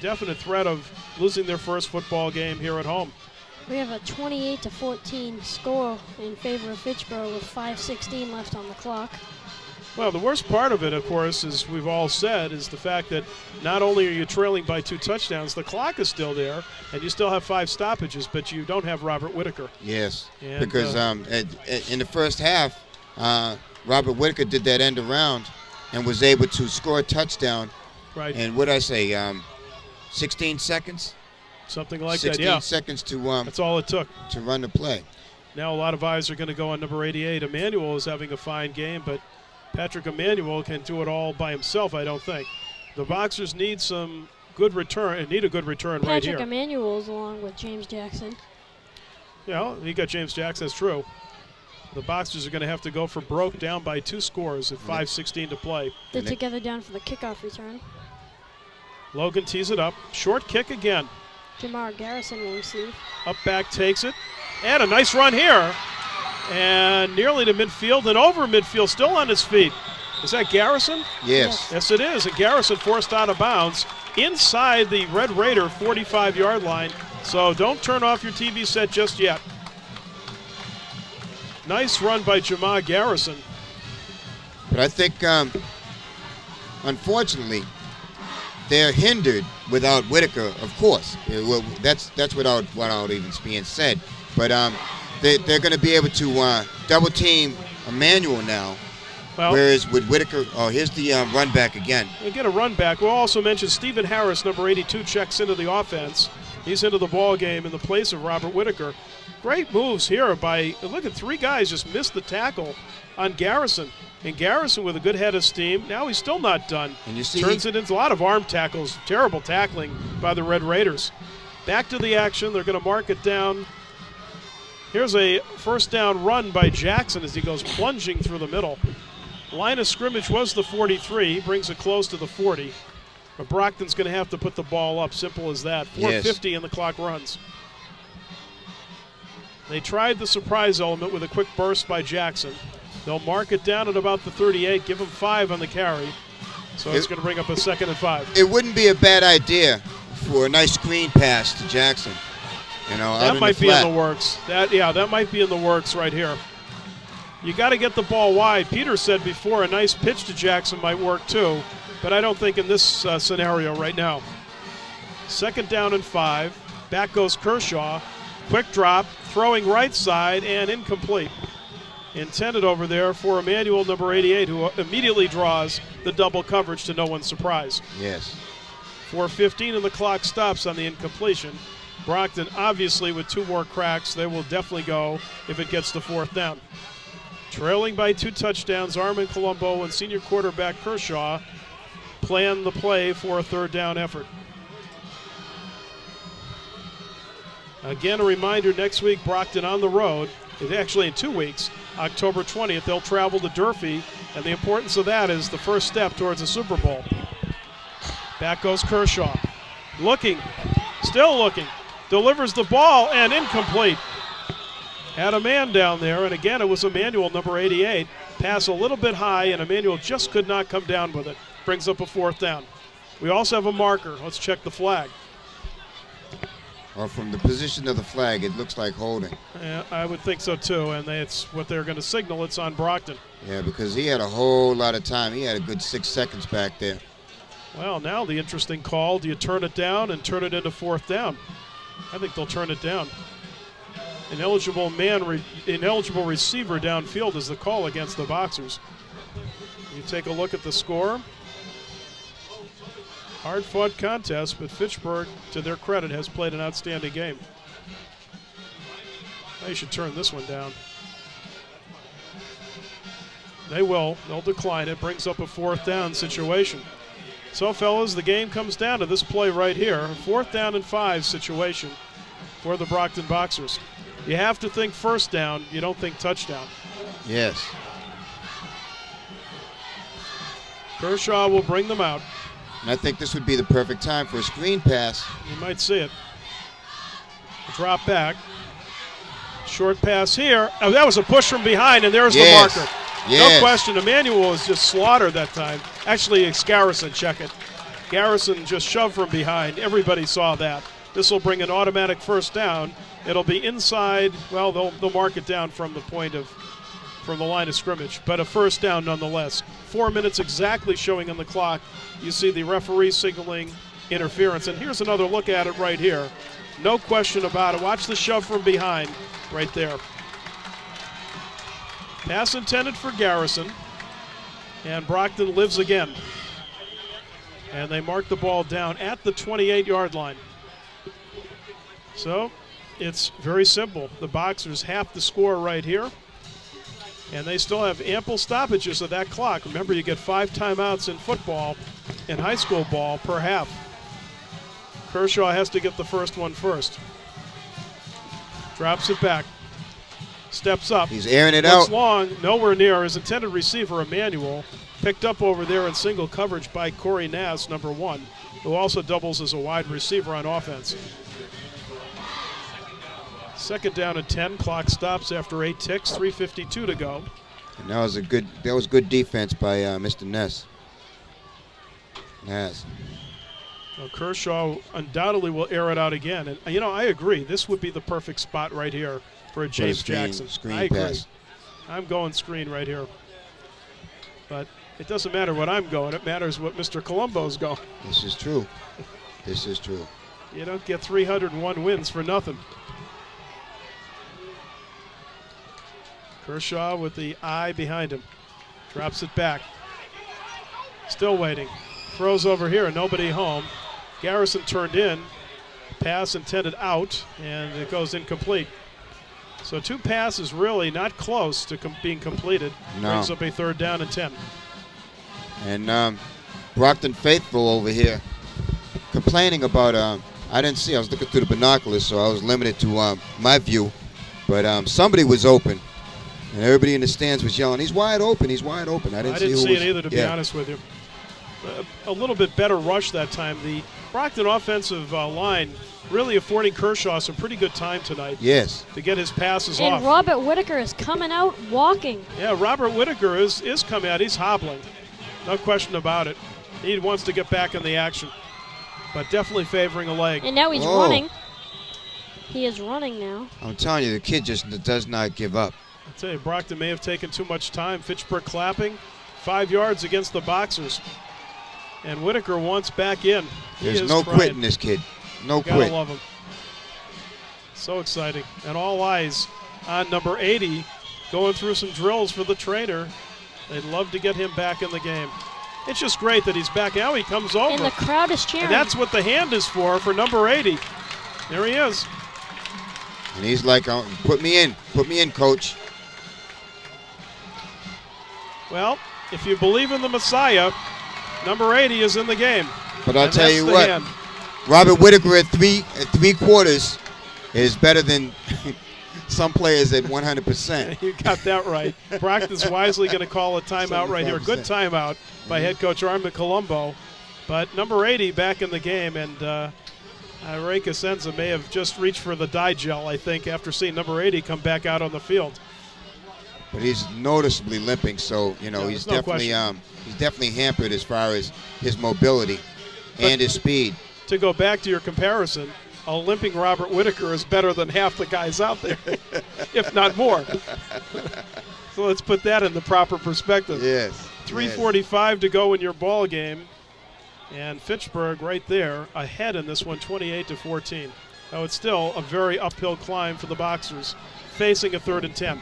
Speaker 1: definite threat of losing their first football game here at home.
Speaker 3: We have a 28-14 score in favor of Fitchburg with 5:16 left on the clock.
Speaker 1: Well, the worst part of it, of course, as we've all said, is the fact that not only are you trailing by 2 touchdowns, the clock is still there, and you still have 5 stoppages, but you don't have Robert Whitaker.
Speaker 2: Yes,
Speaker 1: And,
Speaker 2: because in the first half, Robert Whitaker did that end around and was able to score a touchdown.
Speaker 1: Right.
Speaker 2: And what did I say, 16 seconds?
Speaker 1: Something like
Speaker 2: 16
Speaker 1: that, yeah.
Speaker 2: seconds to
Speaker 1: That's all it took.
Speaker 2: to run the play.
Speaker 1: Now a lot of eyes are going to go on number 88. Emmanuel is having a fine game, but Patrick Emmanuel can do it all by himself, I don't think. The Boxers need some good return, and need a good return right here.
Speaker 3: Patrick Emmanuel's along with James Jackson.
Speaker 1: Yeah, he got James Jackson, that's true. The Boxers are going to have to go for broke, down by 2 scores at 5:16 to play.
Speaker 3: They're together down for the kickoff return.
Speaker 1: Logan tees it up. Short kick again.
Speaker 3: Jamar Garrison will receive.
Speaker 1: Up back takes it. And a nice run here. And nearly to midfield and over midfield, still on his feet. Is that Garrison?
Speaker 2: Yes.
Speaker 1: Yes, it is. And Garrison forced out of bounds inside the Red Raider 45-yard line. So don't turn off your TV set just yet. Nice run by Jamar Garrison.
Speaker 2: But I think, unfortunately, they're hindered without Whitaker, of course. Well, that's without even being said. But they're going to be able to double team Emmanuel now.
Speaker 1: Well,
Speaker 2: whereas with Whitaker, here's the run back again.
Speaker 1: They get a run back. We'll also mention Stephen Harris, number 82, checks into the offense. He's into the ball game in the place of Robert Whitaker. Great moves here by, look at 3 guys just missed the tackle on Garrison. And Garrison with a good head of steam. Now he's still not done.
Speaker 2: And you see
Speaker 1: turns it into a lot of arm tackles. Terrible tackling by the Red Raiders. Back to the action. They're going to mark it down. Here's a first down run by Jackson as he goes plunging through the middle. Line of scrimmage was the 43. Brings it close to the 40. But Brockton's going to have to put the ball up. Simple as that. 4:50
Speaker 2: Yes.
Speaker 1: and the clock runs. They tried the surprise element with a quick burst by Jackson. They'll mark it down at about the 38, give him 5 on the carry. So it's going to bring up a 2nd and 5.
Speaker 2: It wouldn't be a bad idea for a nice screen pass to Jackson. You know,
Speaker 1: that might be in the works. That might be in the works right here. You got to get the ball wide. Peter said before a nice pitch to Jackson might work too, but I don't think in this scenario right now. 2nd down and 5. Back goes Kershaw. Quick drop, throwing right side, and incomplete. Intended over there for Emmanuel, number 88, who immediately draws the double coverage to no one's surprise.
Speaker 2: Yes.
Speaker 1: 4:15 and the clock stops on the incompletion. Brockton obviously with 2 more cracks. They will definitely go if it gets to 4th down. Trailing by 2 touchdowns, Armin Colombo and senior quarterback Kershaw plan the play for a 3rd down effort. Again, a reminder, next week, Brockton on the road. Actually, in 2 weeks, October 20th, they'll travel to Durfee, and the importance of that is the first step towards a Super Bowl. Back goes Kershaw. Looking, still looking, delivers the ball, and incomplete. Had a man down there, and again, it was Emmanuel, number 88. Pass a little bit high, and Emmanuel just could not come down with it. Brings up a 4th down. We also have a marker. Let's check the flag.
Speaker 2: Or from the position of the flag, it looks like holding.
Speaker 1: Yeah, I would think so too, and it's what they're going to signal. It's on Brockton.
Speaker 2: Yeah, because he had a whole lot of time. He had a good 6 seconds back there.
Speaker 1: Well, now the interesting call, do you turn it down and turn it into 4th down? I think they'll turn it down. Ineligible receiver downfield is the call against the Boxers. You take a look at the score. Hard-fought contest, but Fitchburg, to their credit, has played an outstanding game. They should turn this one down. They will. They'll decline it. Brings up a 4th down situation. So, fellas, the game comes down to this play right here. A 4th down and 5 situation for the Brockton Boxers. You have to think 1st down. You don't think touchdown.
Speaker 2: Yes.
Speaker 1: Kershaw will bring them out.
Speaker 2: And I think this would be the perfect time for a screen pass.
Speaker 1: You might see it. Drop back. Short pass here. Oh, that was a push from behind, and there's the marker.
Speaker 2: Yes.
Speaker 1: No question. Emmanuel was just slaughtered that time. Actually, it's Garrison. Check it. Garrison just shoved from behind. Everybody saw that. This will bring an automatic 1st down. It'll be inside. Well, they'll mark it down from the line of scrimmage, but a 1st down nonetheless. 4 minutes exactly showing on the clock. You see the referee signaling interference, and here's another look at it right here. No question about it. Watch the shove from behind right there. Pass intended for Garrison, and Brockton lives again. And they mark the ball down at the 28-yard line. So it's very simple. The Boxers have to score right here, and they still have ample stoppages of that clock. Remember, you get 5 timeouts in football and high school ball per half. Kershaw has to get the first one first. Drops it back. Steps up.
Speaker 2: He's airing it
Speaker 1: Looks
Speaker 2: out.
Speaker 1: long, nowhere near. His intended receiver, Emmanuel, picked up over there in single coverage by Corey Nass, number 1, who also doubles as a wide receiver on offense. 2nd down and 10. Clock stops after 8 ticks. 3:52 to go.
Speaker 2: And that was good defense by Mr. Nass.
Speaker 1: Well, Kershaw undoubtedly will air it out again. And, I agree. This would be the perfect spot right here for a James Jackson.
Speaker 2: Screen
Speaker 1: I agree.
Speaker 2: pass.
Speaker 1: I'm going screen right here. But it doesn't matter what I'm going. It matters what Mr. Colombo's going.
Speaker 2: This is true. This is true.
Speaker 1: You don't get 301 wins for nothing. Kershaw with the eye behind him. Drops it back. Still waiting. Throws over here, nobody home. Garrison turned in. Pass intended out, and it goes incomplete. So 2 passes really not close to being completed.
Speaker 2: No.
Speaker 1: Brings up a 3rd down and 10.
Speaker 2: And Brockton faithful over here complaining about, I didn't see, I was looking through the binoculars, so I was limited to my view. But somebody was open, and everybody in the stands was yelling, he's wide open, he's wide open. I didn't see
Speaker 1: it either, to be honest with you. A little bit better rush that time. The Brockton offensive line really affording Kershaw some pretty good time tonight.
Speaker 2: Yes.
Speaker 1: To get his passes
Speaker 3: and
Speaker 1: off.
Speaker 3: And Robert Whitaker is coming out walking.
Speaker 1: Yeah, Robert Whitaker is coming out. He's hobbling. No question about it. He wants to get back in the action. But definitely favoring a leg.
Speaker 3: And now he's running. He is running now.
Speaker 2: I'm telling you, the kid just does not give up.
Speaker 1: I tell you, Brockton may have taken too much time. Fitchburg clapping. 5 yards against the Boxers. And Whitaker wants back in.
Speaker 2: There's no quitting this kid. No quit.
Speaker 1: Gotta love him. So exciting. And all eyes on number 80 going through some drills for the trainer. They'd love to get him back in the game. It's just great that he's back. Now he comes over.
Speaker 3: And the crowd is cheering.
Speaker 1: And that's what the hand is for number 80. There he is.
Speaker 2: And he's like, put me in, coach.
Speaker 1: Well, if you believe in the Messiah, number 80 is in the game.
Speaker 2: But I'll tell you what, Robert Whitaker at three quarters is better than some players at 100%.
Speaker 1: You got that right. Brockton's wisely going to call a timeout right here. Good timeout by head coach Armin Colombo. But number 80 back in the game, and Ray Cosenza may have just reached for the dye gel, I think, after seeing number 80 come back out on the field.
Speaker 2: But he's noticeably limping, so he's definitely hampered as far as his mobility and his speed.
Speaker 1: To go back to your comparison, a limping Robert Whitaker is better than half the guys out there, if not more. So let's put that in the proper perspective.
Speaker 2: Yes.
Speaker 1: 3:45 to go in your ball game, and Fitchburg right there ahead in this one, 28-14. Now it's still a very uphill climb for the Boxers, facing a 3rd and 10.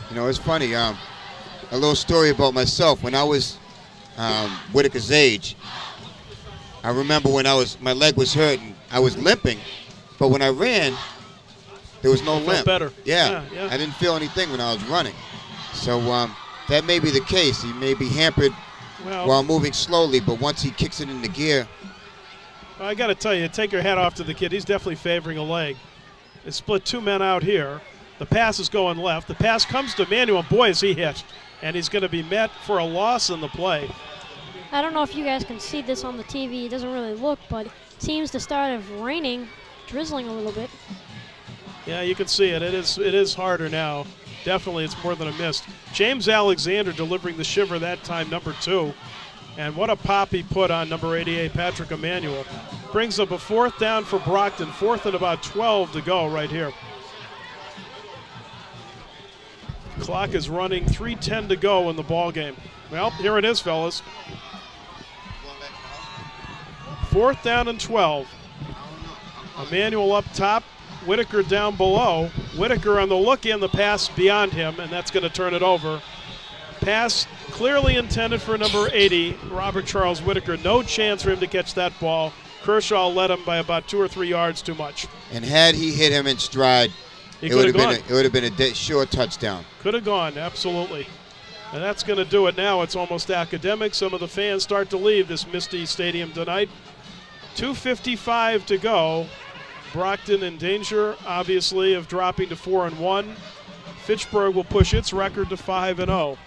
Speaker 2: You know, it's funny. A little story about myself. When I was Whitaker's age, I remember when my leg was hurt and I was limping, but when I ran, there was no limp.
Speaker 1: Better.
Speaker 2: Yeah. I didn't feel anything when I was running. So that may be the case. He may be hampered while moving slowly, but once he kicks it into gear.
Speaker 1: Well, I got to tell you, take your hat off to the kid. He's definitely favoring a leg. They split 2 men out here. The pass is going left. The pass comes to Manuel. Boy, is he hit. And he's going to be met for a loss in the play.
Speaker 3: I don't know if you guys can see this on the TV. It doesn't really look, but it seems to start raining, drizzling a little bit.
Speaker 1: Yeah, you can see it. It is harder now. Definitely, it's more than a miss. James Alexander delivering the shiver that time, number 2. And what a pop he put on number 88, Patrick Emanuel. Brings up a 4th down for Brockton. 4th and about 12 to go right here. Clock is running, 3:10 to go in the ball game. Well, here it is, fellas. 4th down and 12. Emanuel up top, Whitaker down below. Whitaker on the look in, the pass beyond him, and that's going to turn it over. Pass clearly intended for number 80, Robert Charles Whitaker. No chance for him to catch that ball. Kershaw led him by about 2 or 3 yards too much.
Speaker 2: And had he hit him in stride, it would have been a sure touchdown.
Speaker 1: Could have gone, absolutely. And that's going to do it now. It's almost academic. Some of the fans start to leave this misty stadium tonight. 2:55 to go. Brockton in danger, obviously, of dropping to 4-1. Fitchburg will push its record to 5-0.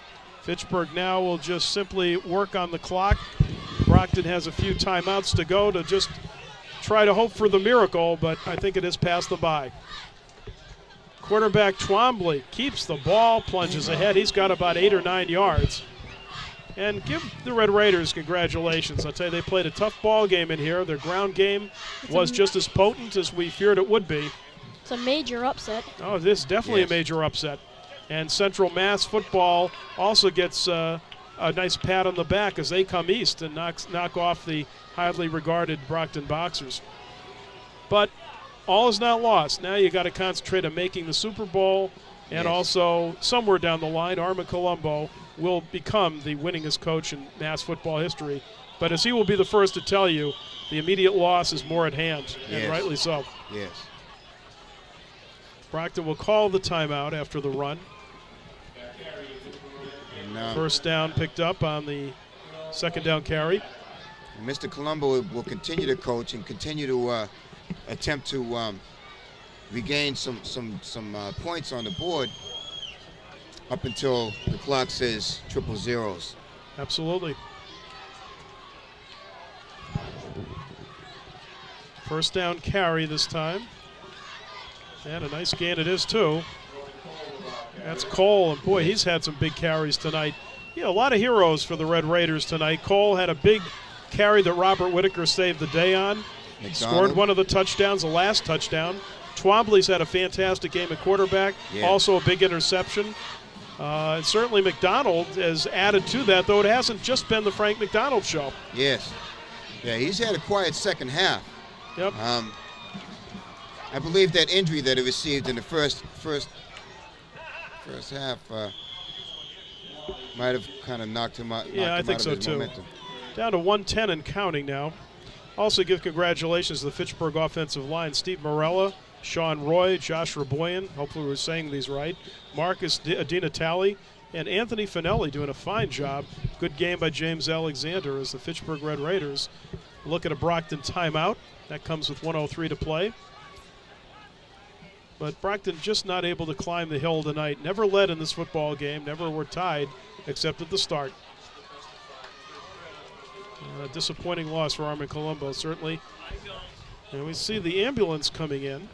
Speaker 1: Fitchburg now will just simply work on the clock. Brockton has a few timeouts to go to just try to hope for the miracle, but I think it is past the bye. Quarterback Twombly keeps the ball, plunges ahead. He's got about 8 or 9 yards. And give the Red Raiders congratulations. I'll tell you, they played a tough ball game in here. Their ground game was just as potent as we feared it would be.
Speaker 3: It's a major upset.
Speaker 1: Oh, this is definitely a major upset. And Central Mass football also gets a nice pat on the back as they come east and knock off the highly regarded Brockton Boxers. But all is not lost. Now you got to concentrate on making the Super Bowl, and also somewhere down the line, Armin Colombo will become the winningest coach in Mass football history. But as he will be the first to tell you, the immediate loss is more at hand, and rightly so.
Speaker 2: Yes.
Speaker 1: Brockton will call the timeout after the run. First down picked up on the 2nd down carry.
Speaker 2: Mr. Colombo will continue to coach and continue to attempt to regain some points on the board up until the clock says 000.
Speaker 1: Absolutely. First down carry this time. And a nice gain it is, too. That's Cole, and boy, he's had some big carries tonight. A lot of heroes for the Red Raiders tonight. Cole had a big carry that Robert Whitaker saved the day on. Scored one of the touchdowns, the last touchdown. Twombly's had a fantastic game at quarterback, also a big interception. And certainly McDonald has added to that, though it hasn't just been the Frank McDonald show.
Speaker 2: Yes. Yeah, he's had a quiet second half.
Speaker 1: Yep.
Speaker 2: I believe that injury that he received in the first half might have kind of knocked him out.
Speaker 1: Yeah, I think so too.
Speaker 2: Momentum.
Speaker 1: Down to 110 and counting now. Also give congratulations to the Fitchburg offensive line. Steve Morella, Sean Roy, Josh Raboyan, hopefully we're saying these right, Marcus Dinatale, and Anthony Finelli doing a fine job. Good game by James Alexander as the Fitchburg Red Raiders look at a Brockton timeout. That comes with 1:03 to play. But Brockton just not able to climb the hill tonight. Never led in this football game, never were tied except at the start. A disappointing loss for Armin Colombo, certainly. And we see the ambulance coming in.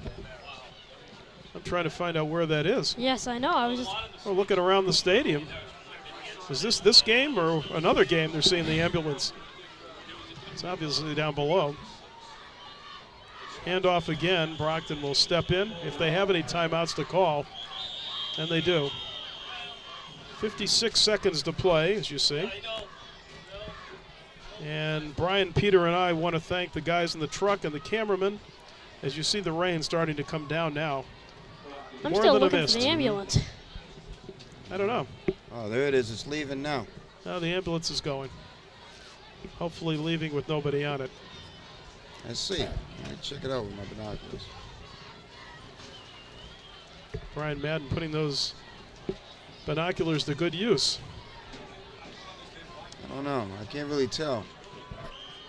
Speaker 1: I'm trying to find out where that is.
Speaker 3: Yes, I know. I was just
Speaker 1: looking around the stadium. Is this game or another game they're seeing the ambulance? It's obviously down below. Handoff again. Brockton will step in if they have any timeouts to call, and they do. 56 seconds to play, as you see. And Brian, Peter, and I want to thank the guys in the truck and the cameraman. As you see the rain starting to come down now.
Speaker 3: I'm
Speaker 1: More
Speaker 3: still
Speaker 1: than a
Speaker 3: looking
Speaker 1: mist.
Speaker 3: for the ambulance.
Speaker 1: I don't know.
Speaker 2: Oh, there it is. It's leaving now.
Speaker 1: Now the ambulance is going. Hopefully leaving with nobody on it.
Speaker 2: Let's see. Check it out with my binoculars.
Speaker 1: Brian Madden putting those binoculars to good use.
Speaker 2: I don't know. I can't really tell.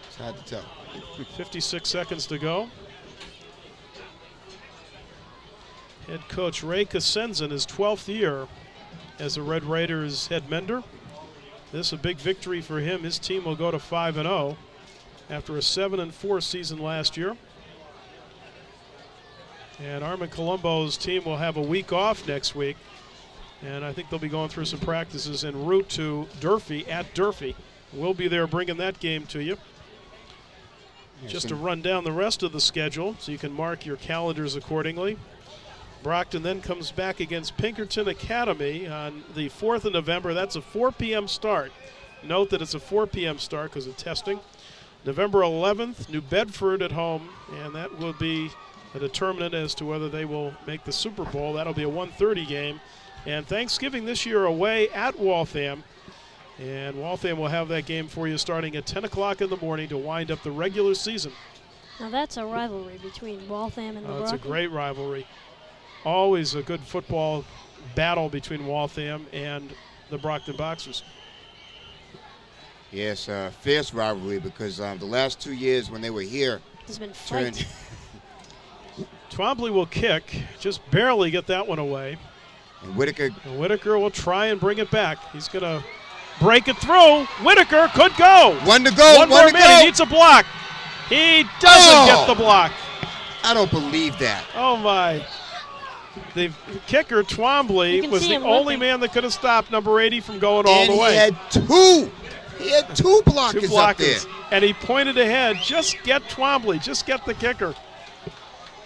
Speaker 2: It's hard to tell.
Speaker 1: 56 seconds to go. Head coach Ray Kassenzen, his 12th year as the Red Raiders head mender. This is a big victory for him. His team will go to 5-0 after a 7-4 season last year. And Armin Colombo's team will have a week off next week. And I think they'll be going through some practices en route to Durfee, at Durfee. We'll be there bringing that game to you. Just to run down the rest of the schedule so you can mark your calendars accordingly. Brockton then comes back against Pinkerton Academy on the 4th of November. That's a 4 p.m. start. Note that it's a 4 p.m. start because of testing. November 11th, New Bedford at home, and that will be a determinant as to whether they will make the Super Bowl. That'll be a 1:30 game. And Thanksgiving this year away at Waltham. And Waltham will have that game for you starting at 10 o'clock in the morning to wind up the regular season.
Speaker 3: Now that's a rivalry between Waltham and the
Speaker 1: It's a
Speaker 3: Brockton.
Speaker 1: great rivalry. Always a good football battle between Waltham and the Brockton Boxers.
Speaker 2: Yes, fierce rivalry because the last 2 years when they were here
Speaker 3: There's been
Speaker 2: turned.
Speaker 3: fight.
Speaker 1: Twombly will kick, just barely get that one away.
Speaker 2: And Whitaker.
Speaker 1: And Whitaker will try and bring it back. He's going to break it through. Whitaker could go.
Speaker 2: One to go.
Speaker 1: One more minute. He needs a block. He doesn't get the block.
Speaker 2: I don't believe that.
Speaker 1: Oh, my. The kicker, Twombly, was the only man that could have stopped number 80 from going all the way.
Speaker 2: He had two. He had two blockers up there.
Speaker 1: And he pointed ahead, just get Twombly, just get the kicker.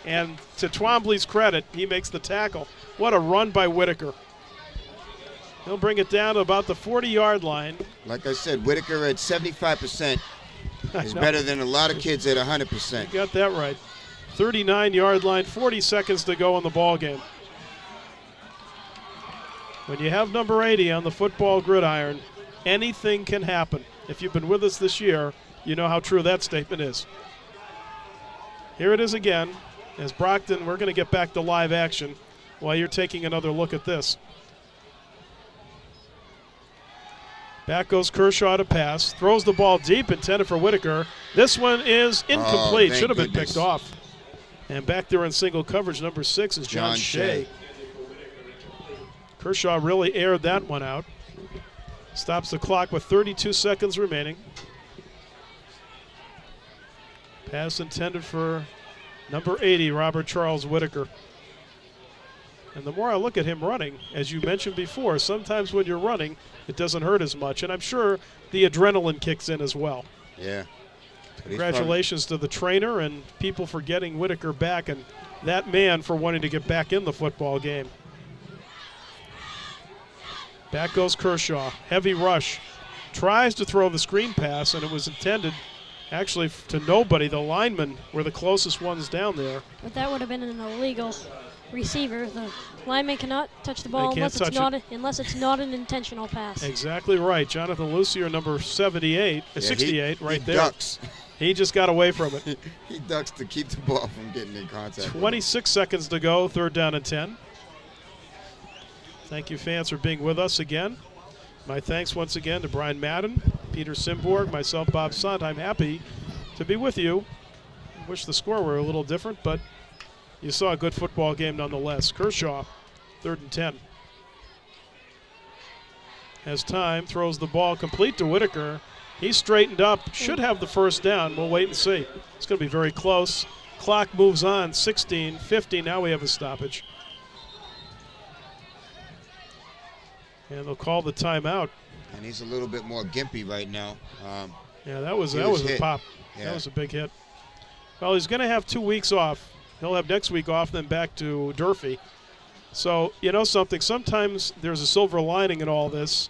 Speaker 1: And to Twombly's credit, he makes the tackle. What a run by Whitaker. He'll bring it down to about the 40-yard line.
Speaker 2: Like I said, Whitaker at 75% is better than a lot of kids at 100%.
Speaker 1: You got that right. 39-yard line, 40 seconds to go in the ball game. When you have number 80 on the football gridiron, anything can happen. If you've been with us this year, you know how true that statement is. Here it is again. As Brockton, we're going to get back to live action while you're taking another look at this. Back goes Kershaw to pass. Throws the ball deep, intended for Whitaker. This one is incomplete. Should have been picked off. And back there in single coverage, number 6 is John Shea. Kershaw really aired that one out. Stops the clock with 32 seconds remaining. Pass intended for number 80, Robert Charles Whitaker. And the more I look at him running, as you mentioned before, sometimes when you're running, it doesn't hurt as much. And I'm sure the adrenaline kicks in as well.
Speaker 2: Yeah.
Speaker 1: Congratulations to the trainer and people for getting Whitaker back and that man for wanting to get back in the football game. Back goes Kershaw. Heavy rush. Tries to throw the screen pass, and it was intended actually to nobody. The linemen were the closest ones down there.
Speaker 3: But that would have been an illegal receiver. The lineman cannot touch the ball unless it's not an intentional pass.
Speaker 1: Exactly right. Jonathan Lucier, number 68, 68, right there.
Speaker 2: He ducks.
Speaker 1: He just got away from it.
Speaker 2: He ducks to keep the ball from getting in contact.
Speaker 1: 26 seconds to go, 3rd down and 10. Thank you, fans, for being with us again. My thanks once again to Brian Madden, Peter Simborg, myself, Bob Sant. I'm happy to be with you. I wish the score were a little different, but you saw a good football game nonetheless. Kershaw, 3rd and 10. Has time, throws the ball complete to Whitaker. He's straightened up, should have the 1st down. We'll wait and see. It's going to be very close. Clock moves on, 16-50. Now we have a stoppage. And they'll call the timeout.
Speaker 2: And he's a little bit more gimpy right now.
Speaker 1: Yeah, that was a pop.
Speaker 2: Yeah.
Speaker 1: That was a big hit. Well, he's going to have 2 weeks off. He'll have next week off, then back to Durfee. So, you know something, sometimes there's a silver lining in all this,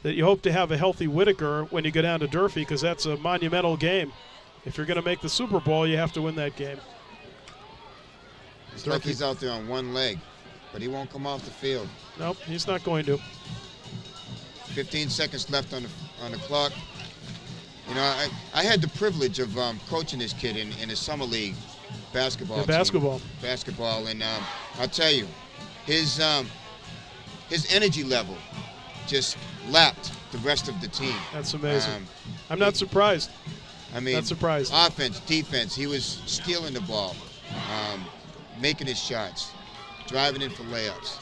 Speaker 1: that you hope to have a healthy Whitaker when you go down to Durfee, because that's a monumental game. If you're going to make the Super Bowl, you have to win that game.
Speaker 2: It's like he's out there on one leg, but he won't come off the field.
Speaker 1: Nope, he's not going to.
Speaker 2: 15 seconds left on the clock. You know, I had the privilege of coaching this kid in a summer league basketball. Basketball, and I'll tell you, his energy level just lapped the rest of the team.
Speaker 1: That's amazing. I'm not surprised.
Speaker 2: I mean,
Speaker 1: not surprised.
Speaker 2: Offense, defense, he was stealing the ball, making his shots, driving in for layups.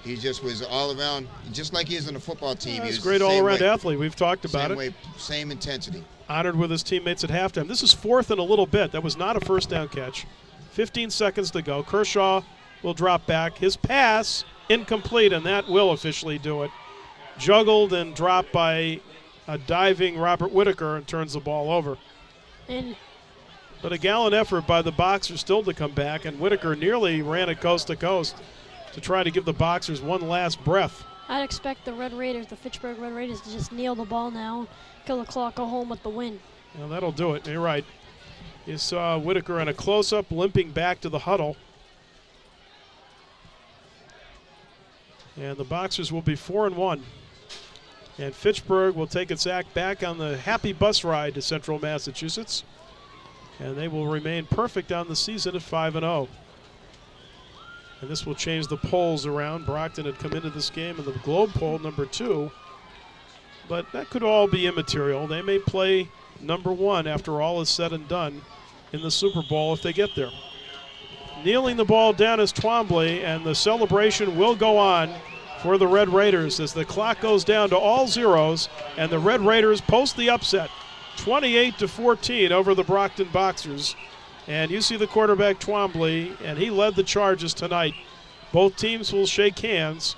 Speaker 2: He just was all around, just like he is on the football team.
Speaker 1: He's a great all-around athlete. We've talked about it.
Speaker 2: Same intensity.
Speaker 1: Honored with his teammates at halftime. This is 4th and a little bit. That was not a first down catch. 15 seconds to go. Kershaw will drop back. His pass incomplete, and that will officially do it. Juggled and dropped by a diving Robert Whitaker, and turns the ball over. But a gallant effort by the Boxers still to come back, and Whitaker nearly ran it coast to coast to try to give the Boxers one last breath.
Speaker 3: I'd expect the Red Raiders, the Fitchburg Red Raiders, to just kneel the ball now, kill the clock, go home with the win.
Speaker 1: Well, that'll do it. You're right. You saw Whitaker in a close-up limping back to the huddle. And the Boxers will be 4-1. And Fitchburg will take its act back on the happy bus ride to Central Massachusetts. And they will remain perfect on the season at 5-0. And this will change the polls around. Brockton had come into this game in the Globe poll number 2. But that could all be immaterial. They may play number 1 after all is said and done in the Super Bowl if they get there. Kneeling the ball down is Twombly, and the celebration will go on for the Red Raiders as the clock goes down to all zeros, and the Red Raiders post the upset, 28-14 over the Brockton Boxers. And you see the quarterback Twombly, and he led the charges tonight. Both teams will shake hands,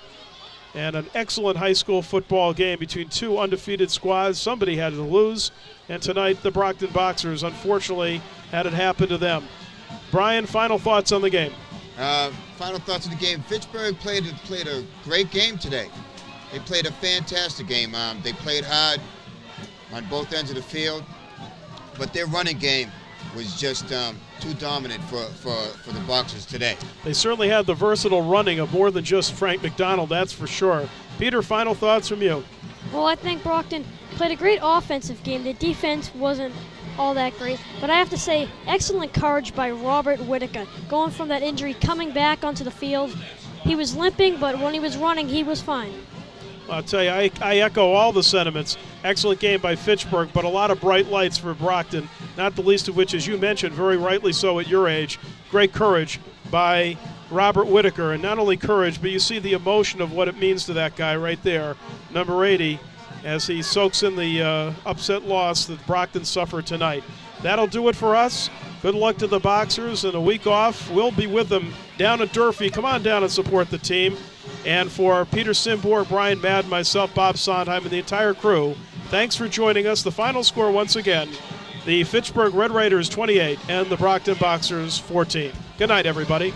Speaker 1: and an excellent high school football game between two undefeated squads. Somebody had to lose, and tonight the Brockton Boxers unfortunately had it happen to them. Brian, final thoughts on the game.
Speaker 2: Final thoughts on the game. Fitchburg played a great game today. They played a fantastic game. They played hard on both ends of the field, but their running game was just too dominant for the Boxers today.
Speaker 1: They certainly had the versatile running of more than just Frank McDonald, that's for sure. Peter, final thoughts from you.
Speaker 3: Well, I think Brockton played a great offensive game. The defense wasn't all that great, but I have to say, excellent courage by Robert Whitaker. Going from that injury, coming back onto the field. He was limping, but when he was running, he was fine.
Speaker 1: I'll tell you, I echo all the sentiments. Excellent game by Fitchburg, but a lot of bright lights for Brockton, not the least of which, as you mentioned, very rightly so at your age, great courage by Robert Whitaker. And not only courage, but you see the emotion of what it means to that guy right there, number 80, as he soaks in the upset loss that Brockton suffered tonight. That'll do it for us. Good luck to the Boxers, and a week off. We'll be with them down at Durfee. Come on down and support the team. And for Peter Simbor, Brian Madden, myself, Bob Sondheim, and the entire crew, thanks for joining us. The final score once again, the Fitchburg Red Raiders 28 and the Brockton Boxers 14. Good night, everybody.